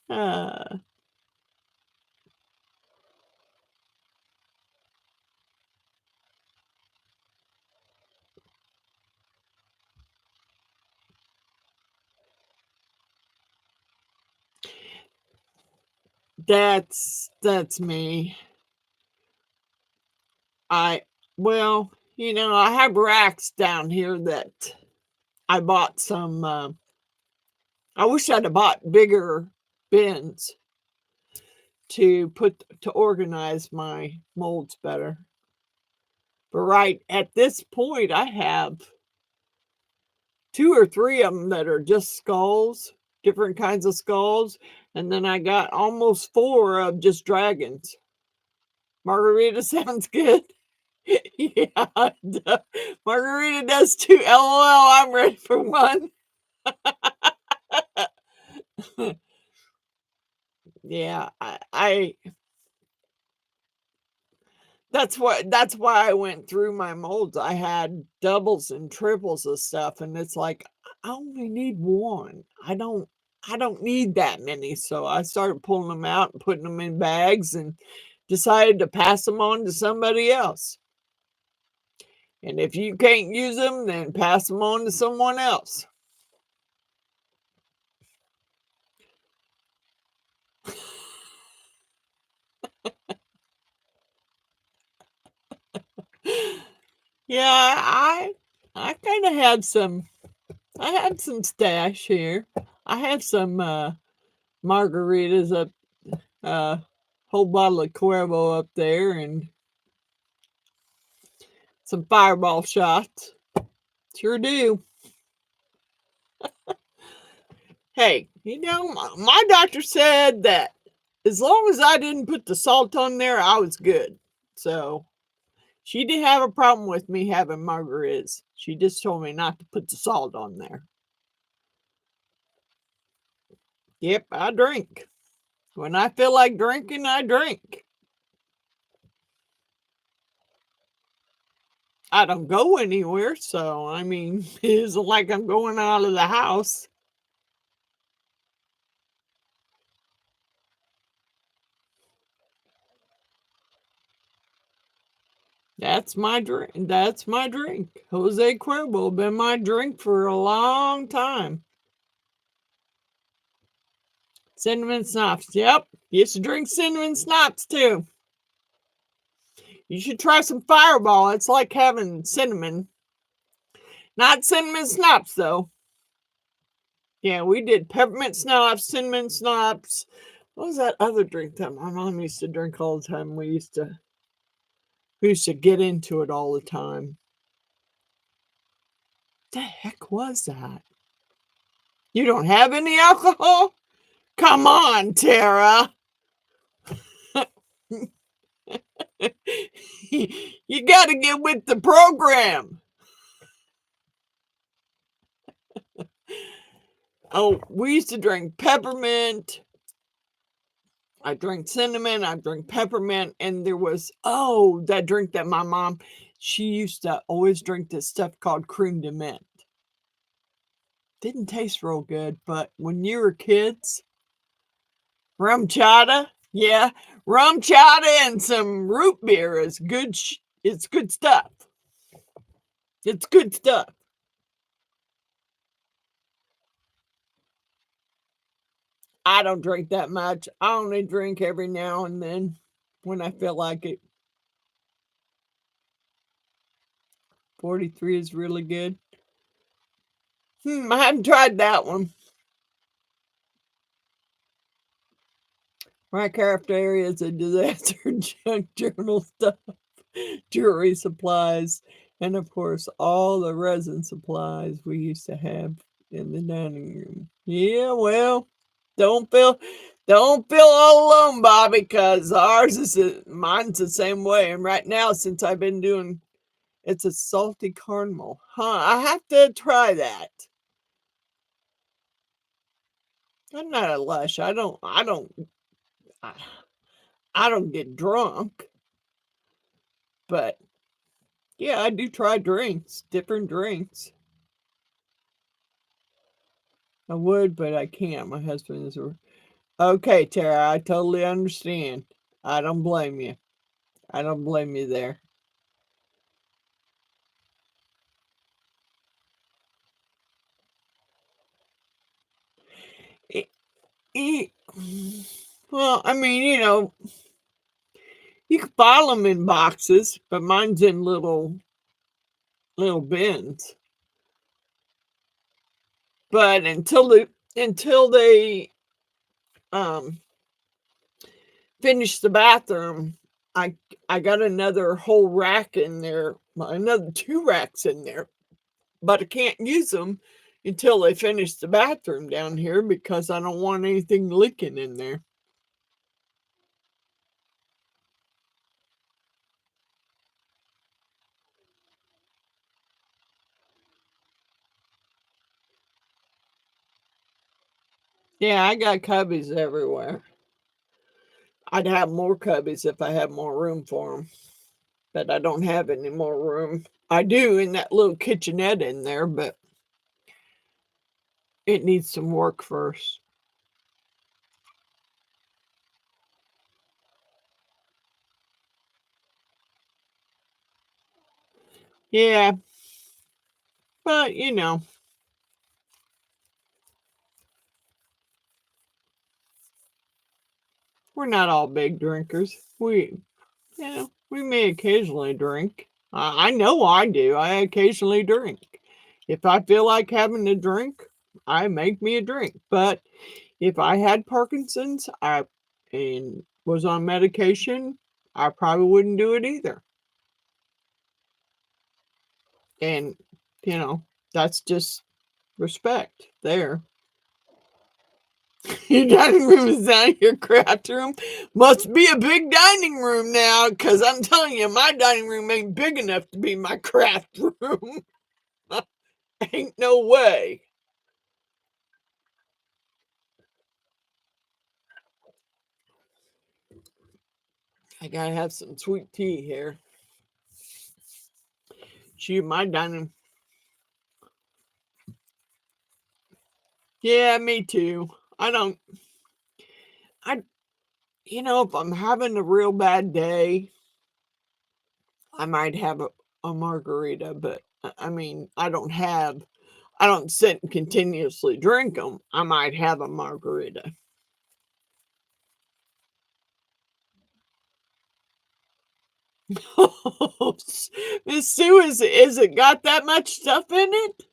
Uh, that's me. Well, I have racks down here that I bought some. I wish I'd have bought bigger bins to organize my molds better. But right at this point, I have 2 or 3 of them that are just skulls, different kinds of skulls, and then I got almost 4 of just dragons. Margarita sounds good. Yeah, Margarita does too. LOL, I'm ready for one. Yeah, I that's why I went through my molds. I had doubles and triples of stuff, and it's like I only need one. I don't need that many. So I started pulling them out and putting them in bags and decided to pass them on to somebody else. And if you can't use them, then pass them on to someone else. Yeah, I kind of had some. I had some stash here. I have some margaritas up, uh, whole bottle of Cuervo up there, and some fireball shots. Sure do. Hey, my doctor said that as long as I didn't put the salt on there, I was good. So she didn't have a problem with me having margaritas. She just told me not to put the salt on there. Yep, I drink. When I feel like drinking, I drink. I don't go anywhere, so I mean, it isn't like I'm going out of the house. That's my drink. That's my drink. Jose Cuervo been my drink for a long time. Cinnamon schnapps. Yep. Used to drink cinnamon schnapps too. You should try some Fireball. It's like having cinnamon. Not cinnamon schnapps though. Yeah, we did peppermint schnapps, cinnamon schnapps. What was that other drink that my mom used to drink all the time? We used to get into it all the time. The heck was that? You don't have any alcohol? Come on, Tara. You got to get with the program. Oh, we used to drink peppermint. I drank cinnamon. I drank peppermint. And there was, that drink that my mom, she used to always drink this stuff called cream de mint. Didn't taste real good, but when you were kids, rum chata, yeah, rum chata and some root beer is good. It's good stuff. It's good stuff. I don't drink that much. I only drink every now and then. when I feel like it. 43 is really good. I haven't tried that one. My craft area is a disaster junk journal stuff, jewelry supplies, and of course all the resin supplies we used to have in the dining room. Yeah, well, don't feel don't feel all alone, Bobby, because mine's the same way. And right now, since I've been doing it's a salty caramel. Huh, I have to try that. I'm not a lush. I, I don't get drunk, but yeah, I do try drinks, different drinks. I would, but I can't. My husband is okay, Tara. I totally understand. I don't blame you. I don't blame you there. E- e- well, I mean, you can file them in boxes, but mine's in little bins. But until they um finish the bathroom, I I got another whole rack in there, another two racks in there, but I can't use them until they finish the bathroom down here because I don't want anything leaking in there. Yeah, I got cubbies everywhere. I'd have more cubbies if I had more room for them, but I don't have any more room. I do in that little kitchenette in there, but it needs some work first. Yeah, but we're not all big drinkers. We may occasionally drink. I know I do. I occasionally drink. If I feel like having a drink, I make me a drink. But if I had Parkinson's, I and was on medication, I probably wouldn't do it either. And you know, that's just respect there. Your dining room is not your craft room. Must be a big dining room now, because I'm telling you, my dining room ain't big enough to be my craft room. Ain't no way. I gotta have some sweet tea here. Shoot, my dining. Yeah, me too. I don't. I. If I'm having a real bad day, I might have a margarita. But I mean, I don't have. I don't sit and continuously drink them. I might have a margarita. Miss Sue, is it got that much stuff in it?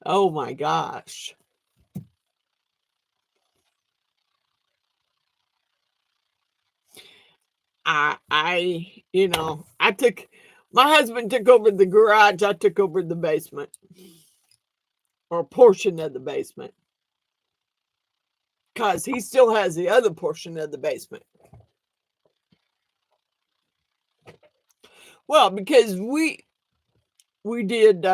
Oh my gosh. I took my husband took over the garage, I took over the basement or a portion of the basement because he still has the other portion of the basement. Well, because we did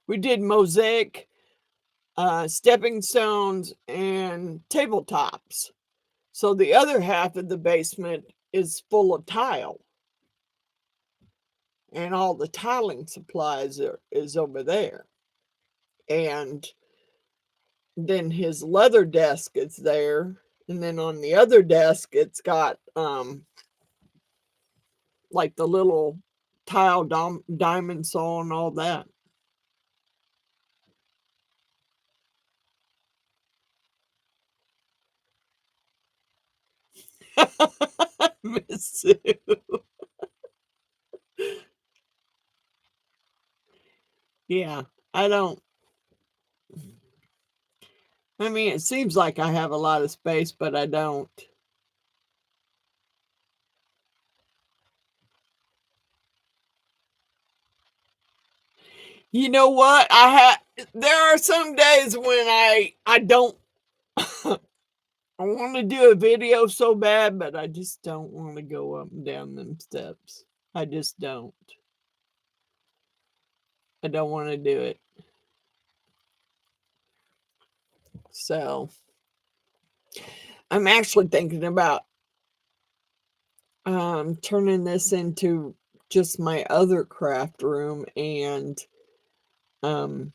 we did mosaic, stepping stones, and tabletops. So the other half of the basement is full of tile, and all the tiling supplies is over there. And then his leather desk is there, and then on the other desk it's got like the little diamond saw and all that. Miss Sue. Yeah, I don't. I mean, it seems like I have a lot of space, but I don't. You know what? There are some days when I don't I want to do a video so bad, but I just don't want to go up and down them steps. I just don't. I don't want to do it. So I'm actually thinking about turning this into just my other craft room and um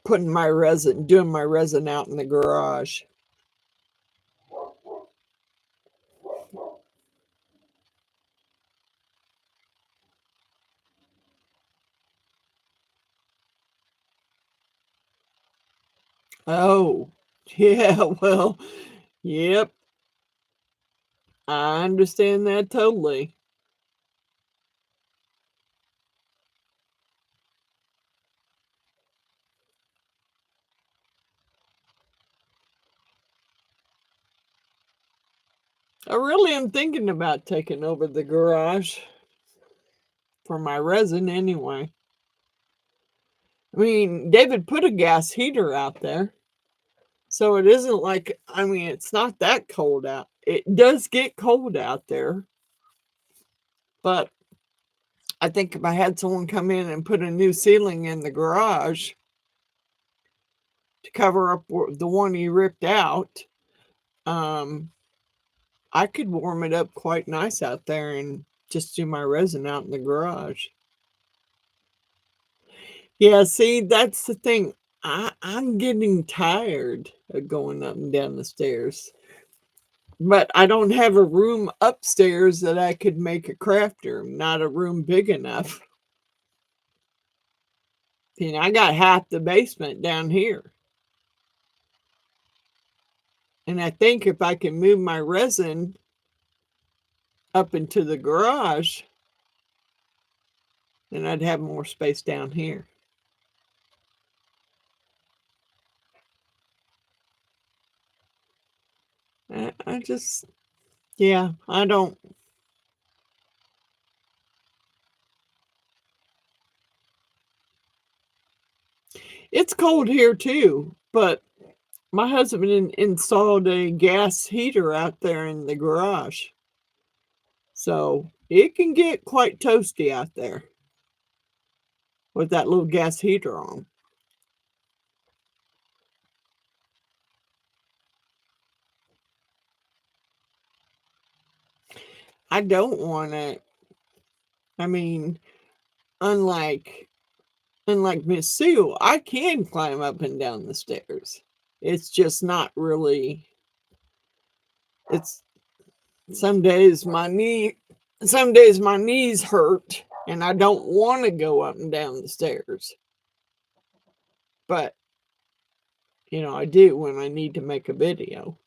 doing my resin out in the garage. Oh, yeah, well, yep, I understand that totally. I really am thinking about taking over the garage for my resin anyway. I mean, David put a gas heater out there, so it isn't like, I mean, it's not that cold out. It does get cold out there, but I think if I had someone come in and put a new ceiling in the garage to cover up the one he ripped out, um, I could warm it up quite nice out there and just do my resin out in the garage. Yeah, see, that's the thing. I'm getting tired of going up and down the stairs. But I don't have a room upstairs that I could make a craft room, not a room big enough. You know, I got half the basement down here. And I think if I can move my resin up into the garage, then I'd have more space down here. I just, yeah, I don't. It's cold here too, but my husband installed a gas heater out there in the garage. So it can get quite toasty out there with that little gas heater on. I don't want to, I mean, unlike Miss Sue, I can climb up and down the stairs. It's just not really, it's some days my knees hurt and I don't want to go up and down the stairs. But, you know, I do when I need to make a video.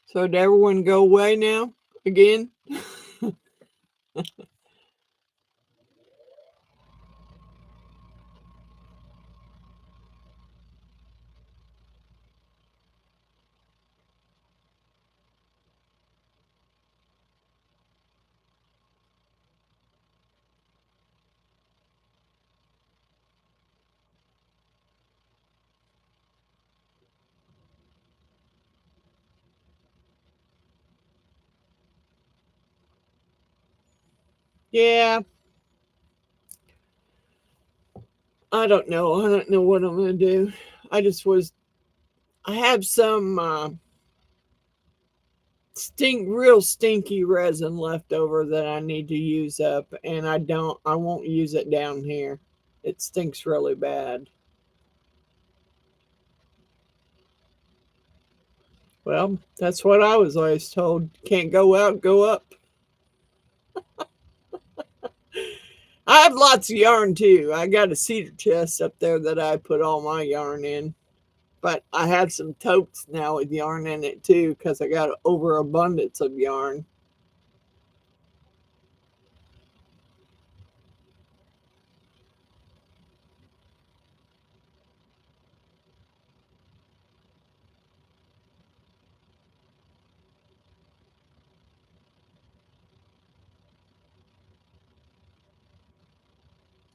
So did everyone go away now again? Yeah, I don't know. I don't know what I'm gonna do. I just was. I have some. real stinky resin left over that I need to use up, and I won't use it down here. It stinks really bad. Well, that's what I was always told. Can't go out, go up. I have lots of yarn too. I got a cedar chest up there that I put all my yarn in. But I have some totes now with yarn in it too because I got an overabundance of yarn.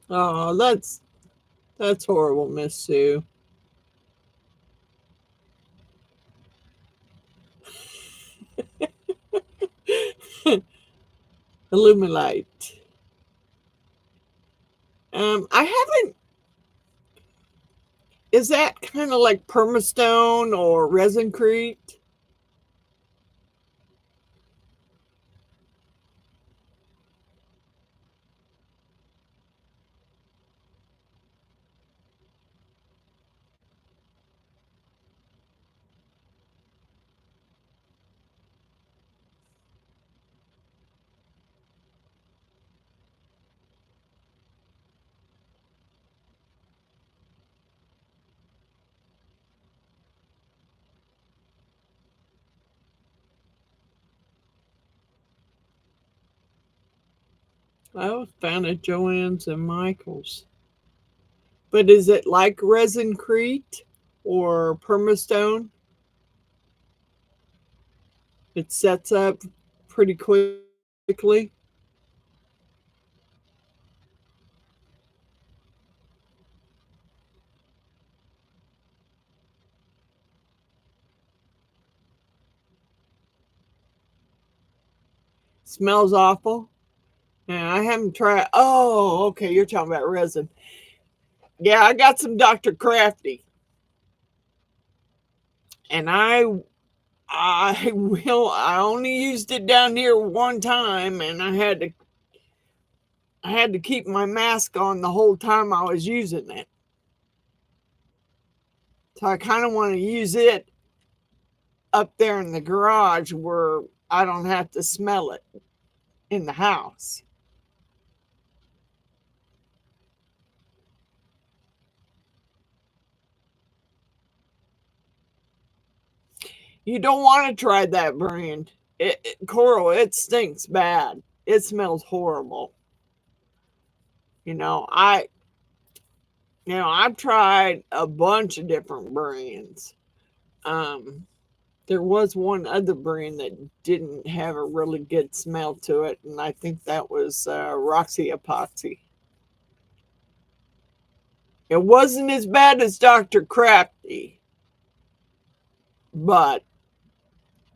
Oh, that's horrible, Miss Sue. Illumilite. I haven't. Is that kind of like permastone or resincrete? I always found it Joann's and Michael's. But is it like resincrete or permastone? It sets up pretty quickly. Smells awful. Yeah, I haven't tried. Oh, okay. You're talking about resin. Yeah, I got some Dr. Crafty, and I only used it down here one time, and I had to keep my mask on the whole time I was using it. So I kind of want to use it up there in the garage where I don't have to smell it in the house. You don't want to try that brand. Coral, it stinks bad. It smells horrible. You know, I I've tried a bunch of different brands. Um, there was one other brand that didn't have a really good smell to it, and I think that was Roxy Epoxy. It wasn't as bad as Dr. Crafty, but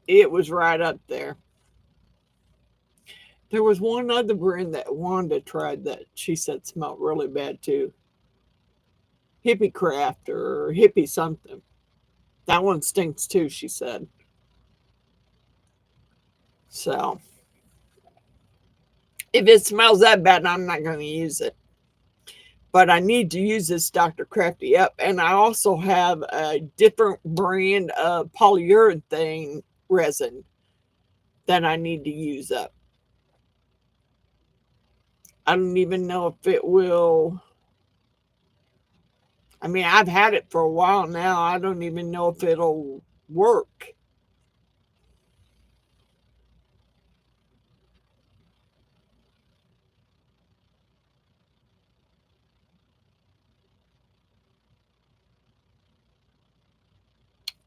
it was right up there. There was one other brand that Wanda tried that she said smelled really bad too. Hippie Craft or Hippie something. That one stinks too, she said. So if it smells that bad, I'm not going to use it. But I need to use this Dr. Crafty up. And I also have a different brand of polyurethane resin that I need to use up. I don't even know if it will. I mean, I've had it for a while now. I don't even know if it'll work.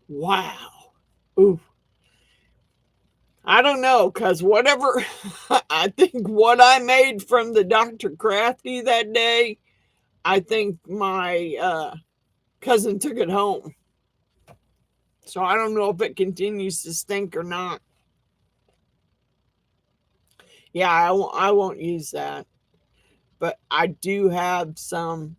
Wow. Ooh. I don't know, because whatever, I think what I made from the Dr. Crafty that day, I think my cousin took it home. So I don't know if it continues to stink or not. Yeah, I won't use that. But I do have some.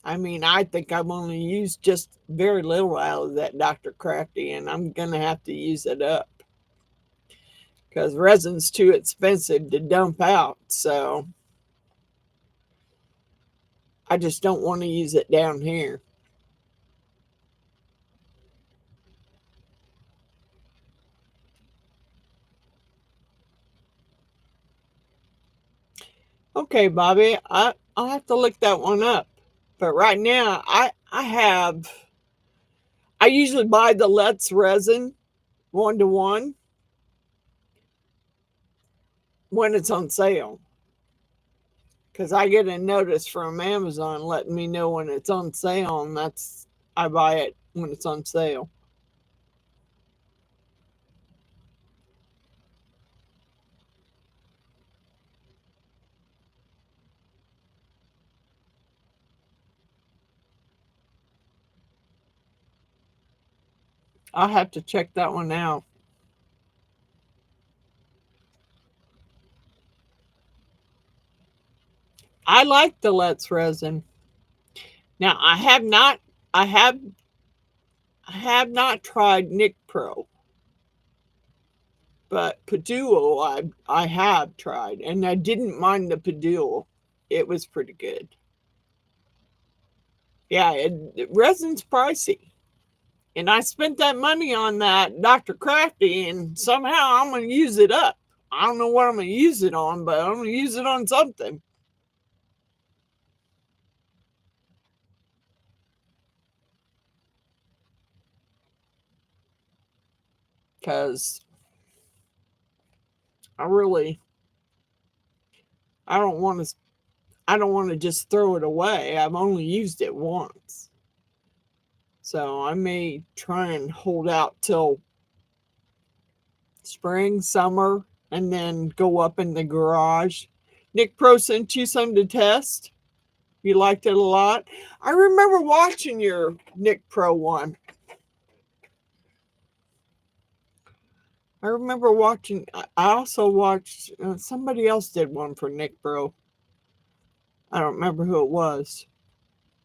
I mean, I think I've only used just very little out of that Dr. Crafty, and I'm going to have to use it up. because resin's too expensive to dump out. So I just don't want to use it down here. Okay, Bobby, I'll have to look that one up. But right now, I usually buy the Let's resin 1-to-1 when it's on sale. Because I get a notice from Amazon letting me know when it's on sale, and I buy it when it's on sale. I'll have to check that one out. I like the Let's resin. Now I have I have not tried Nick Pro, but Paduo I have tried, and I didn't mind the Paduo. It was pretty good. Yeah, resin's pricey. And I spent that money on that Dr. Crafty, and somehow I'm going to use it up. I don't know what I'm going to use it on, but I'm going to use it on something. Because I really, I don't want to, I don't want to just throw it away. I've only used it once. So I may try and hold out till spring, summer, and then go up in the garage. Nick Pro sent you some to test. You liked it a lot. I remember watching your Nick Pro one. I remember watching. I also watched somebody else did one for Nick Pro. I don't remember who it was.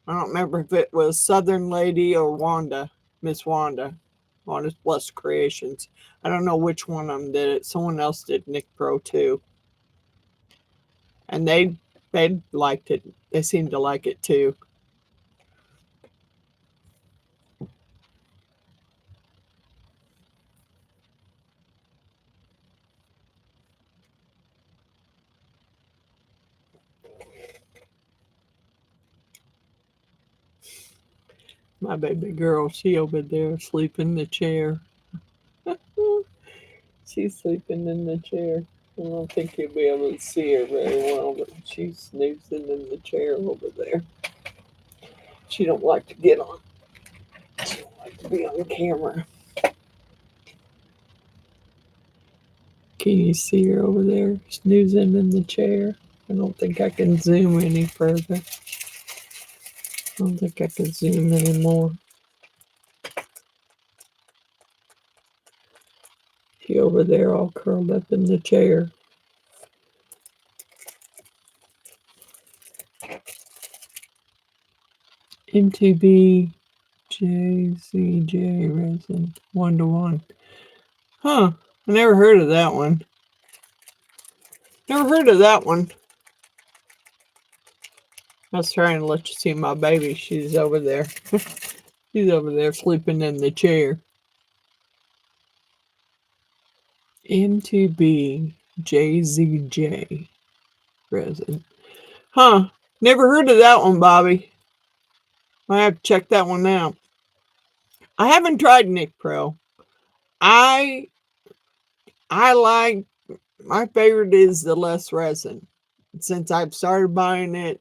I don't remember if it was Southern Lady or Wanda, Miss Wanda, Wanda's Blessed Creations. I don't know which one of them did it. Someone else did Nick Pro too, and they liked it. They seemed to like it too. My baby girl, she over there sleeping in the chair. She's sleeping in the chair. I don't think you'll be able to see her very well, but she's snoozing in the chair over there. She don't like to get on. She don't like to be on camera. Can you see her over there snoozing in the chair? I don't think I can zoom any further. I don't think I can zoom anymore. She over there all curled up in the chair. MTB JCJ resin 1-to-1. Huh. I never heard of that one. Never heard of that one. I was trying to let you see my baby. She's over there. She's over there sleeping in the chair. M2B JZJ resin. Huh. Never heard of that one, Bobby. I have to check that one out. I haven't tried Nick Pro. I like, my favorite is the less resin. Since I've started buying it,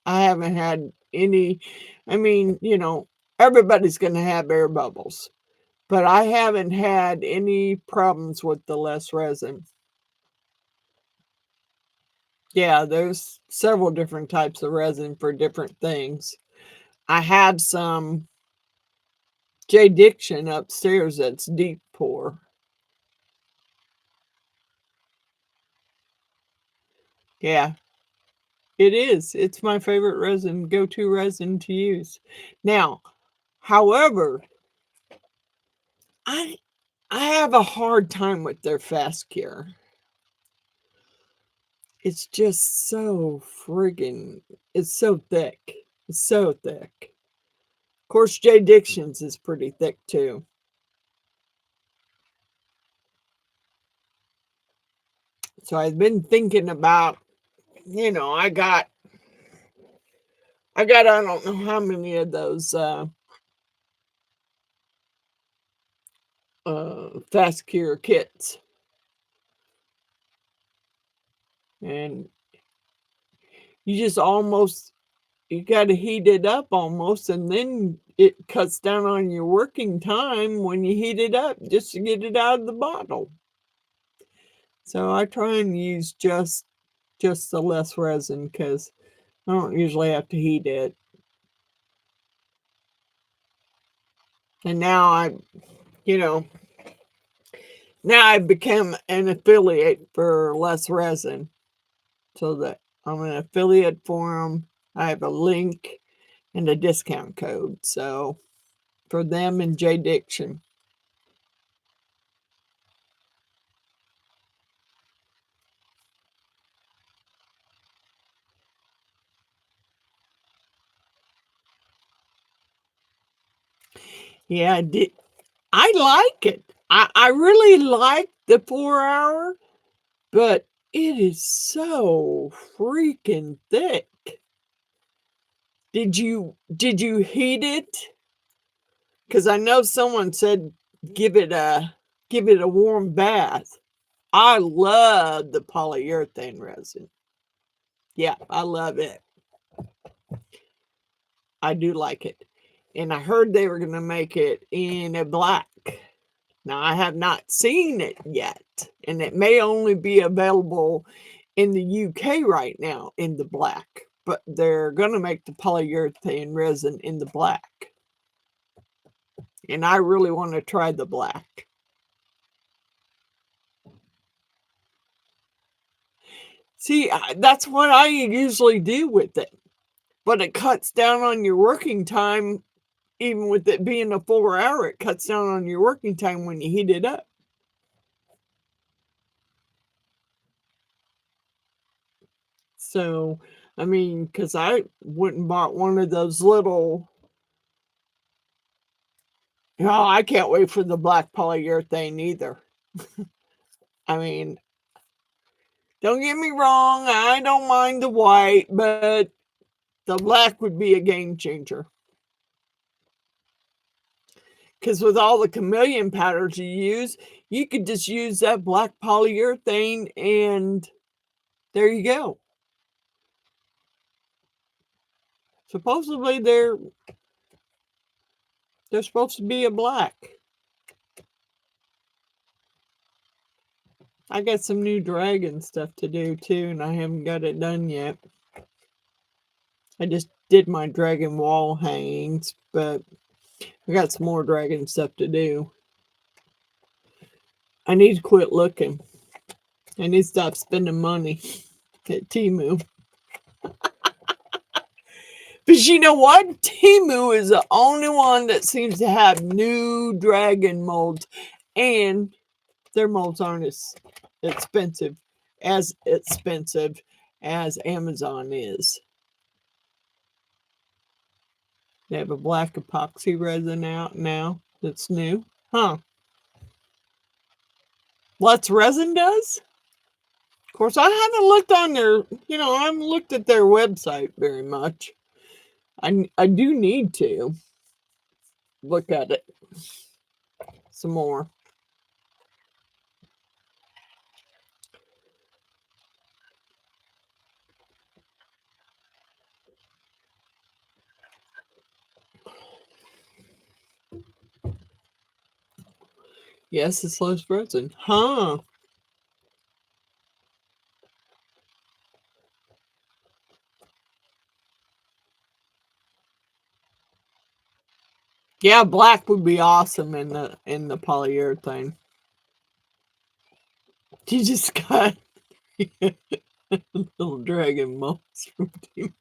I haven't had any. I mean, everybody's going to have air bubbles, but I haven't had any problems with the less resin. Yeah, there's several different types of resin for different things. I have some J Diction upstairs that's deep pour. Yeah, it is. It's my favorite resin, go-to resin to use. Now, however, I I have a hard time with their fast cure. It's just so friggin', it's so thick. It's so thick. Of course, J. Dixon's is pretty thick too. So I've been thinking about, I got I don't know how many of those fast cure kits. And you just almost you got to heat it up almost, and then it cuts down on your working time when you heat it up just to get it out of the bottle. So I try and use just the less resin because I don't usually have to heat it. And you know, now I've become an affiliate for less resin, so that I'm an affiliate for them. I have a link and a discount code. So for them and J. Dixon. Yeah, I like it. I really like the 4 hour, but it is so freaking thick. Did you heat it? Because I know someone said give it a give it a warm bath. I love the polyurethane resin. Yeah, I love it. I do like it. And I heard they were going to make it in a black. Now, I have not seen it yet, and it may only be available in the UK right now in the black, but they're going to make the polyurethane resin in the black. And I really want to try the black. See, that's what I usually do with it, but it cuts down on your working time. Even with it being a 4 hour, it cuts down on your working time when you heat it up. So, I mean, because I went and bought one of those little, oh, I can't wait for the black polyurethane either. I mean, don't get me wrong, I don't mind the white, but the black would be a game changer. Because with all the chameleon powders you use, you could just use that black polyurethane and there you go. Supposedly they're supposed to be a black. I got some new dragon stuff to do too, and I haven't got it done yet. I just did my dragon wall hangings, but I got some more dragon stuff to do. I need to quit looking. I need to stop spending money at Temu. But you know what? Temu is the only one that seems to have new dragon molds, and their molds aren't as expensive as Amazon is. They have a black epoxy resin out now that's new. Huh. What's resin does? Of course, I haven't looked on I haven't looked at their website very much. I do need to look at it some more. Yes, it's less resin. Huh. Yeah, black would be awesome in the polyurethane. You just got little dragon molds from Team.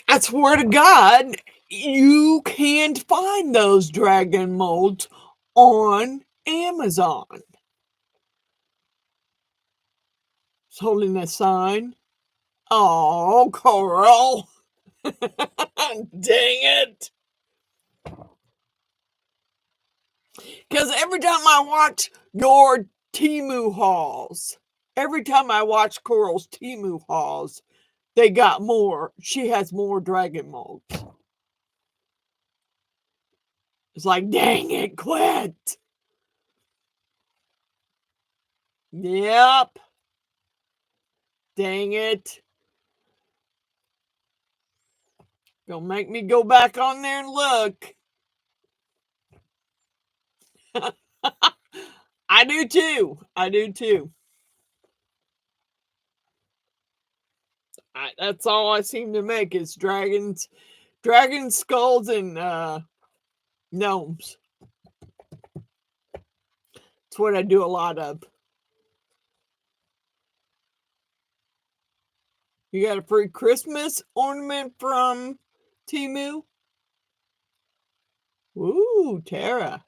I swear to God, you can't find those dragon molds on Amazon. It's holding a sign. Oh, Coral. Dang it. Because every time I watch your Temu hauls, every time I watch Coral's Temu hauls, they got more. She has more dragon molds. It's like, dang it, quit. Yep. Dang it. Don't make me go back on there and look. I do too. I do too. That's all I seem to make is dragons, dragon skulls, and gnomes. That's what I do a lot of. You got a free Christmas ornament from Temu? Ooh, Tara.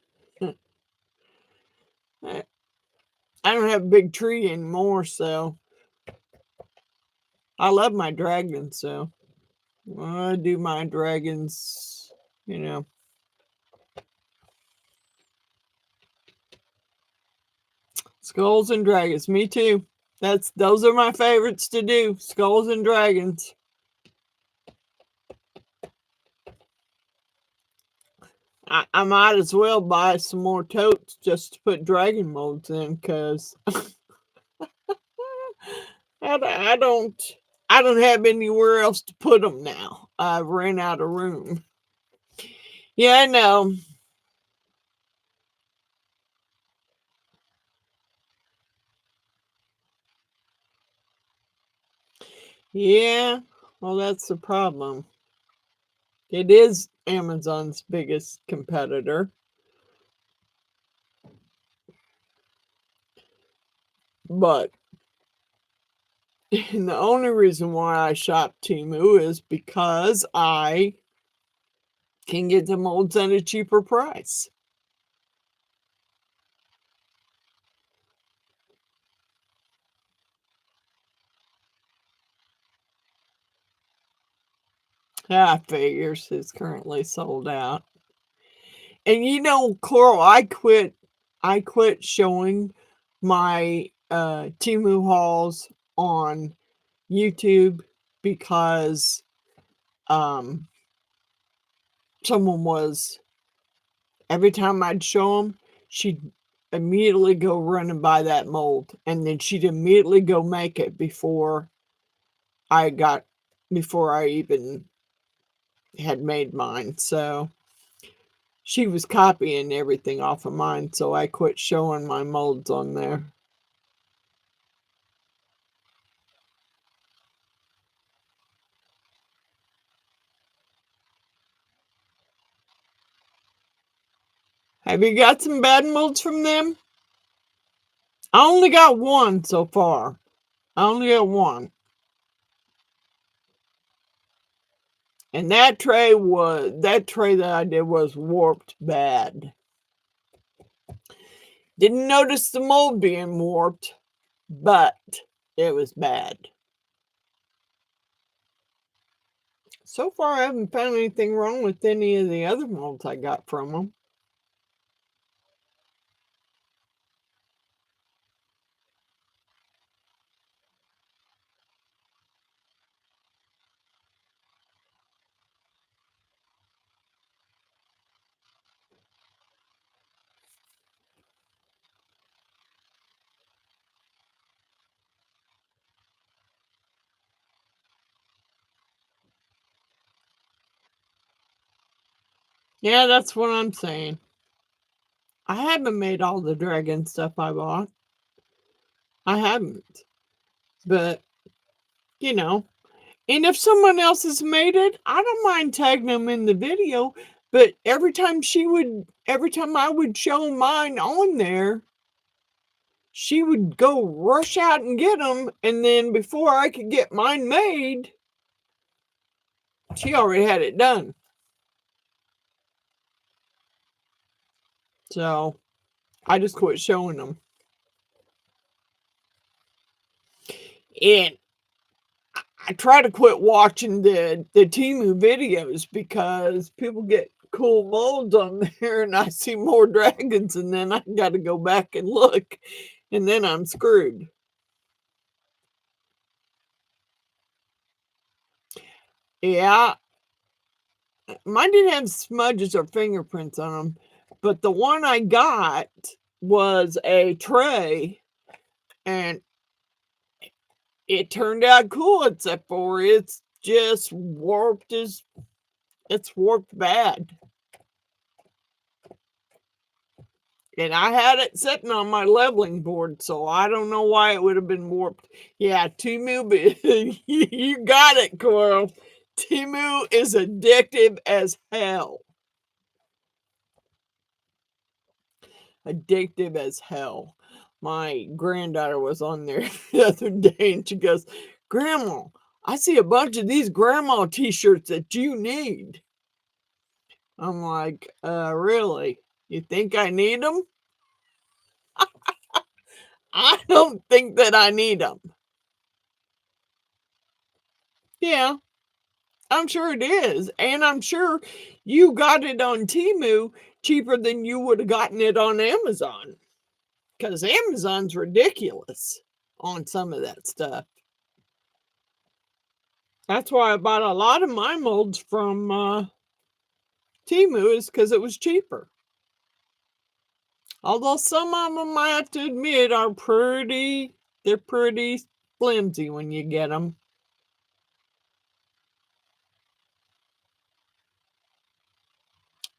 I don't have a big tree anymore, so I love my dragons, so I do my dragons, you know. Skulls and dragons, me too. Those are my favorites to do. Skulls and dragons. I might as well buy some more totes just to put dragon molds in, because I don't have anywhere else to put them now. I've ran out of room. Yeah, I know. Yeah, well, that's the problem. It is Amazon's biggest competitor. But the only reason why I shop Temu is because I can get the molds at a cheaper price. I figures it's currently sold out. And you know, Coral, I quit showing my Temu hauls on YouTube because someone was, every time I'd show them, she'd immediately go run and buy that mold, and then she'd immediately go make it I got before I even had made mine. So she was copying everything off of mine, so I quit showing my molds on there. Have you got some bad molds from them? I only got one so far. I only got one. And that tray that I did was warped bad. Didn't notice the mold being warped, but it was bad. So far, I haven't found anything wrong with any of the other molds I got from them. Yeah, that's what I'm saying. I haven't made all the dragon stuff I bought. I haven't. But, you know, and if someone else has made it, I don't mind tagging them in the video. But every time I would show mine on there, she would go rush out and get them. And then before I could get mine made, she already had it done. So I just quit showing them. And I try to quit watching the Temu videos because people get cool molds on there and I see more dragons and then I got to go back and look and then I'm screwed. Yeah, mine didn't have smudges or fingerprints on them, but the one I got was a tray and it turned out cool except for it's just warped as it's warped bad. And I had it sitting on my leveling board, so I don't know why it would have been warped. Yeah, Temu, you got it, Coral. Temu is addictive as hell. Addictive as hell. My granddaughter was on there the other day and she goes, Grandma, I see a bunch of these grandma t-shirts that you need. I'm like, really? You think I need them? I don't think that I need them. Yeah, I'm sure it is. And I'm sure you got it on Temu cheaper than you would have gotten it on Amazon. Because Amazon's ridiculous on some of that stuff. That's why I bought a lot of my molds from Temu is because it was cheaper. Although some of them, I have to admit, are they're pretty flimsy when you get them.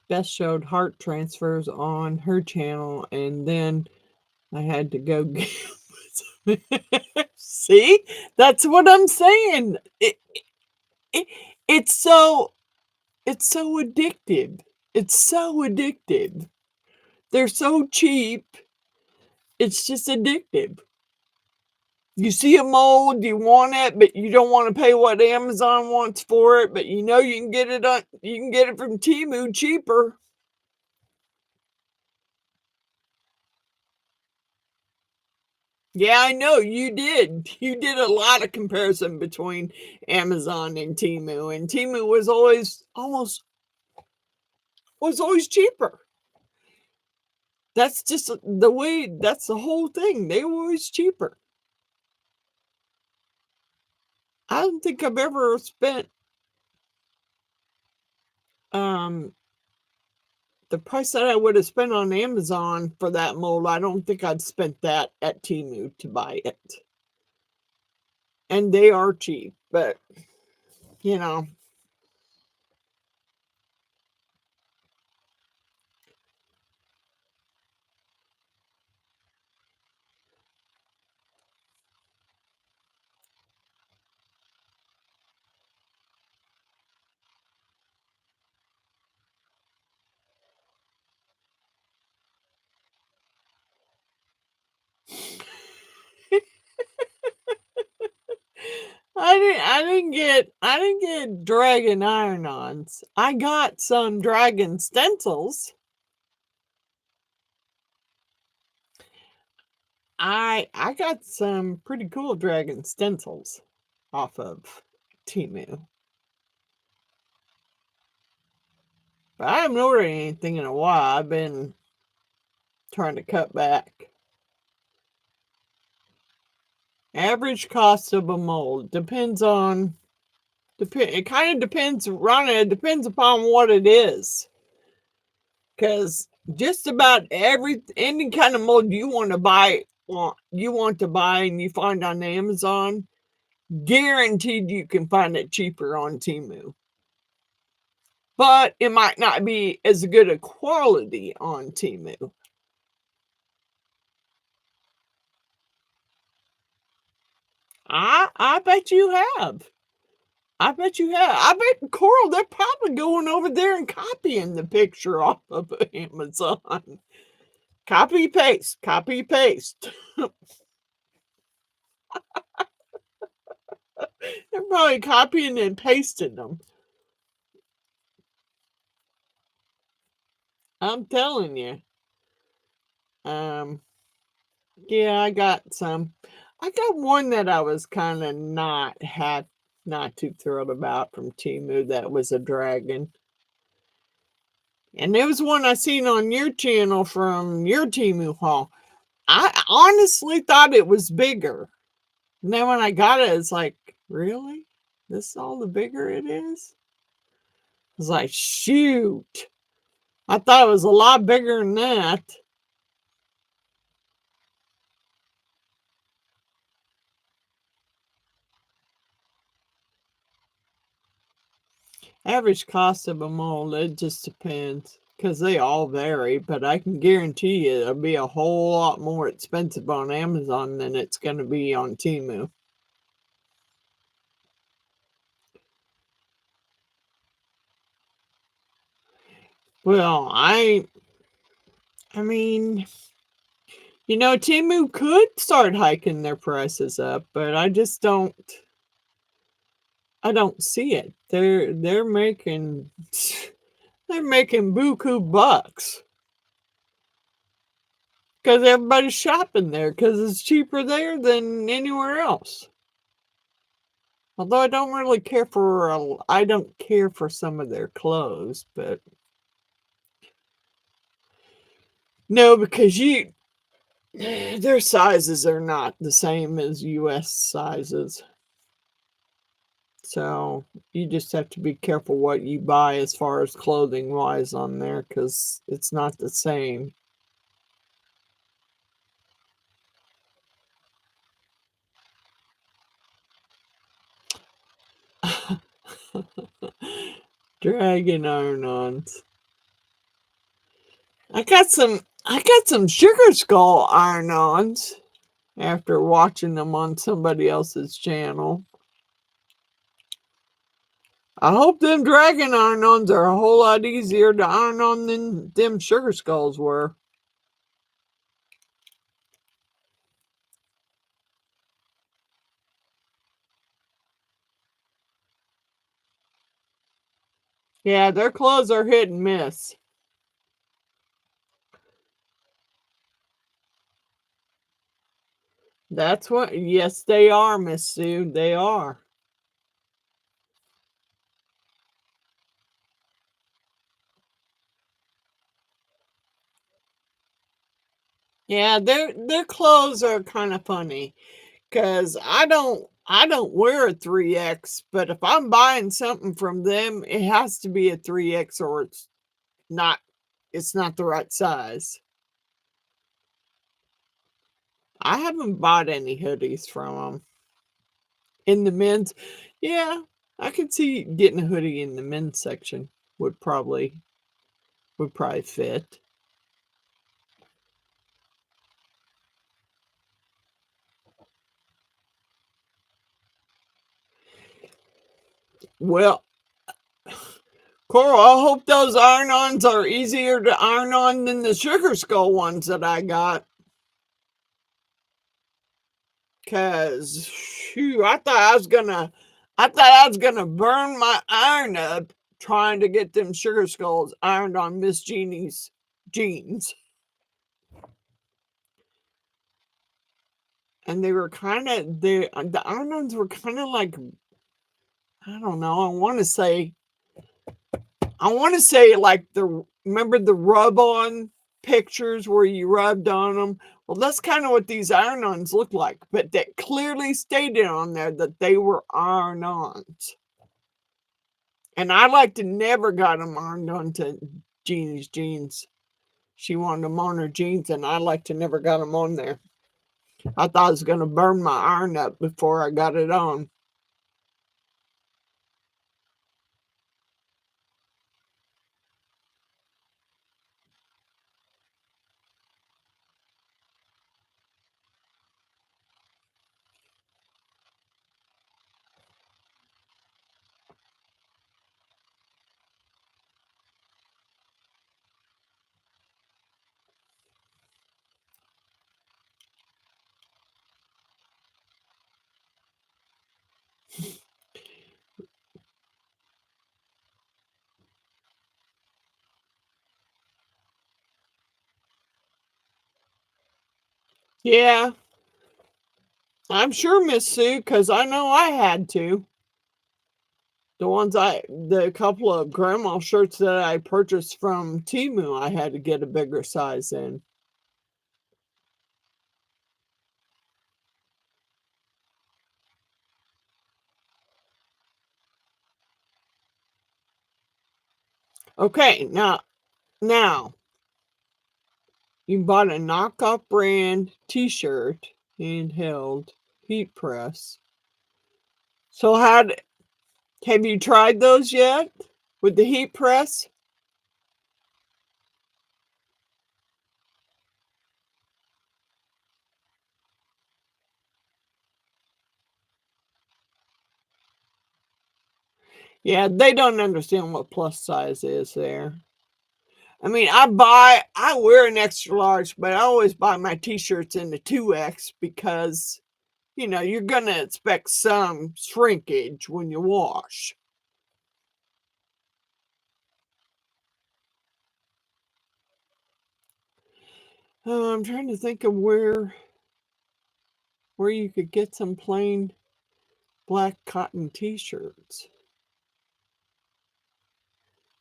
Beth showed heart transfers on her channel, and then I had to go get. See, that's what I'm saying. It, it's so it's so addictive. It's so addictive. They're so cheap. It's just addictive. You see a mold, you want it, but you don't want to pay what Amazon wants for it, but you know you can get it from Temu cheaper. Yeah, I know you did. You did a lot of comparison between Amazon and Temu, and Temu was always cheaper. That's just the way. That's the whole thing. They were always cheaper. I don't think I've ever spent um the price that I would have spent on Amazon for that mold. I don't think I'd spent that at Temu to buy it. And they are cheap, but you know, I didn't get dragon iron-ons. I got some dragon stencils. I got some pretty cool dragon stencils off of Temu. But I haven't ordered anything in a while. I've been trying to cut back. Average cost of a mold it kind of depends, Rhonda, it depends upon what it is. Because just about any kind of mold you want to buy and you find on Amazon, guaranteed you can find it cheaper on Temu. But it might not be as good a quality on Temu. I bet you have. I bet you have. I bet Coral, they're probably going over there and copying the picture off of Amazon. Copy paste, copy paste. They're probably copying and pasting them. I'm telling you. Um, yeah, I got some. I got one that I was kind of not too thrilled about from Timu. That was a dragon. And there was one I seen on your channel from your Timu haul. I honestly thought it was bigger. And then when I got it, it's like, really? This is all the bigger it is? I was like, shoot. I thought it was a lot bigger than that. Average cost of a mold, it just depends. Because they all vary, but I can guarantee you it'll be a whole lot more expensive on Amazon than it's going to be on Timu. Well, I mean, Timu could start hiking their prices up, but I don't see it. They're making they're making buku bucks because everybody's shopping there because it's cheaper there than anywhere else. Although I don't care for some of their clothes, but no, because their sizes are not the same as US sizes. So you just have to be careful what you buy as far as clothing wise on there because it's not the same. Dragon iron-ons. I got some sugar skull iron-ons after watching them on somebody else's channel. I hope them dragon iron-ons are a whole lot easier to iron on than them sugar skulls were. Yeah, their clothes are hit and miss. That's what, yes, they are, Miss Sue. They are. Yeah, their clothes are kind of funny because I don't wear a 3X, but if I'm buying something from them, it has to be a 3X or not it's not the right size. I haven't bought any hoodies from them. In the men's, yeah, I could see getting a hoodie in the men's section would probably fit. Well, Coral, I hope those iron-ons are easier to iron on than the sugar skull ones that I got. Cause shoo, I thought I was gonna burn my iron up trying to get them sugar skulls ironed on Miss Jeannie's jeans. And they were the iron-ons were kind of like, I don't know, I want to say like remember the rub on pictures where you rubbed on them? Well, that's kind of what these iron-ons look like, but that clearly stated on there that they were iron-ons. And I like to never got them ironed onto Jeannie's jeans. She wanted them on her jeans, and I like to never got them on there. I thought I was going to burn my iron up before I got it on. Yeah, I'm sure, Miss Sue, because I know I had to. The couple of grandma shirts that I purchased from Temu, I had to get a bigger size in. Okay, now you bought a knockoff brand T-shirt, handheld heat press. So have you tried those yet with the heat press? Yeah, they don't understand what plus size is there. I mean, I wear an extra large, but I always buy my t-shirts in the 2X because, you're going to expect some shrinkage when you wash. I'm trying to think of where you could get some plain black cotton t-shirts.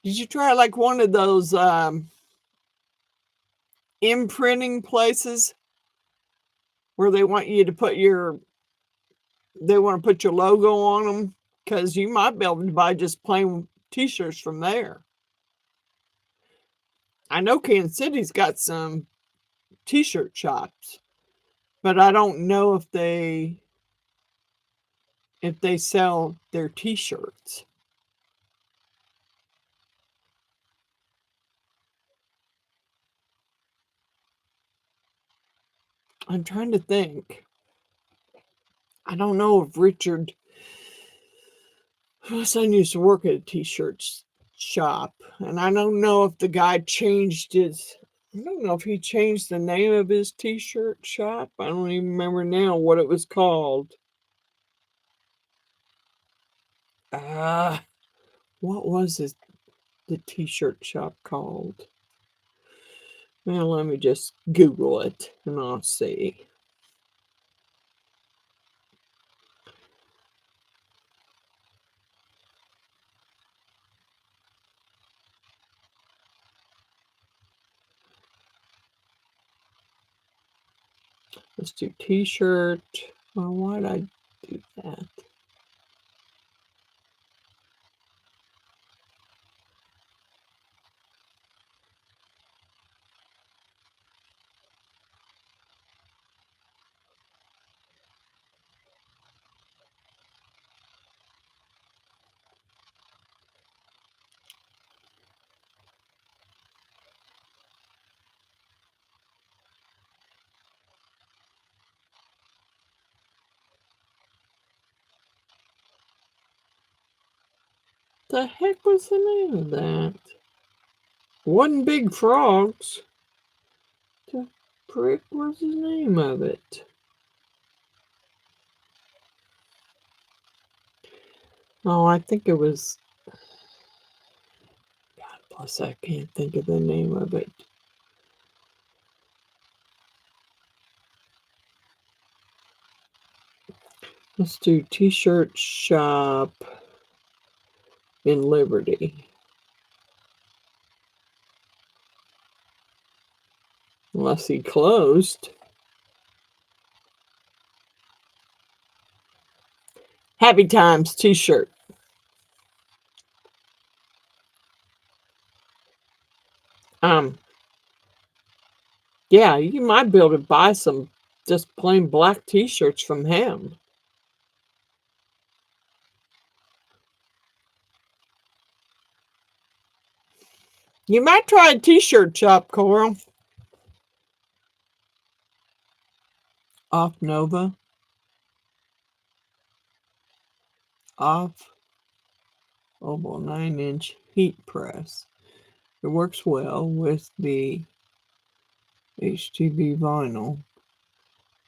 Did you try like one of those imprinting places where they want to put your logo on them? Because you might be able to buy just plain t-shirts from there. I know Kansas City's got some t-shirt shops, but I don't know if they sell their t-shirts. I'm trying to think. I don't know if Richard, my son used to work at a t-shirt shop, and I don't know if the guy changed his. I don't know if he changed the name of his t-shirt shop. I don't even remember now what it was called. Uh, what was the t-shirt shop called? Well, let me just Google it and I'll see. Let's do t-shirt. Well, why'd I do that? The heck was the name of that? One Big Frogs. The frick was the name of it? Oh, I think it was. God bless, I can't think of the name of it. Let's do t-shirt shop in Liberty. Unless he closed. Happy Times t-shirt. Um, yeah, you might be able to buy some just plain black t-shirts from him. You might try a t-shirt shop, Coral. Off Nova. Off oval 9-inch heat press. It works well with the HTV vinyl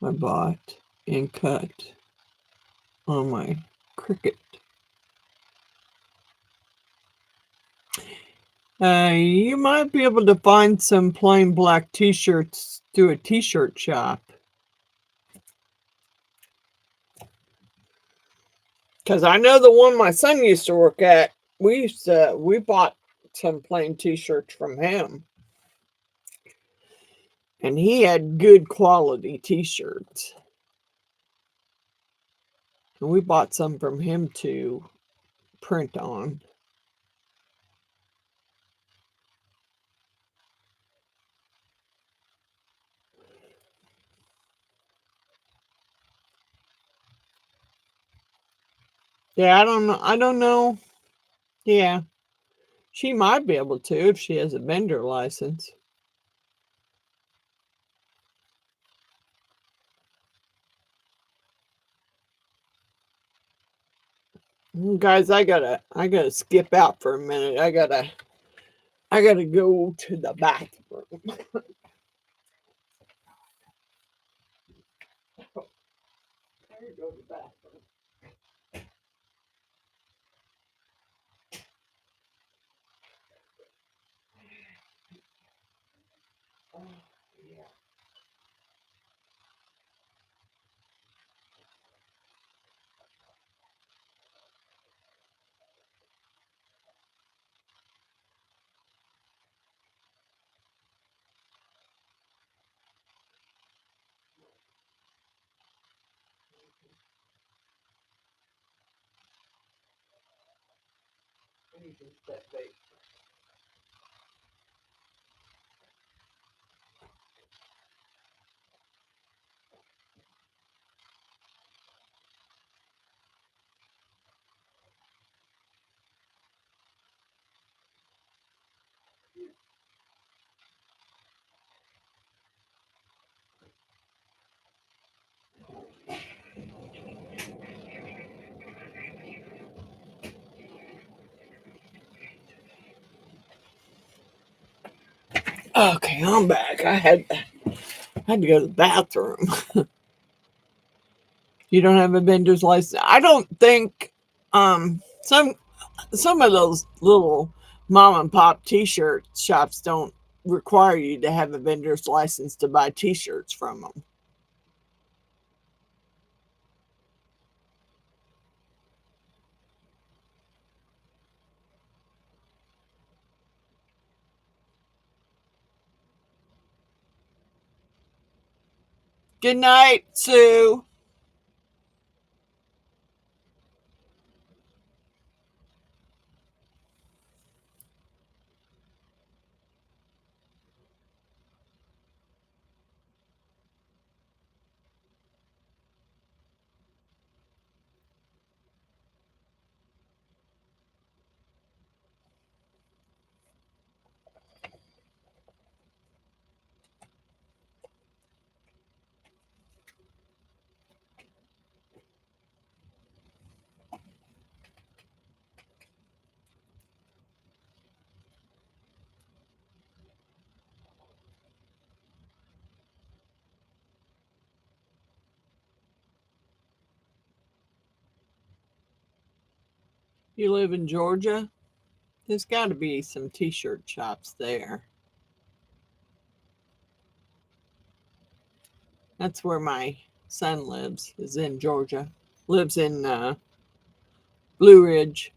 I bought and cut on my Cricut. You might be able to find some plain black t-shirts through a t-shirt shop. Because I know the one my son used to work at, we bought some plain t-shirts from him. And he had good quality t-shirts. And we bought some from him to print on. Yeah, I don't know. I don't know. Yeah. She might be able to if she has a vendor license. Guys, I gotta skip out for a minute. I gotta go to the bathroom. Go to the bathroom. Oh, yeah. I need to step back. Okay, I'm back. I had to go to the bathroom. You don't have a vendor's license. I don't think some of those little mom and pop t-shirt shops don't require you to have a vendor's license to buy t-shirts from them. Good night, Sue. You live in Georgia? There's got to be some t-shirt shops there. That's where my son lives, is in Georgia. Lives in Blue Ridge.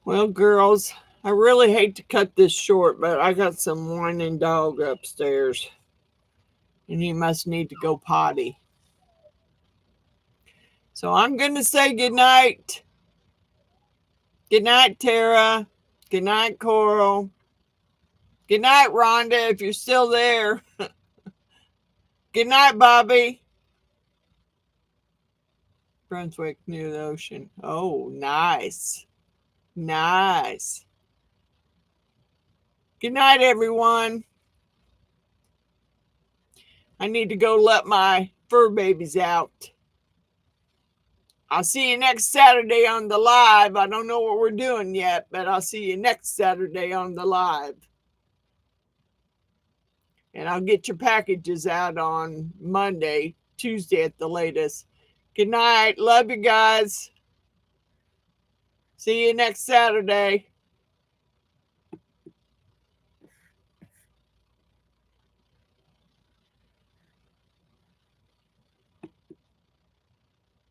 Well, girls, I really hate to cut this short, but I got some whining dog upstairs, and he must need to go potty. So I'm going to say good night. Good night, Tara. Good night, Coral. Good night, Rhonda, if you're still there. Good night, Bobby. Brunswick near the ocean. Oh, nice. Nice. Good night, everyone. I need to go let my fur babies out. I'll see you next Saturday on the live. I don't know what we're doing yet, but I'll see you next Saturday on the live. And I'll get your packages out on Monday Tuesday at the latest. Good night. Love you guys. See you next Saturday.